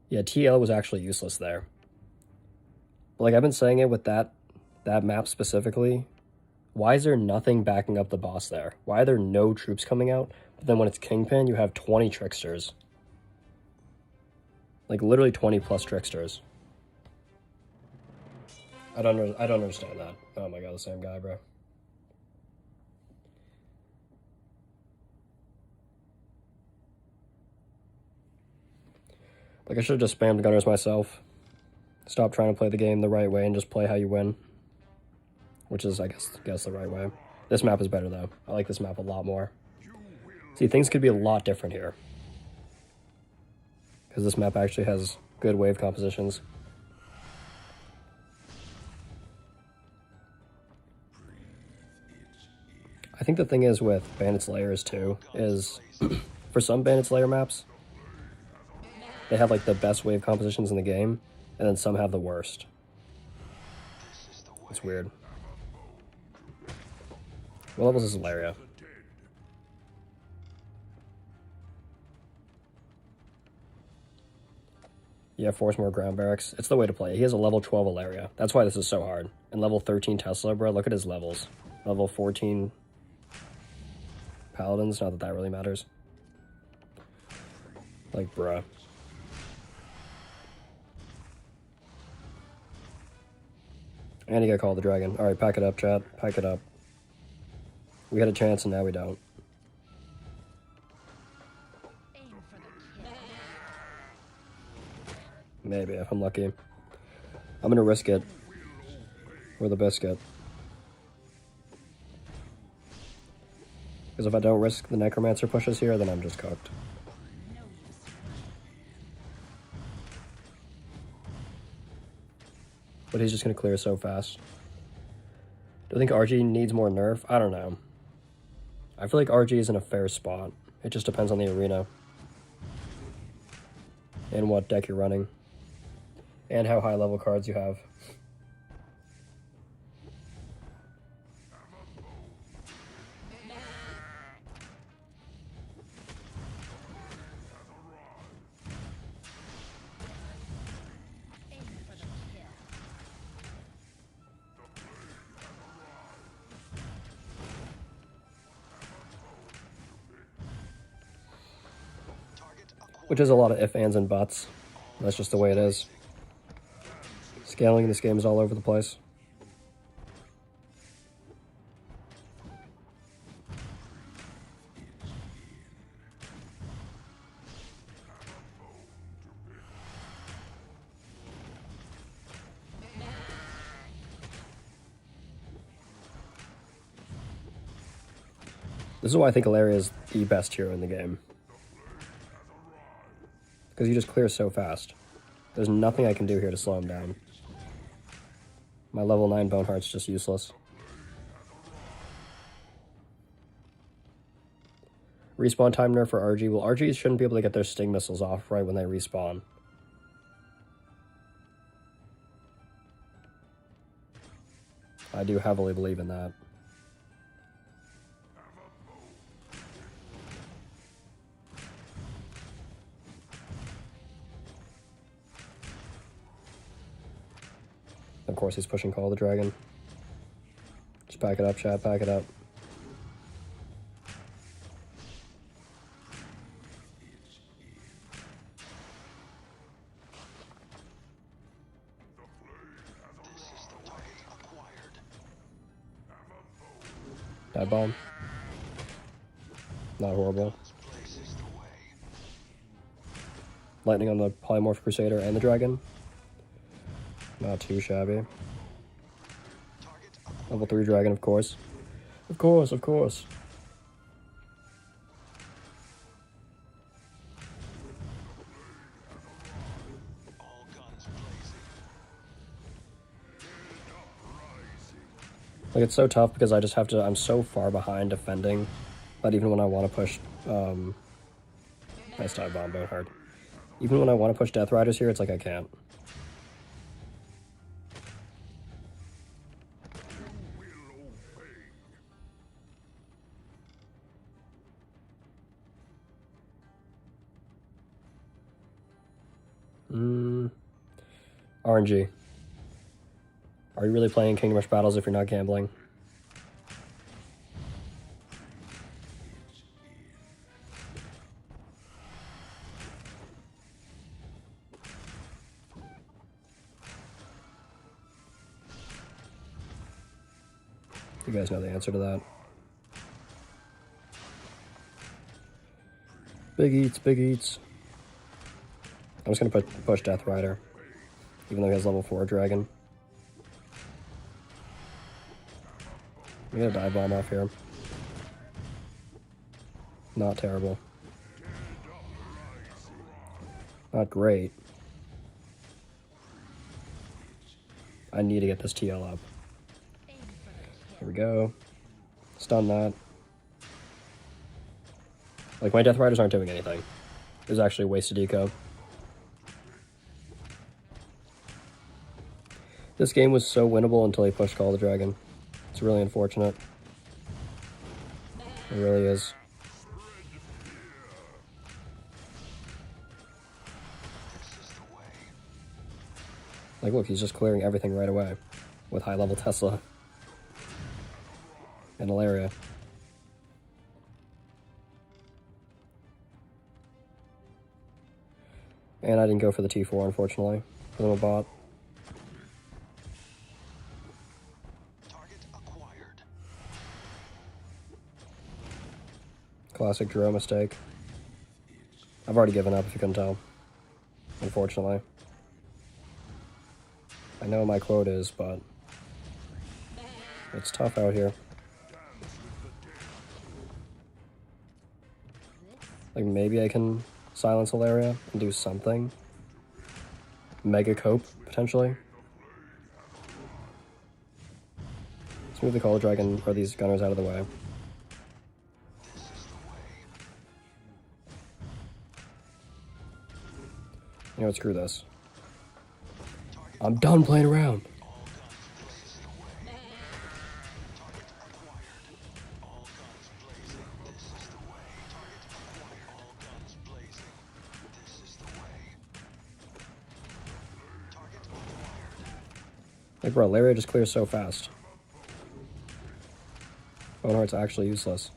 Yeah, TL was actually useless there. But like I've been saying it with that map specifically, why is there nothing backing up the boss there? Why are there no troops coming out? But then when it's Kingpin, you have 20 tricksters. Like literally 20 plus tricksters. I don't understand that. Oh my god, the same guy, bro. Like I should have just spammed gunners myself. Stop trying to play the game the right way and just play how you win. Which is, I guess the right way. This map is better though. I like this map a lot more. See, things could be a lot different here. Because this map actually has good wave compositions. I think the thing is with Bandits Layers too, is for some Bandits Layer maps, they have like the best wave compositions in the game, and then some have the worst. It's weird. What level is this Laria? Yeah, force more ground barracks. It's the way to play. He has a level 12 Alaria. That's why this is so hard. And level 13 Tesla, bro. Look at his levels. Level 14 Paladins. Not that that really matters. Like, bruh. And he got called the dragon. Alright, pack it up, chat. Pack it up. We had a chance and now we don't. Maybe, if I'm lucky. I'm gonna risk it. For the biscuit. Because if I don't risk the Necromancer pushes here, then I'm just cooked. But he's just gonna clear so fast. Do I think RG needs more nerf? I don't know. I feel like RG is in a fair spot. It just depends on the arena. And what deck you're running. And how high level cards you have. Which is a lot of ifs, ands, and buts. That's just the way it is. Scaling in this game is all over the place. This is why I think Alaria is the best hero in the game. Because he just clears so fast. There's nothing I can do here to slow him down. My level 9 Boneheart's just useless. Respawn time nerf for RG. Well, RGs shouldn't be able to get their sting missiles off right when they respawn. I do heavily believe in that. Of course, he's pushing Call the Dragon. Just pack it up, chat. Pack it up. Dive bomb. Not horrible. Lightning on the Polymorph Crusader and the Dragon. Not too shabby. Level 3 dragon, of course. Of course, of course. Like, it's so tough because I just have to, I'm so far behind defending that even when I want to push, nice dive bomb, Bonehard. Even when I want to push Death Riders here, it's like I can't. RNG. Are you really playing Kingdom Rush Battles if you're not gambling? You guys know the answer to that. Big eats, big eats. I'm just gonna push Death Rider, even though he has level 4 dragon. I'm gonna dive bomb off here. Not terrible. Not great. I need to get this TL up. Here we go. Stun that. Like, my Death Riders aren't doing anything. It was actually a wasted eco. This game was so winnable until he pushed Call the Dragon. It's really unfortunate. It really is. Like, look, he's just clearing everything right away with high-level Tesla and Ilaria. And I didn't go for the T4, unfortunately, because I'm a bot. Classic Jiro mistake. I've already given up, if you couldn't tell. Unfortunately. I know my quote is, but it's tough out here. Like, maybe I can silence Ilaria and do something. Mega cope, potentially. Let's move the Call of Dragon, or these gunners, out of the way. You know what, screw this. I'm done playing around. Like, bro, Ilaria just clears so fast. Boneheart's actually useless.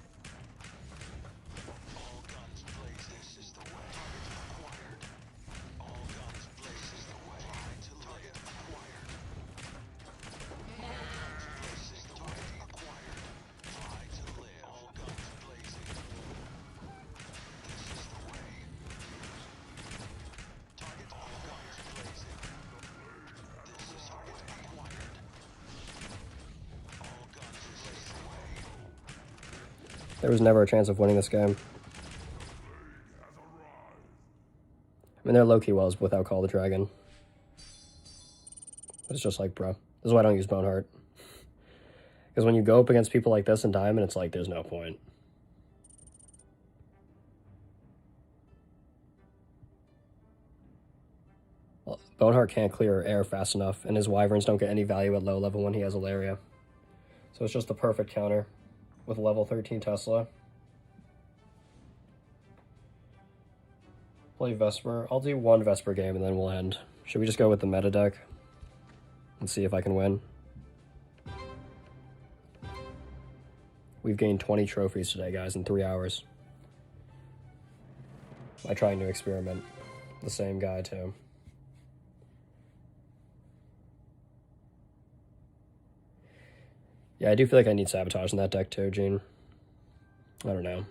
There was never a chance of winning this game. I mean, they're low-key wells without Call the Dragon. But it's just like, bro. This is why I don't use Boneheart. Because when you go up against people like this in Diamond, it's like, there's no point. Well, Boneheart can't clear air fast enough, and his Wyverns don't get any value at low level when he has Ilaria. So it's just the perfect counter with level 13 Tesla. Play Vesper. I'll do one Vesper game and then we'll end. Should we just go with the meta deck and see if I can win? We've gained 20 trophies today, guys, in 3 hours. By trying to experiment. The same guy, too. Yeah, I do feel like I need Sabotage in that deck, too, Gene. I don't know.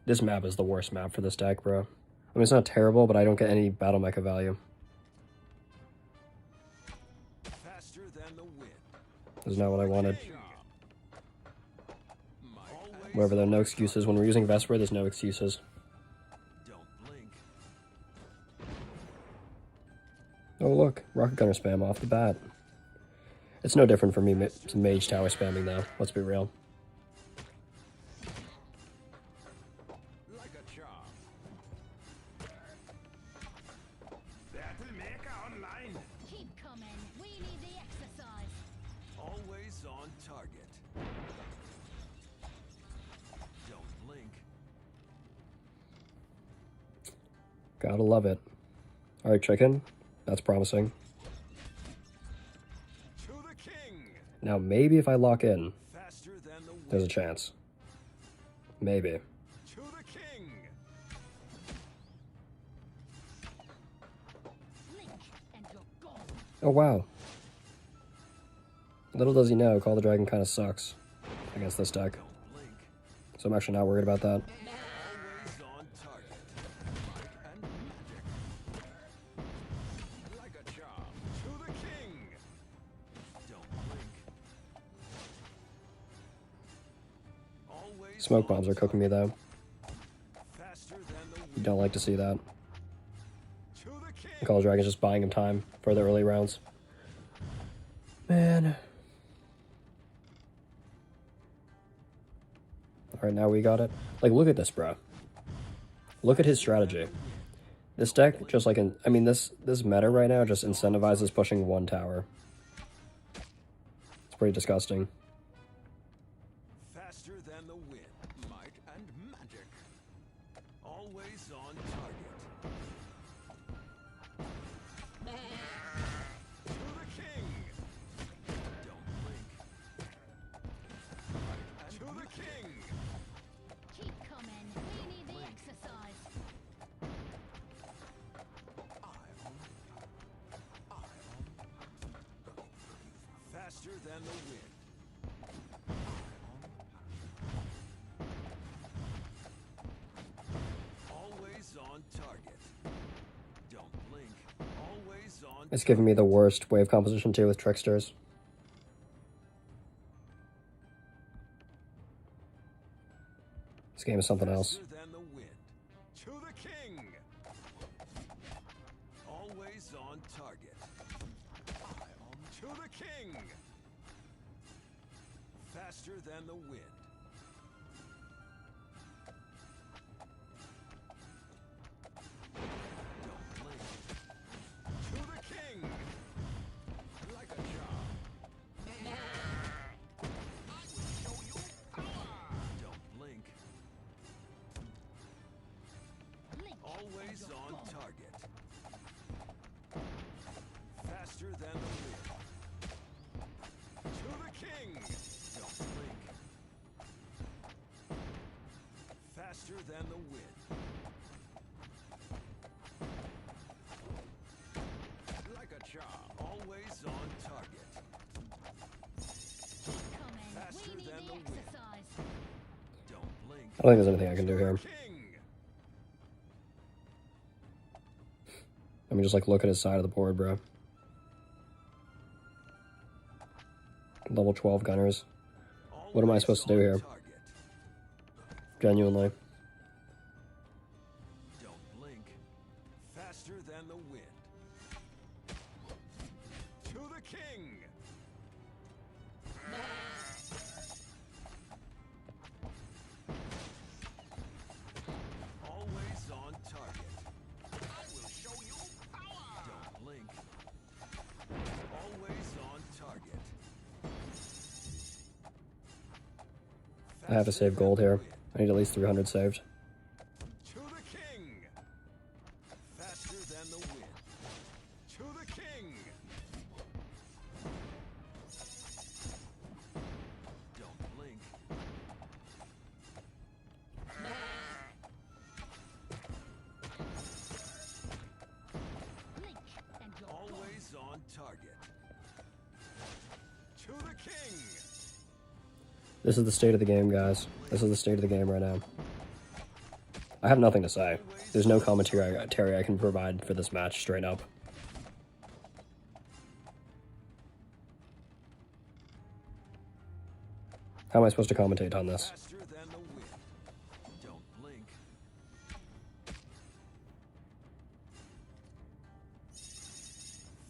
This map is the worst map for this deck, bro. I mean, it's not terrible, but I don't get any battle mecha value. Faster than the wind. This is not what I wanted. Whatever, there are no excuses. When we're using Vesper, there's no excuses. Don't blink. Oh, look. Rocket Gunner spam off the bat. It's no different for me mage tower spamming though, let's be real. Like a charm. Battlemaker online. Keep coming. We need the exercise. Always on target. Don't blink. Gotta love it. Alright, chicken. That's promising. To the king. Now maybe if I lock in, Faster than the wind. there's a chance. Maybe. To the king. Blink and you're gone. Oh wow. Little does he know, Call the Dragon kind of sucks against this deck. Don't blink. So I'm actually not worried about that. Always on target. Might and magic. Like a charm. To the king. Don't blink. Always Smoke on bombs are cooking me though. faster than the You wind. don't like to see that. To the king. Call the Dragon's just buying him time for the early rounds. Man. Alright, now we got it. Like, look at this, bro. Look at his strategy. This deck, just like I mean, this meta right now just incentivizes pushing one tower. It's pretty disgusting. Faster than the wind. Might and magic. Always on target. To the king. Don't blink. Might and to the king. Keep coming. We need the exercise. Faster than the wind. Always on target. Don't blink. Always on It's giving me the worst wave composition too with Tricksters. This game is something else. faster than the wind. To the king. Always on target. To the king. Faster than the wind. Don't blink. To the king. Like a charm. I will show you power. Don't blink. Blink. Always and you're on gone. target. Faster than the wind. To the king. Don't blink. Faster than the wind. Like a charm. Always on target. Keep coming. Faster We need than the the wind. exercise. Don't blink. I don't think there's anything I can do here. King. I mean, just like look at his side of the board, bro. Level 12 gunners. What am I supposed to do Always here? on target. Genuinely. Don't blink. Faster than the wind. To the king. Always on target. I will show you power. Don't blink. Always on target. I have to Faster save than gold the here. wind. I need at least 300 saved. To the king. Faster than the wind. To the king. Don't blink. Blink and you're gone. Always on target. To the king. This is the state of the game, guys. This is the state of the game right now. I have nothing to say. There's no commentary I can provide for this match, straight up. How am I supposed to commentate on this? Faster than the wind. Don't blink.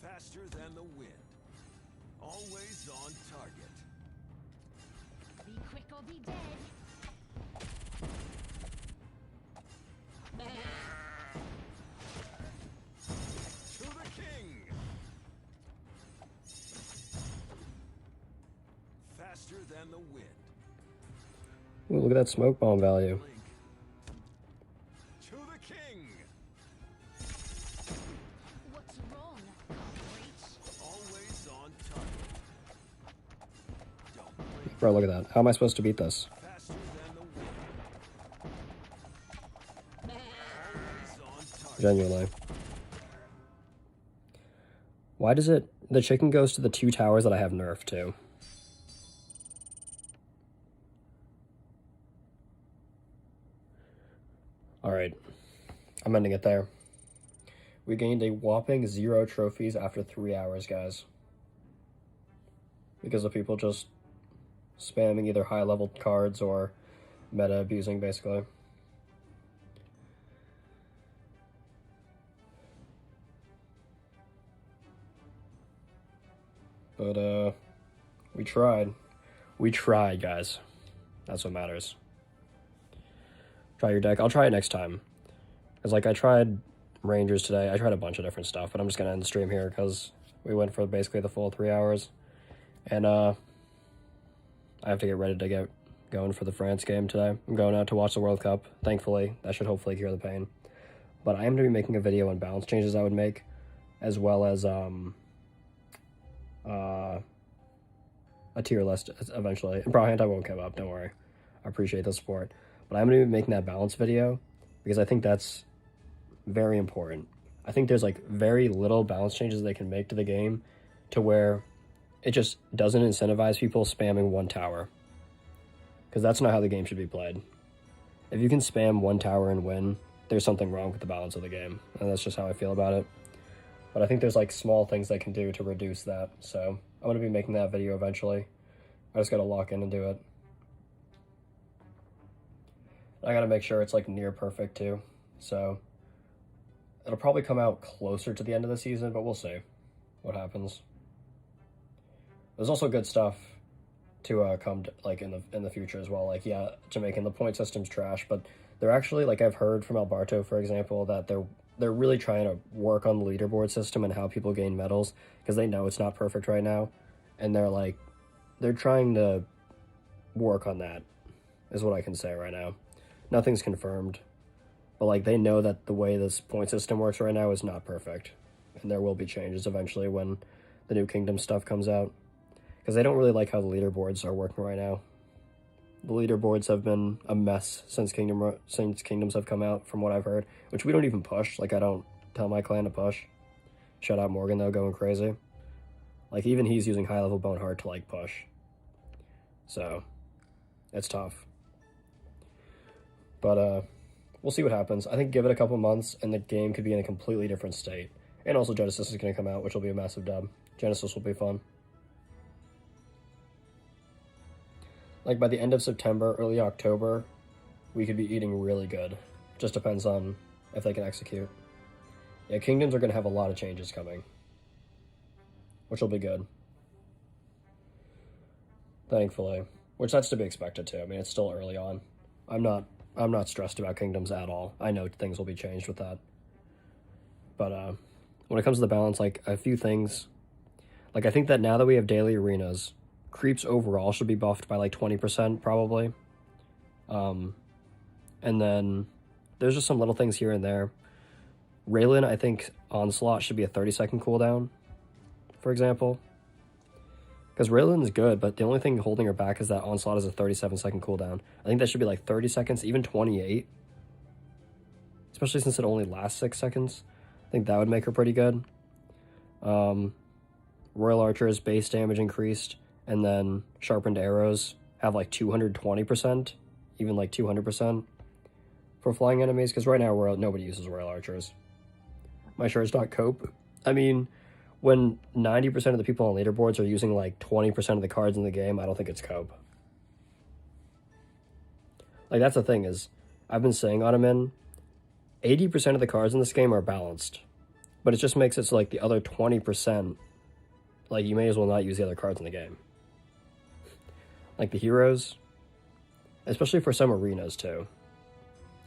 Faster than the wind. Always all be dead. To the king! Faster than the wind. Ooh, look at that smoke bomb value. Blink. To the king! What's wrong? Can't reach. Always on target. Don't blink. Bro, look at that. How am I supposed to beat this? Faster than the wind. Always on target. Genuinely. Why does it... The chicken goes to the 2 towers that I have nerfed to. Alright. I'm ending it there. We gained a whopping 0 trophies after 3 hours, guys. Because of people just spamming either high-level cards or meta abusing, basically. But, we tried. We tried, guys. That's what matters. Try your deck. I'll try it next time. Because, like, I tried Rangers today. I tried a bunch of different stuff, but I'm just going to end the stream here because we went for basically the full 3 hours. And, I have to get ready to get going for the France game today. I'm going out to watch the World Cup, thankfully. That should hopefully cure the pain. But I am going to be making a video on balance changes I would make, as well as, a tier list eventually. And probably I won't give up, don't worry. I appreciate the support. But I'm going to be making that balance video because I think that's very important. I think there's like very little balance changes they can make to the game to where it just doesn't incentivize people spamming 1 tower. Because that's not how the game should be played. If you can spam 1 tower and win, there's something wrong with the balance of the game. And that's just how I feel about it. But I think there's like small things they can do to reduce that. So I'm going to be making that video eventually. I just got to lock in and do it. I got to make sure it's like near perfect too. So it'll probably come out closer to the end of the season, but we'll see what happens. There's also good stuff to come to, like in the future as well. Like, yeah, Jamaican, the point system's trash, but they're actually, like, I've heard from Alberto, for example, that they're really trying to work on the leaderboard system and how people gain medals because they know it's not perfect right now, and they're trying to work on that, is what I can say right now. Nothing's confirmed, but like they know that the way this point system works right now is not perfect, and there will be changes eventually when the new Kingdom stuff comes out, because they don't really like how the leaderboards are working right now. The leaderboards have been a mess since Kingdoms have come out, from what I've heard, which we don't even push. Like, I don't tell my clan to push. Shout out Morgan, though, going crazy. Like, even he's using high-level Boneheart to, like, push. So, it's tough. But, we'll see what happens. I think give it a couple months, and the game could be in a completely different state. And also Genesis is going to come out, which will be a massive dub. Genesis will be fun. Like, by the end of September, early October, we could be eating really good. Just depends on if they can execute. Yeah, Kingdoms are going to have a lot of changes coming, which will be good. Thankfully. Which that's to be expected too. I mean, it's still early on. I'm not stressed about Kingdoms at all. I know things will be changed with that. But when it comes to the balance, like, a few things. Like, I think that now that we have daily arenas, creeps overall should be buffed by like 20% probably. And then there's just some little things here and there. Raylan, I think Onslaught should be a 30-second cooldown, for example. Because Raylan is good, but the only thing holding her back is that Onslaught is a 37-second cooldown. I think that should be like 30 seconds, even 28. Especially since it only lasts 6 seconds. I think that would make her pretty good. Royal Archer's base damage increased, and then Sharpened Arrows have like 220%, even like 200% for flying enemies, because right now nobody uses Royal Archers. My sure it's not cope. I mean, when 90% of the people on leaderboards are using like 20% of the cards in the game, I don't think it's cope. Like, that's the thing is, I've been saying Ottoman, 80% of the cards in this game are balanced, but it just makes it so like the other 20%, like, you may as well not use the other cards in the game. Like the heroes, especially for some arenas too.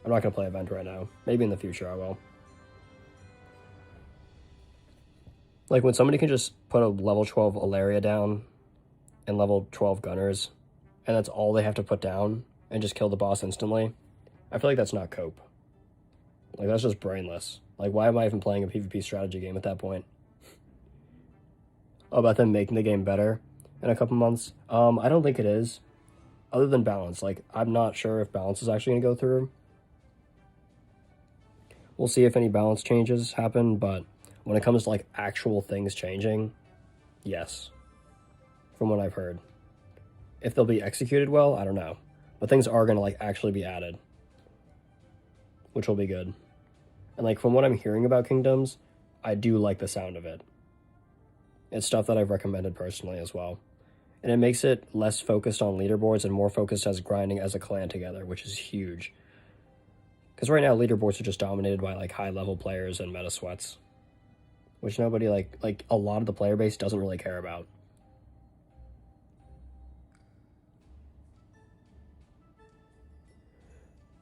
I'm not going to play event right now. Maybe in the future I will. Like when somebody can just put a level 12 Alaria down and level 12 Gunners, and that's all they have to put down and just kill the boss instantly, I feel like that's not cope. Like that's just brainless. Like why am I even playing a PvP strategy game at that point? About them making the game better in a couple months? I don't think it is. Other than balance. Like I'm not sure if balance is actually going to go through. We'll see if any balance changes happen, but when it comes to like actual things changing, yes. From what I've heard. If they'll be executed well, I don't know. But things are going to like actually be added. Which will be good. And like from what I'm hearing about Kingdoms, I do like the sound of it. It's stuff that I've recommended personally as well. And it makes it less focused on leaderboards and more focused as grinding as a clan together, which is huge. Because right now leaderboards are just dominated by like high level players and meta sweats. Which nobody like a lot of the player base doesn't really care about.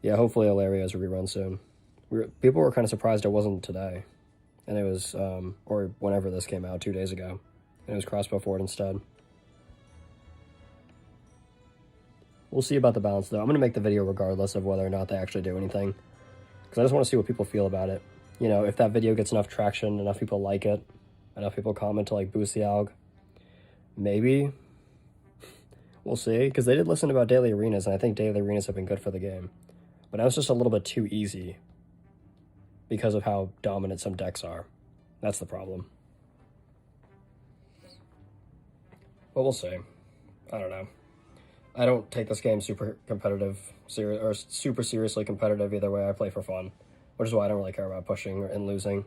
Yeah, hopefully Alaria is a rerun soon. People were kind of surprised it wasn't today. And it was, or whenever this came out, 2 days ago. And it was Crossbow Fort instead. We'll see about the balance, though. I'm going to make the video regardless of whether or not they actually do anything. Because I just want to see what people feel about it. You know, if that video gets enough traction, enough people like it, enough people comment to, like, boost the alg, maybe. We'll see. Because they did listen about daily arenas, and I think daily arenas have been good for the game. But that was just a little bit too easy. Because of how dominant some decks are. That's the problem. But we'll see. I don't know. I don't take this game super competitive, or super seriously competitive either way. I play for fun, which is why I don't really care about pushing and losing.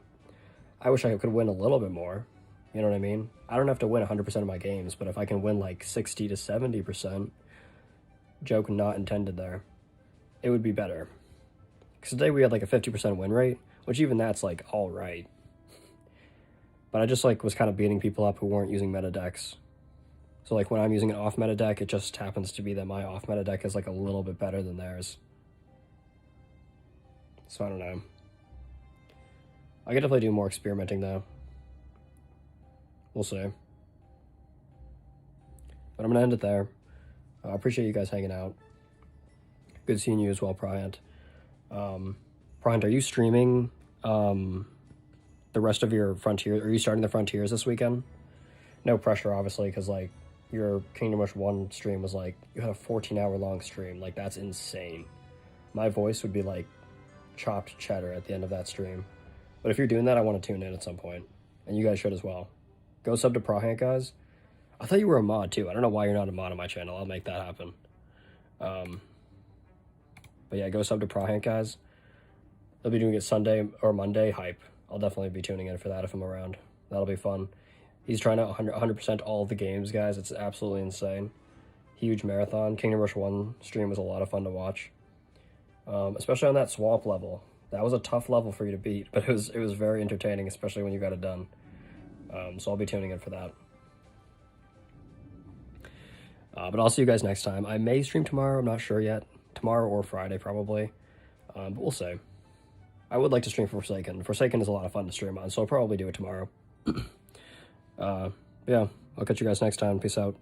I wish I could win a little bit more. You know what I mean? I don't have to win 100% of my games, but if I can win like 60 to 70%, joke not intended there, it would be better. Because today we had like a 50% win rate, which even that's like all right. But I just like was kind of beating people up who weren't using meta decks. So like when I'm using an off meta deck, it just happens to be that my off meta deck is like a little bit better than theirs. So I don't know. I could definitely do more experimenting though. We'll see. But I'm going to end it there. I appreciate you guys hanging out. Good seeing you as well, Pryant. Pryant, are you streaming the rest of your Frontiers? Are you starting the Frontiers this weekend? No pressure, obviously, because like your Kingdom Rush 1 stream was like, you had a 14-hour long stream. Like, that's insane. My voice would be like chopped cheddar at the end of that stream. But if you're doing that, I want to tune in at some point. And you guys should as well. Go sub to Prahant, guys. I thought you were a mod, too. I don't know why you're not a mod on my channel. I'll make that happen. But yeah, go sub to Prahant, guys. They'll be doing it Sunday or Monday. Hype. I'll definitely be tuning in for that if I'm around. That'll be fun. He's trying to 100% all of the games, guys. It's absolutely insane. Huge marathon. Kingdom Rush 1 stream was a lot of fun to watch. Especially on that swamp level. That was a tough level for you to beat, but it was very entertaining, especially when you got it done. So I'll be tuning in for that. But I'll see you guys next time. I may stream tomorrow. I'm not sure yet. Tomorrow or Friday, probably. But we'll see. I would like to stream Forsaken. Forsaken is a lot of fun to stream on, so I'll probably do it tomorrow. Yeah, I'll catch you guys next time. Peace out.